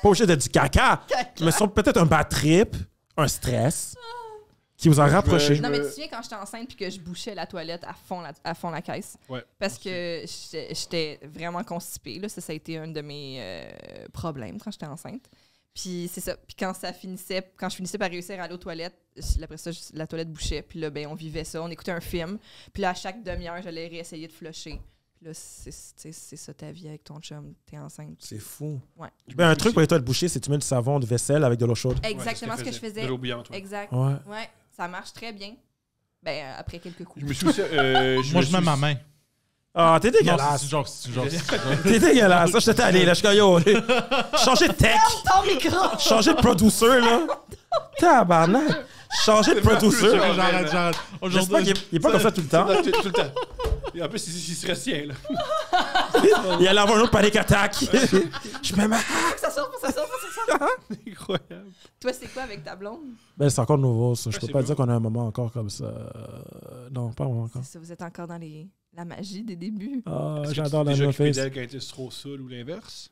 Speaker 1: Pas obligé d'être du caca, mais sont peut-être un bad trip, un stress, qui vous a rapproché.
Speaker 3: Non, mais tu te souviens quand j'étais enceinte puis que je bouchais la toilette à fond la caisse?
Speaker 2: Ouais.
Speaker 3: Parce que j'étais vraiment constipée. Là. Ça a été un de mes problèmes quand j'étais enceinte. Puis c'est ça. Puis quand je finissais par réussir à aller aux toilettes, après ça, la toilette bouchait. Puis là, ben, on vivait ça. On écoutait un film. Puis là, à chaque demi-heure, j'allais réessayer de flusher. Puis là, c'est ça ta vie avec ton chum. T'es enceinte.
Speaker 1: C'est fou.
Speaker 3: Ouais.
Speaker 1: Ben, un truc pour les toilettes bouchées, c'est que tu mets du savon, de vaisselle avec de l'eau chaude.
Speaker 3: Exactement ce que je faisais.
Speaker 2: De l'eau bouillante, ouais.
Speaker 3: Exact.
Speaker 1: Ouais.
Speaker 3: Ouais, ça marche très bien. Ben, après quelques coups.
Speaker 2: Je me suis aussi...
Speaker 4: Moi, je mets ma main.
Speaker 1: Ah, t'es
Speaker 4: Non,
Speaker 1: dégueulasse.
Speaker 4: c'est une joke, c'est une joke.
Speaker 1: T'es dégueulasse. Ça, j'étais allé, là. Je suis comme, yo, changer de tech.
Speaker 3: Ton micro!
Speaker 1: Changer de producer, là. Tabarnak. Changer de producer.
Speaker 4: J'arrête.
Speaker 1: J'espère
Speaker 4: Aujourd'hui,
Speaker 1: qu'il est pas comme ça tout le temps.
Speaker 2: Tout le temps. Et en plus, il se retient, là.
Speaker 1: Il allait avoir un autre panic attack. Je mets ma...
Speaker 3: Ça sort.
Speaker 2: Incroyable.
Speaker 3: Toi, c'est quoi avec ta blonde?
Speaker 1: Ben, c'est encore nouveau, ça. Je
Speaker 2: Ouais,
Speaker 1: peux
Speaker 2: c'est
Speaker 1: pas
Speaker 2: nouveau.
Speaker 1: dire qu'on a un moment encore comme ça. Non, pas vraiment encore.
Speaker 3: C'est ça, vous êtes encore dans la magie des débuts.
Speaker 1: Ah,
Speaker 2: Est-ce que
Speaker 1: j'adore
Speaker 2: tu
Speaker 1: la
Speaker 2: t'es déjà
Speaker 1: No
Speaker 2: occupé
Speaker 1: Face.
Speaker 2: d'elle quand elle était trop saoule ou l'inverse?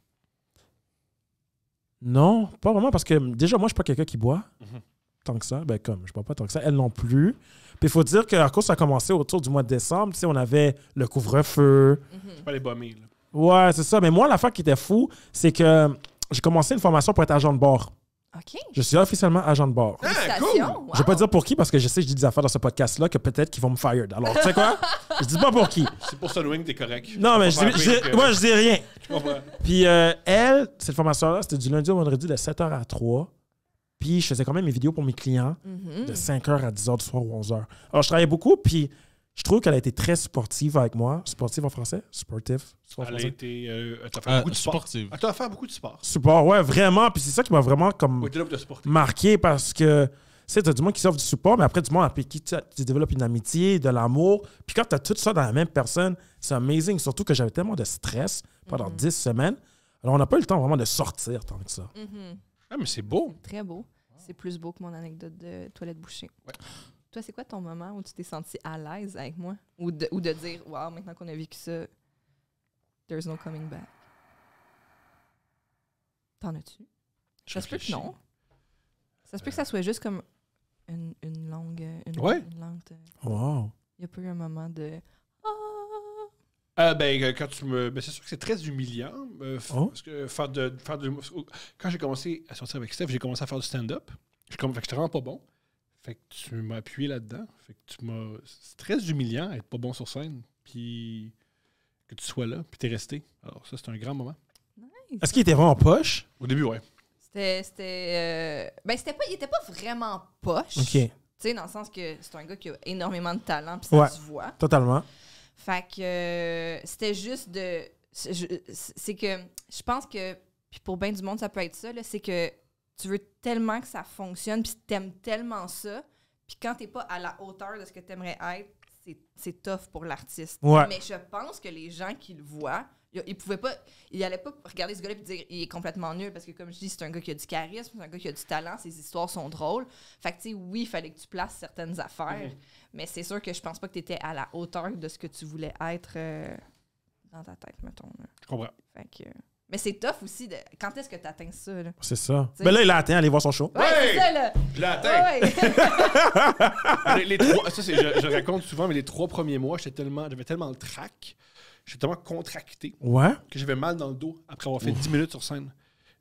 Speaker 1: Non, pas vraiment, parce que déjà, moi, je suis pas quelqu'un qui boit
Speaker 2: Mhm.
Speaker 1: tant que ça. Ben, comme, je bois pas tant que ça. Elle non plus. Puis il faut dire qu'à cause ça a commencé autour du mois de décembre, tu sais, on avait le couvre-feu.
Speaker 2: C'est pas les bombés, là.
Speaker 1: Ouais, c'est ça. Mais moi, l'affaire qui était fou, c'est que j'ai commencé une formation pour être agent de bord.
Speaker 3: OK. OK.
Speaker 1: Je suis officiellement agent de bord.
Speaker 3: Félicitations. Wow.
Speaker 1: Je vais pas dire pour qui parce que je sais que je dis des affaires dans ce podcast-là que peut-être qu'ils vont me fire. Alors, tu sais quoi? Je dis pas pour qui.
Speaker 2: C'est pour Sunwing, t'es correct.
Speaker 1: Non, mais moi, je dis rien.
Speaker 2: Je comprends.
Speaker 1: Puis elle, cette formation-là, c'était du lundi au vendredi de 7h à 3. Puis je faisais quand même mes vidéos pour mes clients de 5h à 10h du soir ou 11h. Alors, je travaillais beaucoup, puis je trouve qu'elle a été très sportive avec moi. Sportive en français? Sportif?
Speaker 2: Elle a été... t'as fait beaucoup de sport.
Speaker 4: Sportive.
Speaker 2: Ah, t'as fait beaucoup de sport.
Speaker 1: Support, ouais, vraiment. Puis c'est ça qui m'a vraiment comme
Speaker 2: Oui, t'es là pour te supporter.
Speaker 1: marqué parce que, tu sais, t'as du monde qui s'offre du support, mais après, du monde avec qui tu développes une amitié, de l'amour. Puis quand t'as tout ça dans la même personne, c'est amazing. Surtout que j'avais tellement de stress pendant 10 semaines. Alors, on n'a pas eu le temps vraiment de sortir tant que ça.
Speaker 2: Ah, mais c'est beau.
Speaker 3: Très beau. C'est plus beau que mon anecdote de toilette bouchée.
Speaker 2: Ouais.
Speaker 3: Toi, c'est quoi ton moment où tu t'es senti à l'aise avec moi? Ou de dire, wow, maintenant qu'on a vécu ça, there's no coming back. T'en as-tu? Ça se peut que non. Ça se peut que ça soit juste comme une longue...
Speaker 2: Ouais.
Speaker 3: Une lente...
Speaker 1: Wow.
Speaker 3: Il y a pas eu un moment de...
Speaker 2: Quand tu me. Ben, c'est sûr que c'est très humiliant. Parce que quand j'ai commencé à sortir avec Steph, j'ai commencé à faire du stand-up. Fait que j'étais vraiment pas bon. Fait que tu m'as appuyé là-dedans. Fait que c'est très humiliant être pas bon sur scène. Puis que tu sois là, puis t'es resté. Alors, ça, c'est un grand moment.
Speaker 3: Nice.
Speaker 1: Est-ce qu'il était vraiment poche?
Speaker 2: Au début, ouais.
Speaker 3: Ben, il était pas vraiment poche.
Speaker 1: OK.
Speaker 3: Tu sais, dans le sens que c'est un gars qui a énormément de talent, puis ça se voit.
Speaker 1: Totalement.
Speaker 3: Fait que c'était juste de... C'est que je pense que, puis pour bien du monde, ça peut être ça, là, c'est que tu veux tellement que ça fonctionne, puis t'aimes tellement ça, puis quand t'es pas à la hauteur de ce que t'aimerais être, c'est tough pour l'artiste.
Speaker 1: Ouais.
Speaker 3: Mais je pense que les gens qui le voient, ils pouvaient pas... Ils allaient pas regarder ce gars-là et dire il est complètement nul, parce que comme je dis, c'est un gars qui a du charisme, c'est un gars qui a du talent, ses histoires sont drôles. Fait que tu sais, oui, il fallait que tu places certaines affaires, mais c'est sûr que je pense pas que t'étais à la hauteur de ce que tu voulais être dans ta tête, mettons. Là.
Speaker 2: Je comprends.
Speaker 3: Fait que... Mais c'est tough aussi. Quand est-ce que tu atteins ça? Là?
Speaker 1: C'est ça.
Speaker 3: T'sais,
Speaker 1: Ben là, il a atteint, allez voir son show.
Speaker 3: Ouais, c'est ça, là.
Speaker 2: Je l'ai atteint.
Speaker 3: Ouais.
Speaker 2: les 3, ça, je raconte souvent, mais les 3 premiers mois, j'avais tellement le trac, j'étais tellement contracté
Speaker 1: Ouais.
Speaker 2: que j'avais mal dans le dos après avoir fait 10 minutes sur scène.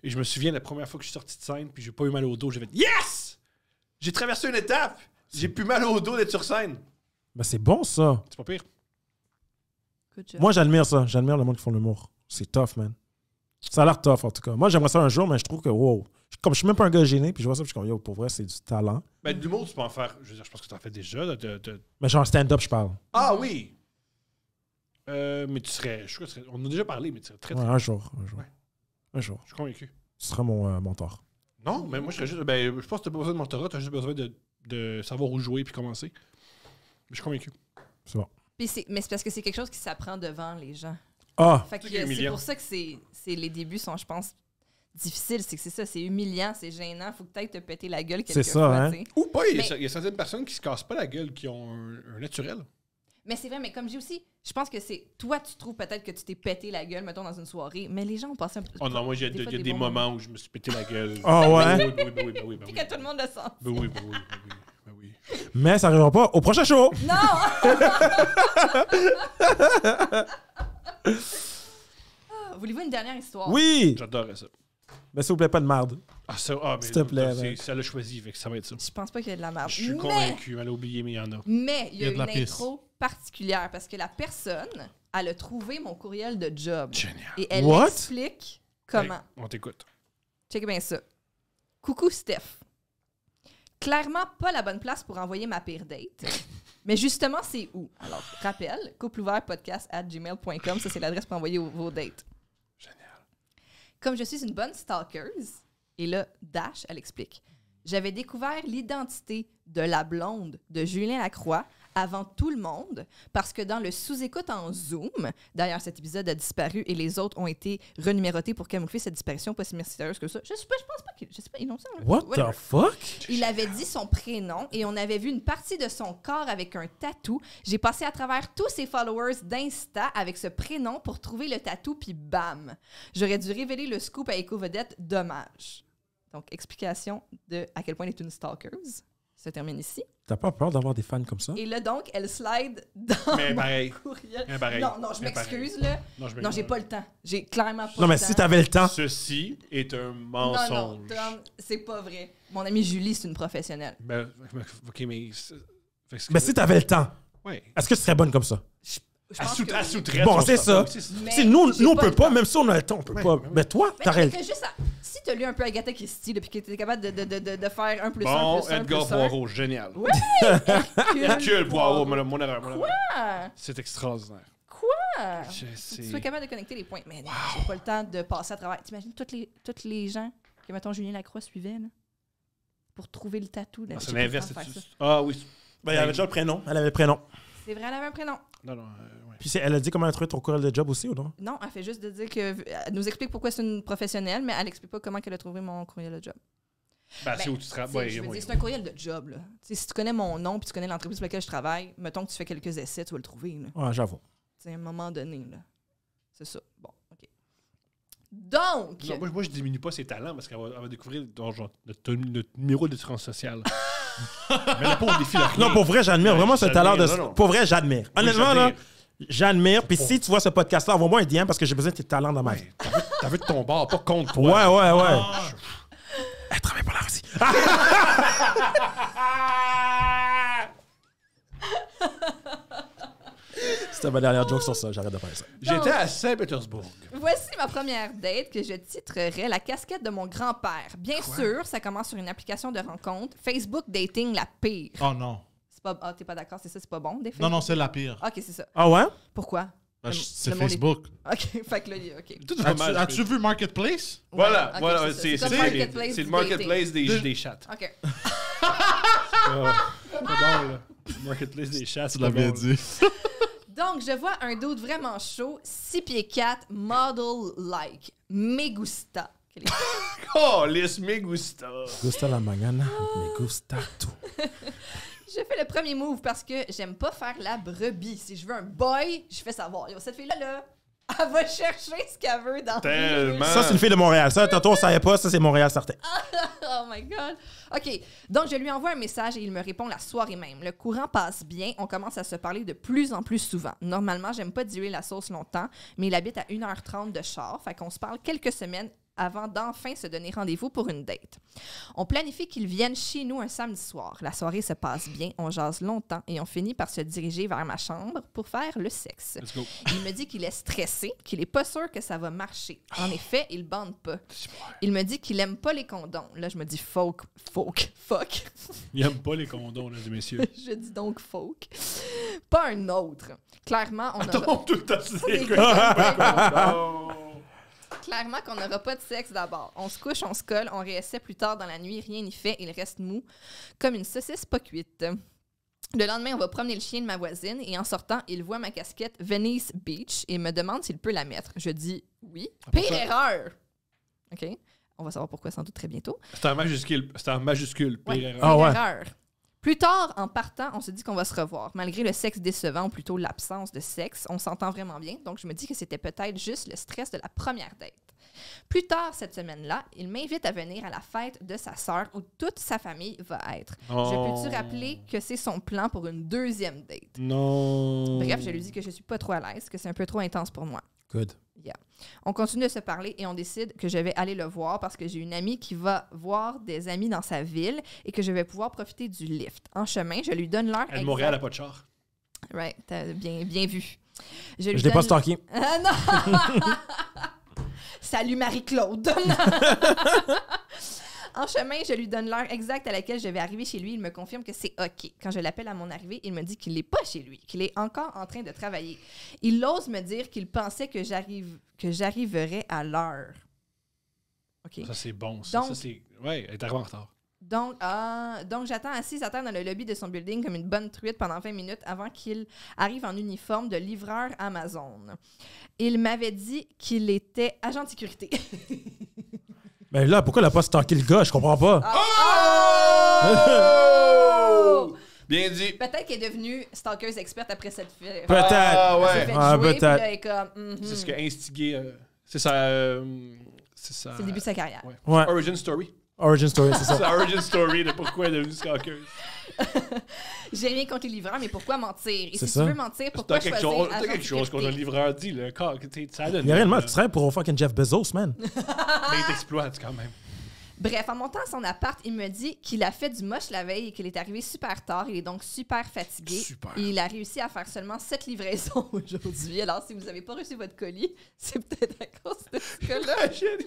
Speaker 2: Et je me souviens la première fois que je suis sorti de scène, puis j'ai pas eu mal au dos, j'ai fait Yes! J'ai traversé une étape! J'ai plus mal au dos d'être sur scène.
Speaker 1: Ben c'est bon, ça.
Speaker 2: C'est pas pire.
Speaker 3: Good job.
Speaker 1: Moi, j'admire ça. J'admire le monde qui font l'humour. C'est tough, man. Ça a l'air tough, en tout cas. Moi, j'aimerais ça un jour, mais je trouve que, wow. Comme je suis même pas un gars gêné, puis je vois ça, puis je suis comme, yo, pour vrai, c'est du talent.
Speaker 2: Ben, de l'humour, tu peux en faire. Je veux dire, je pense que tu en fais déjà.
Speaker 1: Mais genre stand-up, je parle.
Speaker 2: Ah oui! Mais tu serais. On en a déjà parlé, mais tu serais très.
Speaker 1: Ouais, un jour.
Speaker 2: Ouais.
Speaker 1: Un jour.
Speaker 2: Je suis convaincu.
Speaker 1: Tu seras mon mentor.
Speaker 2: Non, mais moi, je serais juste. Ben, je pense que t'as pas besoin de mentorat, t'as juste besoin de savoir où jouer puis commencer. Mais je suis convaincu.
Speaker 1: C'est bon.
Speaker 3: Mais c'est parce que c'est quelque chose qui s'apprend devant les gens.
Speaker 1: Ah!
Speaker 3: Fait que
Speaker 2: C'est
Speaker 3: c'est pour ça que les débuts sont, je pense, difficiles. C'est que c'est ça, c'est humiliant, c'est gênant. Faut que tu ailles te péter la gueule quelquefois.
Speaker 1: C'est ça, hein?
Speaker 3: T'sais.
Speaker 2: Ou pas, il
Speaker 3: Mais-
Speaker 2: y a certaines personnes qui se cassent pas la gueule, qui ont un naturel.
Speaker 3: Mais c'est vrai, mais comme j'ai aussi, je pense que c'est. Toi, tu trouves peut-être que tu t'es pété la gueule, mettons, dans une soirée, mais les gens ont passé un peu.
Speaker 2: Oh non, moi, il y a des
Speaker 3: bons
Speaker 2: moments où je me suis pété la gueule.
Speaker 1: Ah ouais?
Speaker 2: Oui.
Speaker 3: Puis que tout le monde le sent.
Speaker 2: Ben oui.
Speaker 1: Mais ça n'arrivera pas au prochain show!
Speaker 3: Non! Voulez-vous une dernière histoire?
Speaker 1: Oui!
Speaker 2: J'adorais ça.
Speaker 1: Mais s'il vous plaît, pas de merde.
Speaker 2: Mais
Speaker 1: S'il te plaît,
Speaker 2: c'est-
Speaker 1: mec.
Speaker 2: ça l'a choisi, fait que ça va être ça.
Speaker 3: Je pense pas qu'il y a de la merde.
Speaker 2: Je suis
Speaker 3: Mais-
Speaker 2: convaincu, elle a oublié, mais il y en a.
Speaker 3: Mais il y a
Speaker 4: de la
Speaker 3: une
Speaker 4: pisse.
Speaker 3: intro particulière parce que la personne, elle a trouvé mon courriel de job.
Speaker 2: Génial.
Speaker 3: Et elle
Speaker 1: What?
Speaker 3: explique comment.
Speaker 2: Hey, on t'écoute.
Speaker 3: Check bien ça. Coucou Steph. Clairement pas la bonne place pour envoyer ma pire date. Mais justement, c'est où? Alors, rappel, coupleouvertpodcast@gmail.com, ça c'est l'adresse pour envoyer vos dates.
Speaker 2: Génial.
Speaker 3: Comme je suis une bonne stalker, et là, Dash, elle explique. J'avais découvert l'identité de la blonde de Julien Lacroix avant tout le monde parce que dans le sous-écoute en Zoom, d'ailleurs, cet épisode a disparu et les autres ont été renumérotés pour camoufler cette disparition pas si mystérieuse que ça. Je pense pas qu'ils... Je sais pas, ils l'ont dit. hein?
Speaker 1: What
Speaker 3: Whatever.
Speaker 1: the fuck?
Speaker 3: Il avait dit son prénom et on avait vu une partie de son corps avec un tatou. J'ai passé à travers tous ses followers d'Insta avec ce prénom pour trouver le tatou, puis bam! J'aurais dû révéler le scoop à Éco-Vedette, dommage. Donc, explication de à quel point elle est une stalker. se termine ici.
Speaker 1: T'as pas peur d'avoir des fans comme ça?
Speaker 3: Et là, donc, elle slide dans
Speaker 2: Mais
Speaker 3: mon
Speaker 2: pareil.
Speaker 3: courriel.
Speaker 2: Mais pareil.
Speaker 3: Non, je
Speaker 2: Mais
Speaker 3: m'excuse,
Speaker 2: pareil.
Speaker 3: là.
Speaker 2: Non,
Speaker 3: Non, j'ai pas le temps. J'ai clairement pas
Speaker 1: Non, mais
Speaker 3: le temps.
Speaker 1: si t'avais le temps.
Speaker 2: Ceci est un
Speaker 3: Non,
Speaker 2: mensonge.
Speaker 3: Tom, c'est pas vrai. Mon amie Julie, c'est une professionnelle.
Speaker 2: Ben, OK, mais...
Speaker 1: Mais si t'avais le temps,
Speaker 2: Ouais.
Speaker 1: est-ce que tu serais bonne comme ça?
Speaker 3: Je
Speaker 2: Elle
Speaker 3: pense que oui.
Speaker 2: sous-traite.
Speaker 1: Bon,
Speaker 2: son
Speaker 1: c'est
Speaker 2: stuff.
Speaker 1: ça.
Speaker 2: Oui, c'est
Speaker 3: Mais
Speaker 1: Si nous
Speaker 3: j'ai
Speaker 1: on
Speaker 3: pas
Speaker 1: peut
Speaker 3: le
Speaker 1: pas,
Speaker 3: temps.
Speaker 1: même si on a le temps, on peut pas. Mais toi,
Speaker 3: Mais
Speaker 1: t'as rien.
Speaker 3: juste si t'as lu un peu Agatha Christie, puis que t'es capable de faire 1 plus 1
Speaker 2: Bon,
Speaker 3: plus 1
Speaker 2: Edgar
Speaker 3: plus 1.
Speaker 2: Poirot, génial.
Speaker 3: Oui!
Speaker 2: Hercule Poirot, mon erreur.
Speaker 3: Quoi?
Speaker 2: C'est extraordinaire.
Speaker 3: Quoi?
Speaker 2: Je
Speaker 3: Tu
Speaker 2: sais.
Speaker 3: sois capable de connecter les points. Mais j'ai pas le temps de passer à travers. T'imagines tous les gens que, mettons, Julien Lacroix suivait, là, pour trouver le tatou.
Speaker 2: Ah,
Speaker 3: J'ai
Speaker 2: c'est
Speaker 3: pas le
Speaker 2: l'inverse.
Speaker 3: temps de faire ça.
Speaker 2: Ah oui.
Speaker 1: Ben, il avait déjà le prénom. Elle avait le prénom.
Speaker 3: C'est vrai, elle avait un prénom.
Speaker 2: Non, ouais.
Speaker 1: Puis elle a dit comment elle a trouvé ton courriel de job aussi ou non?
Speaker 3: Non, elle fait juste de dire que. Elle nous explique pourquoi c'est une professionnelle, mais elle explique pas comment elle a trouvé mon courriel de job.
Speaker 2: Ben, c'est où tu
Speaker 3: Tu sais,
Speaker 2: travailles.
Speaker 3: je veux
Speaker 2: Ouais,
Speaker 3: dire, c'est un courriel de job, là. Tu sais, si tu connais mon nom puis tu connais l'entreprise pour laquelle je travaille, mettons que tu fais quelques essais, tu vas le trouver, là.
Speaker 1: Ouais, j'avoue.
Speaker 3: C'est à un moment donné, là. C'est ça. Bon, OK. Donc.
Speaker 2: Non, moi, je diminue pas ses talents parce qu'elle va découvrir genre, notre numéro d'assurance sociale. Mais là, pas au défi, là.
Speaker 1: Non, pour vrai, j'admire vraiment ce talent de.
Speaker 2: non.
Speaker 1: Pour vrai, j'admire. Honnêtement, là,
Speaker 2: j'admire.
Speaker 1: j'admire. Puis si tu vois ce podcast-là, envoie-moi un DM parce que j'ai besoin de tes talents dans ma vie.
Speaker 2: Ouais, t'as vu de ton bord, pas contre
Speaker 1: Ouais,
Speaker 2: toi.
Speaker 1: ouais. Elle travaille pour la Russie. C'était ma dernière joke sur ça. J'arrête de faire ça.
Speaker 2: J'étais à Saint-Pétersbourg.
Speaker 3: Voici ma première date que je titrerais La casquette de mon grand-père. Bien sûr, ça commence sur une application de rencontre. Facebook Dating, la pire.
Speaker 4: Oh non.
Speaker 3: C'est pas... Ah, t'es pas d'accord, c'est ça, c'est pas bon, des
Speaker 4: Non, non, c'est la pire.
Speaker 3: OK, c'est ça.
Speaker 1: Ah ouais?
Speaker 3: Pourquoi?
Speaker 4: Ben,
Speaker 3: Le-
Speaker 4: c'est
Speaker 3: le monde est-
Speaker 4: Facebook.
Speaker 3: OK, fait que là, OK.
Speaker 2: Tout est dommage.
Speaker 4: As-tu vu Marketplace?
Speaker 2: Voilà,
Speaker 3: Ouais, ok,
Speaker 2: voilà,
Speaker 3: c'est ça.
Speaker 2: c'est
Speaker 3: C'est comme Marketplace
Speaker 2: c'est le
Speaker 3: du
Speaker 2: marketplace des chats.
Speaker 3: OK.
Speaker 2: C'est pas bon, là. Marketplace des chats, c'est
Speaker 4: Tu l'as bien dit.
Speaker 3: Donc, je vois un dude vraiment chaud, 6 pieds 4, model-like. Me gusta. Quel est-
Speaker 2: Oh, les me gusta.
Speaker 1: Gusta la mañana, me gusta tout.
Speaker 3: Je fais le premier move parce que j'aime pas faire la brebis. Si je veux un boy, je fais savoir. Yo, cette fille-là, là, elle va chercher ce qu'elle veut dans
Speaker 2: Tellement.
Speaker 1: Ça, c'est une fille de Montréal. Ça, tantôt, on savait pas. Ça, c'est Montréal, certain.
Speaker 3: Oh my God. OK. Donc, je lui envoie un message et il me répond la soirée même. Le courant passe bien. On commence à se parler de plus en plus souvent. Normalement, j'aime pas diluer la sauce longtemps, mais il habite à 1h30 de char. Fait qu'on se parle quelques semaines avant d'enfin se donner rendez-vous pour une date. On planifie qu'il vienne chez nous un samedi soir. La soirée se passe bien, on jase longtemps et on finit par se diriger vers ma chambre pour faire le sexe.
Speaker 2: Let's go.
Speaker 3: Il me dit qu'il est stressé, qu'il est pas sûr que ça va marcher. En effet, il bande pas. Il me dit qu'il aime pas les condoms. Là, je me dis fuck.
Speaker 2: Il aime pas les condoms, là, messieurs.
Speaker 3: Je dis donc fuck. Pas un autre. Clairement, on aura...
Speaker 2: Attends, tout le temps, c'est
Speaker 3: Des
Speaker 2: quoi?
Speaker 3: condoms. Clairement qu'on n'aura pas de sexe d'abord. On se couche, on se colle, on réessaie plus tard dans la nuit, rien n'y fait, il reste mou, comme une saucisse pas cuite. Le lendemain, on va promener le chien de ma voisine et en sortant, il voit ma casquette Venice Beach et me demande s'il peut la mettre. Je dis oui. Pire erreur! OK. On va savoir pourquoi sans doute très bientôt.
Speaker 2: C'est en majuscule. Pire
Speaker 3: Ouais,
Speaker 2: erreur.
Speaker 1: Ah ouais.
Speaker 3: erreur. Plus tard, en partant, on se dit qu'on va se revoir. Malgré le sexe décevant, ou plutôt l'absence de sexe, on s'entend vraiment bien. Donc, je me dis que c'était peut-être juste le stress de la première date. Plus tard cette semaine-là, il m'invite à venir à la fête de sa sœur où toute sa famille va être.
Speaker 2: Oh.
Speaker 3: Je peux-tu rappeler que c'est son plan pour une deuxième date?
Speaker 2: Non.
Speaker 3: Bref, je lui dis que je suis pas trop à l'aise, que c'est un peu trop intense pour moi.
Speaker 1: Good.
Speaker 3: Yeah. On continue de se parler et on décide que je vais aller le voir parce que j'ai une amie qui va voir des amis dans sa ville et que je vais pouvoir profiter du lift. En chemin, je lui donne l'heure
Speaker 2: Elle de Montréal, elle n'a pas de char.
Speaker 3: Right, t'as bien vu.
Speaker 1: Je l'ai pas stalké.
Speaker 3: Ah non! Salut Marie-Claude! En chemin, je lui donne l'heure exacte à laquelle je vais arriver chez lui. Il me confirme que c'est OK. Quand je l'appelle à mon arrivée, il me dit qu'il n'est pas chez lui, qu'il est encore en train de travailler. Il ose me dire qu'il pensait que j'arriverais à l'heure. OK.
Speaker 2: Ça, c'est bon. Ça,
Speaker 3: Donc-
Speaker 2: ça c'est... Ouais, elle est arrivée en retard.
Speaker 3: Donc j'attends assise à terre dans le lobby de son building comme une bonne truite pendant 20 minutes avant qu'il arrive en uniforme de livreur Amazon. Il m'avait dit qu'il était agent de sécurité.
Speaker 1: Mais là, pourquoi elle a pas stalké le gars? Je comprends pas.
Speaker 3: Oh!
Speaker 2: Bien dit.
Speaker 3: Peut-être qu'elle est devenue stalkeuse experte après cette fille.
Speaker 1: Peut-être.
Speaker 2: Ah,
Speaker 3: Elle s'est
Speaker 2: ouais.
Speaker 3: fait
Speaker 1: Ah,
Speaker 3: jouer, puis
Speaker 1: peut-être.
Speaker 3: là, elle est comme...
Speaker 2: C'est ce qui a instigé... c'est ça...
Speaker 3: C'est le début de sa carrière.
Speaker 2: Ouais.
Speaker 1: Ouais.
Speaker 2: Origin story.
Speaker 1: Origin story, c'est ça.
Speaker 2: C'est l'origin story de pourquoi elle est devenue stalkeuse.
Speaker 3: J'ai rien contre les livreurs, mais pourquoi mentir? Et
Speaker 1: C'est
Speaker 3: si
Speaker 1: ça.
Speaker 3: tu veux mentir, pourquoi
Speaker 2: T'as
Speaker 3: choisir
Speaker 2: t'as quelque chose qu'on a le livreur dit, là. Ça donne.
Speaker 1: Il y a rien de mal, tu travailles pour fucking Jeff Bezos, man.
Speaker 2: Mais il t'exploite quand même.
Speaker 3: Bref, en montant à son appart, il me dit qu'il a fait du moche la veille et qu'il est arrivé super tard. Il est donc super fatigué.
Speaker 2: Super.
Speaker 3: Et il a réussi à faire seulement 7 livraisons aujourd'hui. Alors, si vous n'avez pas reçu votre colis, c'est peut-être à cause de ce cas-là.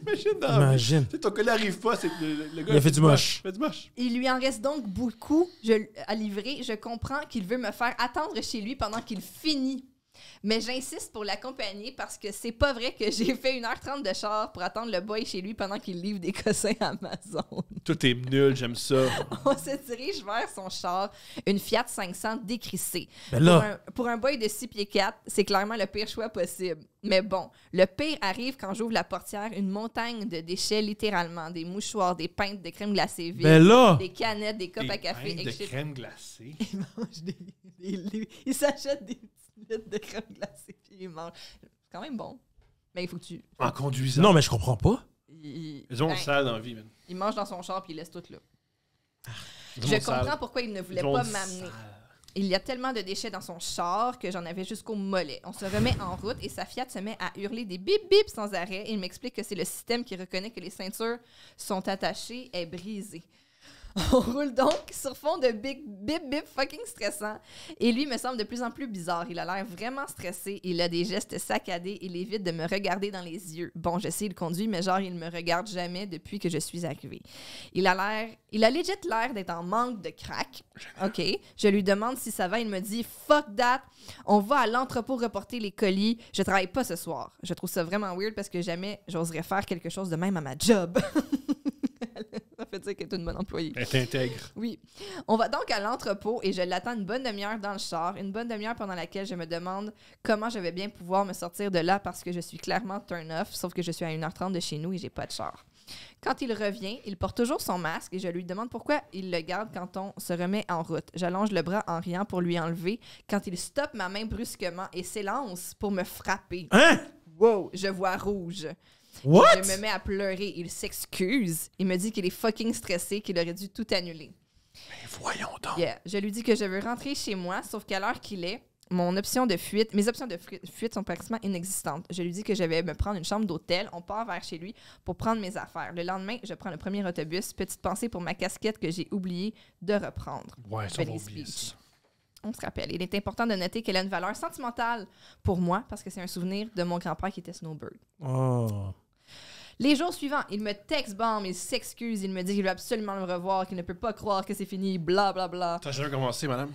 Speaker 2: Imagine dans
Speaker 1: Imagine.
Speaker 2: Tu sais, ton colis arrive pas, c'est que le gars
Speaker 1: Il a fait du moche.
Speaker 2: Il fait du moche.
Speaker 3: Il lui en reste donc beaucoup à livrer. Je comprends qu'il veut me faire attendre chez lui pendant qu'il finit. Mais j'insiste pour l'accompagner parce que c'est pas vrai que j'ai fait 1h30 de char pour attendre le boy chez lui pendant qu'il livre des cossins Amazon.
Speaker 2: Tout est nul, j'aime ça.
Speaker 3: On se dirige vers son char, une Fiat 500 décrissée.
Speaker 1: Ben là,
Speaker 3: Pour un boy de 6 pieds 4, c'est clairement le pire choix possible. Mais bon, le pire arrive quand j'ouvre la portière, une montagne de déchets littéralement, des mouchoirs, des pintes de crème glacée vide,
Speaker 1: ben là,
Speaker 3: des canettes, des copes à café,
Speaker 2: Des
Speaker 3: etc.
Speaker 2: de crème glacée.
Speaker 3: Il mange il s'achète des petites litres de crème glacée puis il mange. C'est quand même bon. Mais il faut que tu...
Speaker 2: En conduisant.
Speaker 1: non, mais je comprends pas.
Speaker 2: Ils ont
Speaker 3: Ben,
Speaker 2: ça dans la vie, man.
Speaker 3: il mange dans son char puis il laisse tout là.
Speaker 2: Ils
Speaker 3: Je
Speaker 2: ont sale.
Speaker 3: comprends pourquoi il ne voulait
Speaker 2: Ils ont
Speaker 3: pas
Speaker 2: sale.
Speaker 3: m'amener. Il y a tellement de déchets dans son char que j'en avais jusqu'au mollet. On se remet en route et sa Fiat se met à hurler des bip bip sans arrêt. Il m'explique que c'est le système qui reconnaît que les ceintures sont attachées est brisé. On roule donc sur fond de bip bip fucking stressant. Et lui me semble de plus en plus bizarre. Il a l'air vraiment stressé. Il a des gestes saccadés. Il évite de me regarder dans les yeux. Bon, je sais, il conduit, mais genre, il me regarde jamais depuis que je suis arrivée. Il a legit l'air d'être en manque de crack. OK. Je lui demande si ça va. Il me dit « Fuck that! On va à l'entrepôt reporter les colis. Je travaille pas ce soir. » Je trouve ça vraiment weird parce que jamais j'oserais faire quelque chose de même à ma job. Ça fait dire qu'elle est une bonne employée.
Speaker 2: Elle t'intègre.
Speaker 3: Oui. On va donc à l'entrepôt et je l'attends une bonne demi-heure dans le char. Une bonne demi-heure pendant laquelle je me demande comment je vais bien pouvoir me sortir de là parce que je suis clairement turn-off, sauf que je suis à 1h30 de chez nous et j'ai pas de char. Quand il revient, il porte toujours son masque et je lui demande pourquoi il le garde quand on se remet en route. J'allonge le bras en riant pour lui enlever quand il stoppe ma main brusquement et s'élance pour me frapper.
Speaker 1: Hein?
Speaker 3: Wow, je vois rouge.
Speaker 1: What?
Speaker 3: Je me mets à pleurer. Il s'excuse. Il me dit qu'il est fucking stressé, qu'il aurait dû tout annuler.
Speaker 2: Mais voyons donc.
Speaker 3: Yeah. Je lui dis que je veux rentrer chez moi, sauf qu'à l'heure qu'il est, mes options de fuite sont pratiquement inexistantes. Je lui dis que je vais me prendre une chambre d'hôtel. On part vers chez lui pour prendre mes affaires. Le lendemain, je prends le premier autobus. Petite pensée pour ma casquette que j'ai oublié de reprendre.
Speaker 2: Ouais, ça va
Speaker 3: Belize
Speaker 2: oublier
Speaker 3: Beach.
Speaker 2: ça.
Speaker 3: On se rappelle. Il est important de noter qu'elle a une valeur sentimentale pour moi parce que c'est un souvenir de mon grand-père qui était snowbird.
Speaker 1: Oh.
Speaker 3: Les jours suivants, il me texte, bam, il s'excuse, il me dit qu'il veut absolument le revoir, qu'il ne peut pas croire que c'est fini, bla bla bla.
Speaker 2: T'as jamais commencé, madame?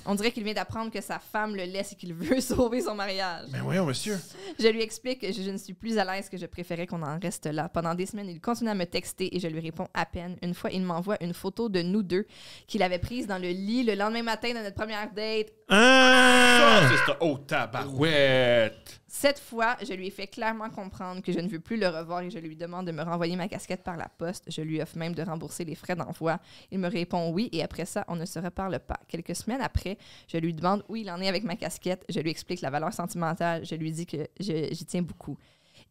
Speaker 3: On dirait qu'il vient d'apprendre que sa femme le laisse et qu'il veut sauver son mariage.
Speaker 2: Mais voyons, monsieur.
Speaker 3: Je lui explique que je ne suis plus à l'aise, que je préférais qu'on en reste là. Pendant des semaines, il continue à me texter et je lui réponds à peine. Une fois, il m'envoie une photo de nous deux qu'il avait prise dans le lit le lendemain matin de notre première date.
Speaker 1: Ah!
Speaker 2: C'est ça. Oh, tabarouette.
Speaker 3: Cette fois, je lui ai fait clairement comprendre que je ne veux plus le revoir et je lui demande de me renvoyer ma casquette par la poste. Je lui offre même de rembourser les frais d'envoi. Il me répond oui et après ça, on ne se reparle pas. Quelques semaines après, je lui demande où il en est avec ma casquette. Je lui explique la valeur sentimentale. Je lui dis que j'y tiens beaucoup.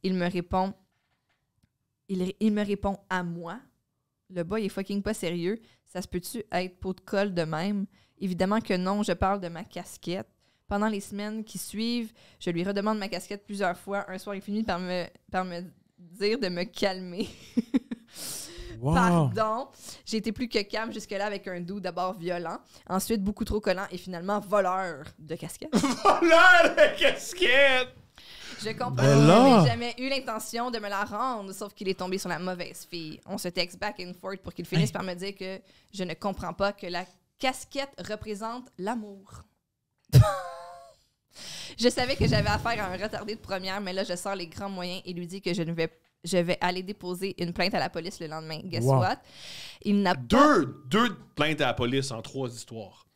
Speaker 3: Il me répond à moi. Le boy est fucking pas sérieux. Ça se peut-tu être peau de colle de même? Évidemment que non, je parle de ma casquette. Pendant les semaines qui suivent, je lui redemande ma casquette plusieurs fois. Un soir, il finit par me dire de me calmer.
Speaker 1: Wow.
Speaker 3: Pardon. J'ai été plus que calme jusque-là avec un doux d'abord violent, ensuite beaucoup trop collant et finalement voleur de casquette.
Speaker 2: Voleur de casquette!
Speaker 3: Je comprends
Speaker 1: Ben
Speaker 3: qu'il
Speaker 1: là.
Speaker 3: n'avait jamais eu l'intention de me la rendre, sauf qu'il est tombé sur la mauvaise fille. On se texte back and forth pour qu'il finisse par me dire que je ne comprends pas que la casquette représente l'amour. Je savais que j'avais affaire à un retardé de première, mais là, je sors les grands moyens et lui dis que je vais aller déposer une plainte à la police le lendemain. Guess
Speaker 1: Wow.
Speaker 3: what? Il n'a pas...
Speaker 2: Deux plaintes à la police en 3 histoires.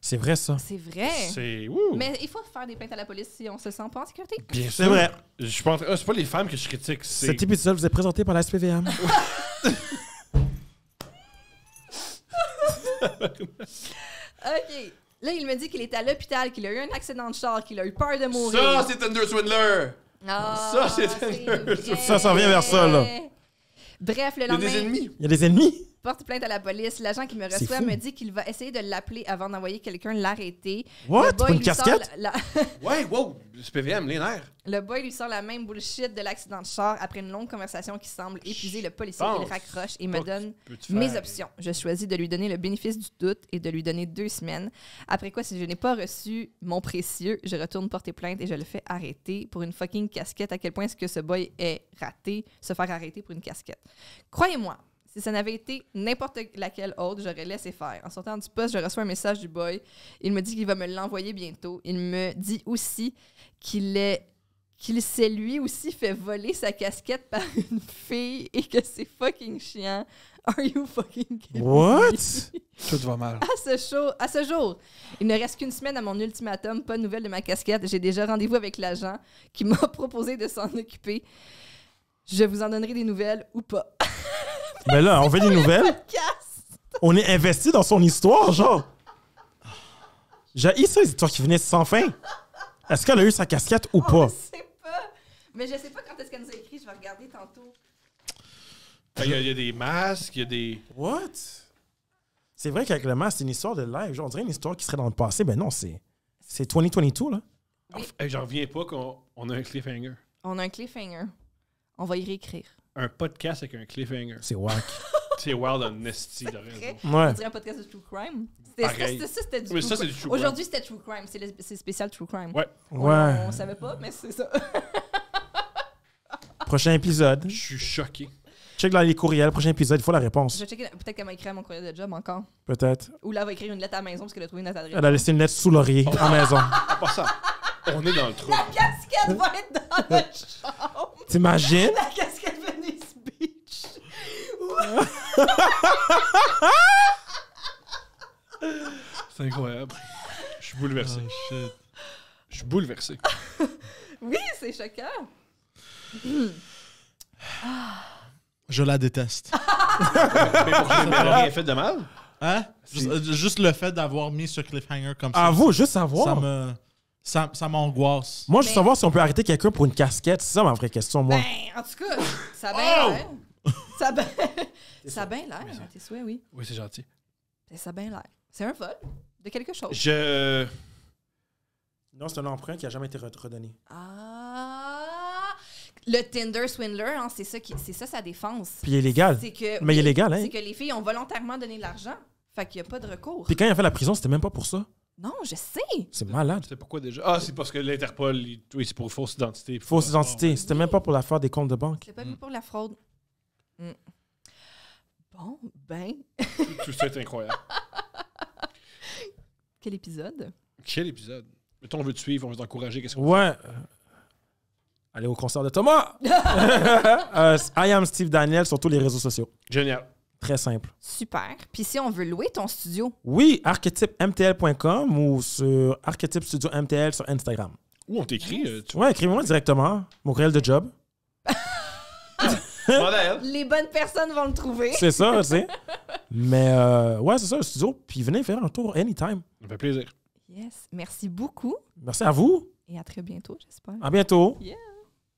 Speaker 1: C'est vrai, ça.
Speaker 3: C'est vrai.
Speaker 2: C'est... Ouh.
Speaker 3: Mais il faut faire des plaintes à la police si on se sent pas en sécurité.
Speaker 2: Bien
Speaker 1: C'est
Speaker 2: sûr.
Speaker 1: vrai.
Speaker 2: Je pense... c'est pas les femmes que je critique, c'est...
Speaker 1: Cet épisode vous est présenté par la SPVM.
Speaker 3: OK. Là, il me dit qu'il est à l'hôpital, qu'il a eu un accident de char, qu'il a eu peur de mourir.
Speaker 2: Ça, c'est Tinder Swindler!
Speaker 3: Ah,
Speaker 2: ça, c'est
Speaker 3: vrai.
Speaker 1: Ça s'en vient vers ça, là.
Speaker 3: Bref, le
Speaker 2: Il y a des
Speaker 3: lendemain,
Speaker 2: ennemis.
Speaker 1: Il y a des ennemis.
Speaker 3: porte plainte à la police. L'agent qui me
Speaker 1: C'est
Speaker 3: reçoit
Speaker 1: fou.
Speaker 3: me dit qu'il va essayer de l'appeler avant d'envoyer quelqu'un l'arrêter.
Speaker 1: What?
Speaker 3: Le boy
Speaker 1: Pour une
Speaker 3: lui sort
Speaker 1: casquette?
Speaker 2: Ouais, wow. C'est PVM, les nerfs.
Speaker 3: Le boy lui sort la même bullshit de l'accident de char. Après une longue conversation qui semble épuiser le policier,
Speaker 2: pense
Speaker 3: il raccroche et me donne
Speaker 2: Peux-tu
Speaker 3: mes
Speaker 2: faire-
Speaker 3: options. Je choisis de lui donner le bénéfice du doute et de lui donner 2 semaines. Après quoi, si je n'ai pas reçu mon précieux, je retourne porter plainte et je le fais arrêter pour une fucking casquette. À quel point est-ce que ce boy est raté, se faire arrêter pour une casquette. Croyez-moi, si ça n'avait été n'importe laquelle autre, j'aurais laissé faire. En sortant du poste, je reçois un message du boy. Il me dit qu'il va me l'envoyer bientôt. Il me dit aussi qu'il s'est lui aussi fait voler sa casquette par une fille et que c'est fucking chiant. Are you fucking kidding me?
Speaker 1: What?
Speaker 2: Tout va mal.
Speaker 3: À ce jour, il ne reste qu'une semaine à mon ultimatum. Pas de nouvelles de ma casquette. J'ai déjà rendez-vous avec l'agent qui m'a proposé de s'en occuper. Je vous en donnerai des nouvelles ou pas.
Speaker 1: Ben là, on fait des nouvelles.
Speaker 3: Podcast!
Speaker 1: On est investi dans son histoire, genre. J'ai ça, les histoires qui venaient sans fin. Est-ce qu'elle a eu sa casquette ou
Speaker 3: On
Speaker 1: pas?
Speaker 3: ne sait pas. Mais je sais pas quand est-ce qu'elle nous a écrit. Je vais regarder tantôt.
Speaker 2: Il y a des masques, il y a des...
Speaker 1: What? C'est vrai qu'avec le masque, c'est une histoire de live. Genre, on dirait une histoire qui serait dans le passé. Ben non, c'est 2022, là.
Speaker 3: Oui.
Speaker 2: J'en reviens pas qu'on a un cliffhanger.
Speaker 3: On a un cliffhanger. On va y réécrire.
Speaker 2: Un podcast avec un cliffhanger.
Speaker 1: C'est wack.
Speaker 2: C'est wild honesty, t'as raison.
Speaker 3: Vrai?
Speaker 1: Ouais.
Speaker 3: On dirait un podcast de true crime.
Speaker 2: Pareil.
Speaker 3: C'était du
Speaker 2: Mais
Speaker 3: true
Speaker 2: ça, c'est
Speaker 3: crime.
Speaker 2: du true crime.
Speaker 3: Aujourd'hui, c'était true crime. C'est spécial true crime.
Speaker 2: Ouais.
Speaker 1: Ouais.
Speaker 3: On savait pas, mais c'est ça.
Speaker 1: Prochain épisode.
Speaker 2: Je suis choqué.
Speaker 1: Check dans les courriels. Prochain épisode, il faut la réponse.
Speaker 3: Je vais checker. Peut-être qu'elle m'a écrit à mon courriel de job encore.
Speaker 1: Peut-être.
Speaker 3: Ou là, elle va écrire une lettre à la maison parce qu'elle a trouvé notre adresse.
Speaker 1: Elle a laissé une lettre sous l'oreiller, en maison.
Speaker 2: En passant, on est dans le trou.
Speaker 3: La casquette va être dans notre chambre.
Speaker 1: T'imagines?
Speaker 3: La casquette Venice Beach.
Speaker 2: C'est incroyable. Je suis bouleversé.
Speaker 4: Oh, shit.
Speaker 2: Je suis bouleversé.
Speaker 3: Oui, c'est choquant.
Speaker 4: Je la déteste.
Speaker 2: Mais pourquoi? Mais elle a rien fait de mal?
Speaker 4: Hein? Juste le fait d'avoir mis ce cliffhanger comme ça.
Speaker 1: À vous, juste savoir.
Speaker 4: Ça m'angoisse.
Speaker 1: Moi, je veux
Speaker 3: Mais-
Speaker 1: savoir si on peut arrêter quelqu'un pour une casquette. C'est ça ma vraie question, moi.
Speaker 3: Ben, en tout cas, ça a bien l'air. Ça a bien ça a bien l'air, à tes souhaits, oui.
Speaker 2: Oui, c'est gentil.
Speaker 3: Ben, ça a bien l'air. C'est un vol de quelque chose.
Speaker 1: Non, c'est un emprunt qui a jamais été redonné.
Speaker 3: Ah! Le Tinder Swindler, hein, c'est ça sa défense.
Speaker 1: Puis il est légal.
Speaker 3: C'est que,
Speaker 1: Mais il est légal, hein?
Speaker 3: C'est que les filles ont volontairement donné de l'argent. Fait qu'il n'y a pas de recours.
Speaker 1: Puis quand il a fait la prison, c'était même pas pour ça.
Speaker 3: Non, je sais.
Speaker 1: C'est malade.
Speaker 2: C'est pourquoi déjà? Ah, c'est parce que l'Interpol, oui, c'est pour fausse identité.
Speaker 1: Fausse identité. C'était même pas pour l'affaire des comptes de banque.
Speaker 3: C'est pas mis pour la fraude. Mm. Bon, ben,
Speaker 2: Tout ça est incroyable.
Speaker 3: quel épisode?
Speaker 2: Quel épisode? Mettons, on veut te suivre, on veut t'encourager. Qu'est-ce qu'on
Speaker 1: Ouais. Allez au concert de Thomas. I am Steve Daniel sur tous les réseaux sociaux.
Speaker 2: fait? Génial.
Speaker 1: Très simple.
Speaker 3: Super. Puis si on veut louer ton studio,
Speaker 1: Oui, archétypemtl.com ou sur Archetype Studio MTL sur Instagram.
Speaker 2: Où on t'écrit? Tu
Speaker 1: Ouais, écrivez-moi directement. Mon courriel de job.
Speaker 2: demandes à elle.
Speaker 3: les bonnes personnes vont le trouver.
Speaker 1: C'est ça, tu sais. Mais ouais, c'est ça, le studio. Puis venez faire un tour anytime.
Speaker 2: Ça me fait plaisir.
Speaker 3: Yes. Merci beaucoup
Speaker 1: Merci à vous.
Speaker 3: et à très bientôt, j'espère.
Speaker 1: À bientôt.
Speaker 3: Yeah.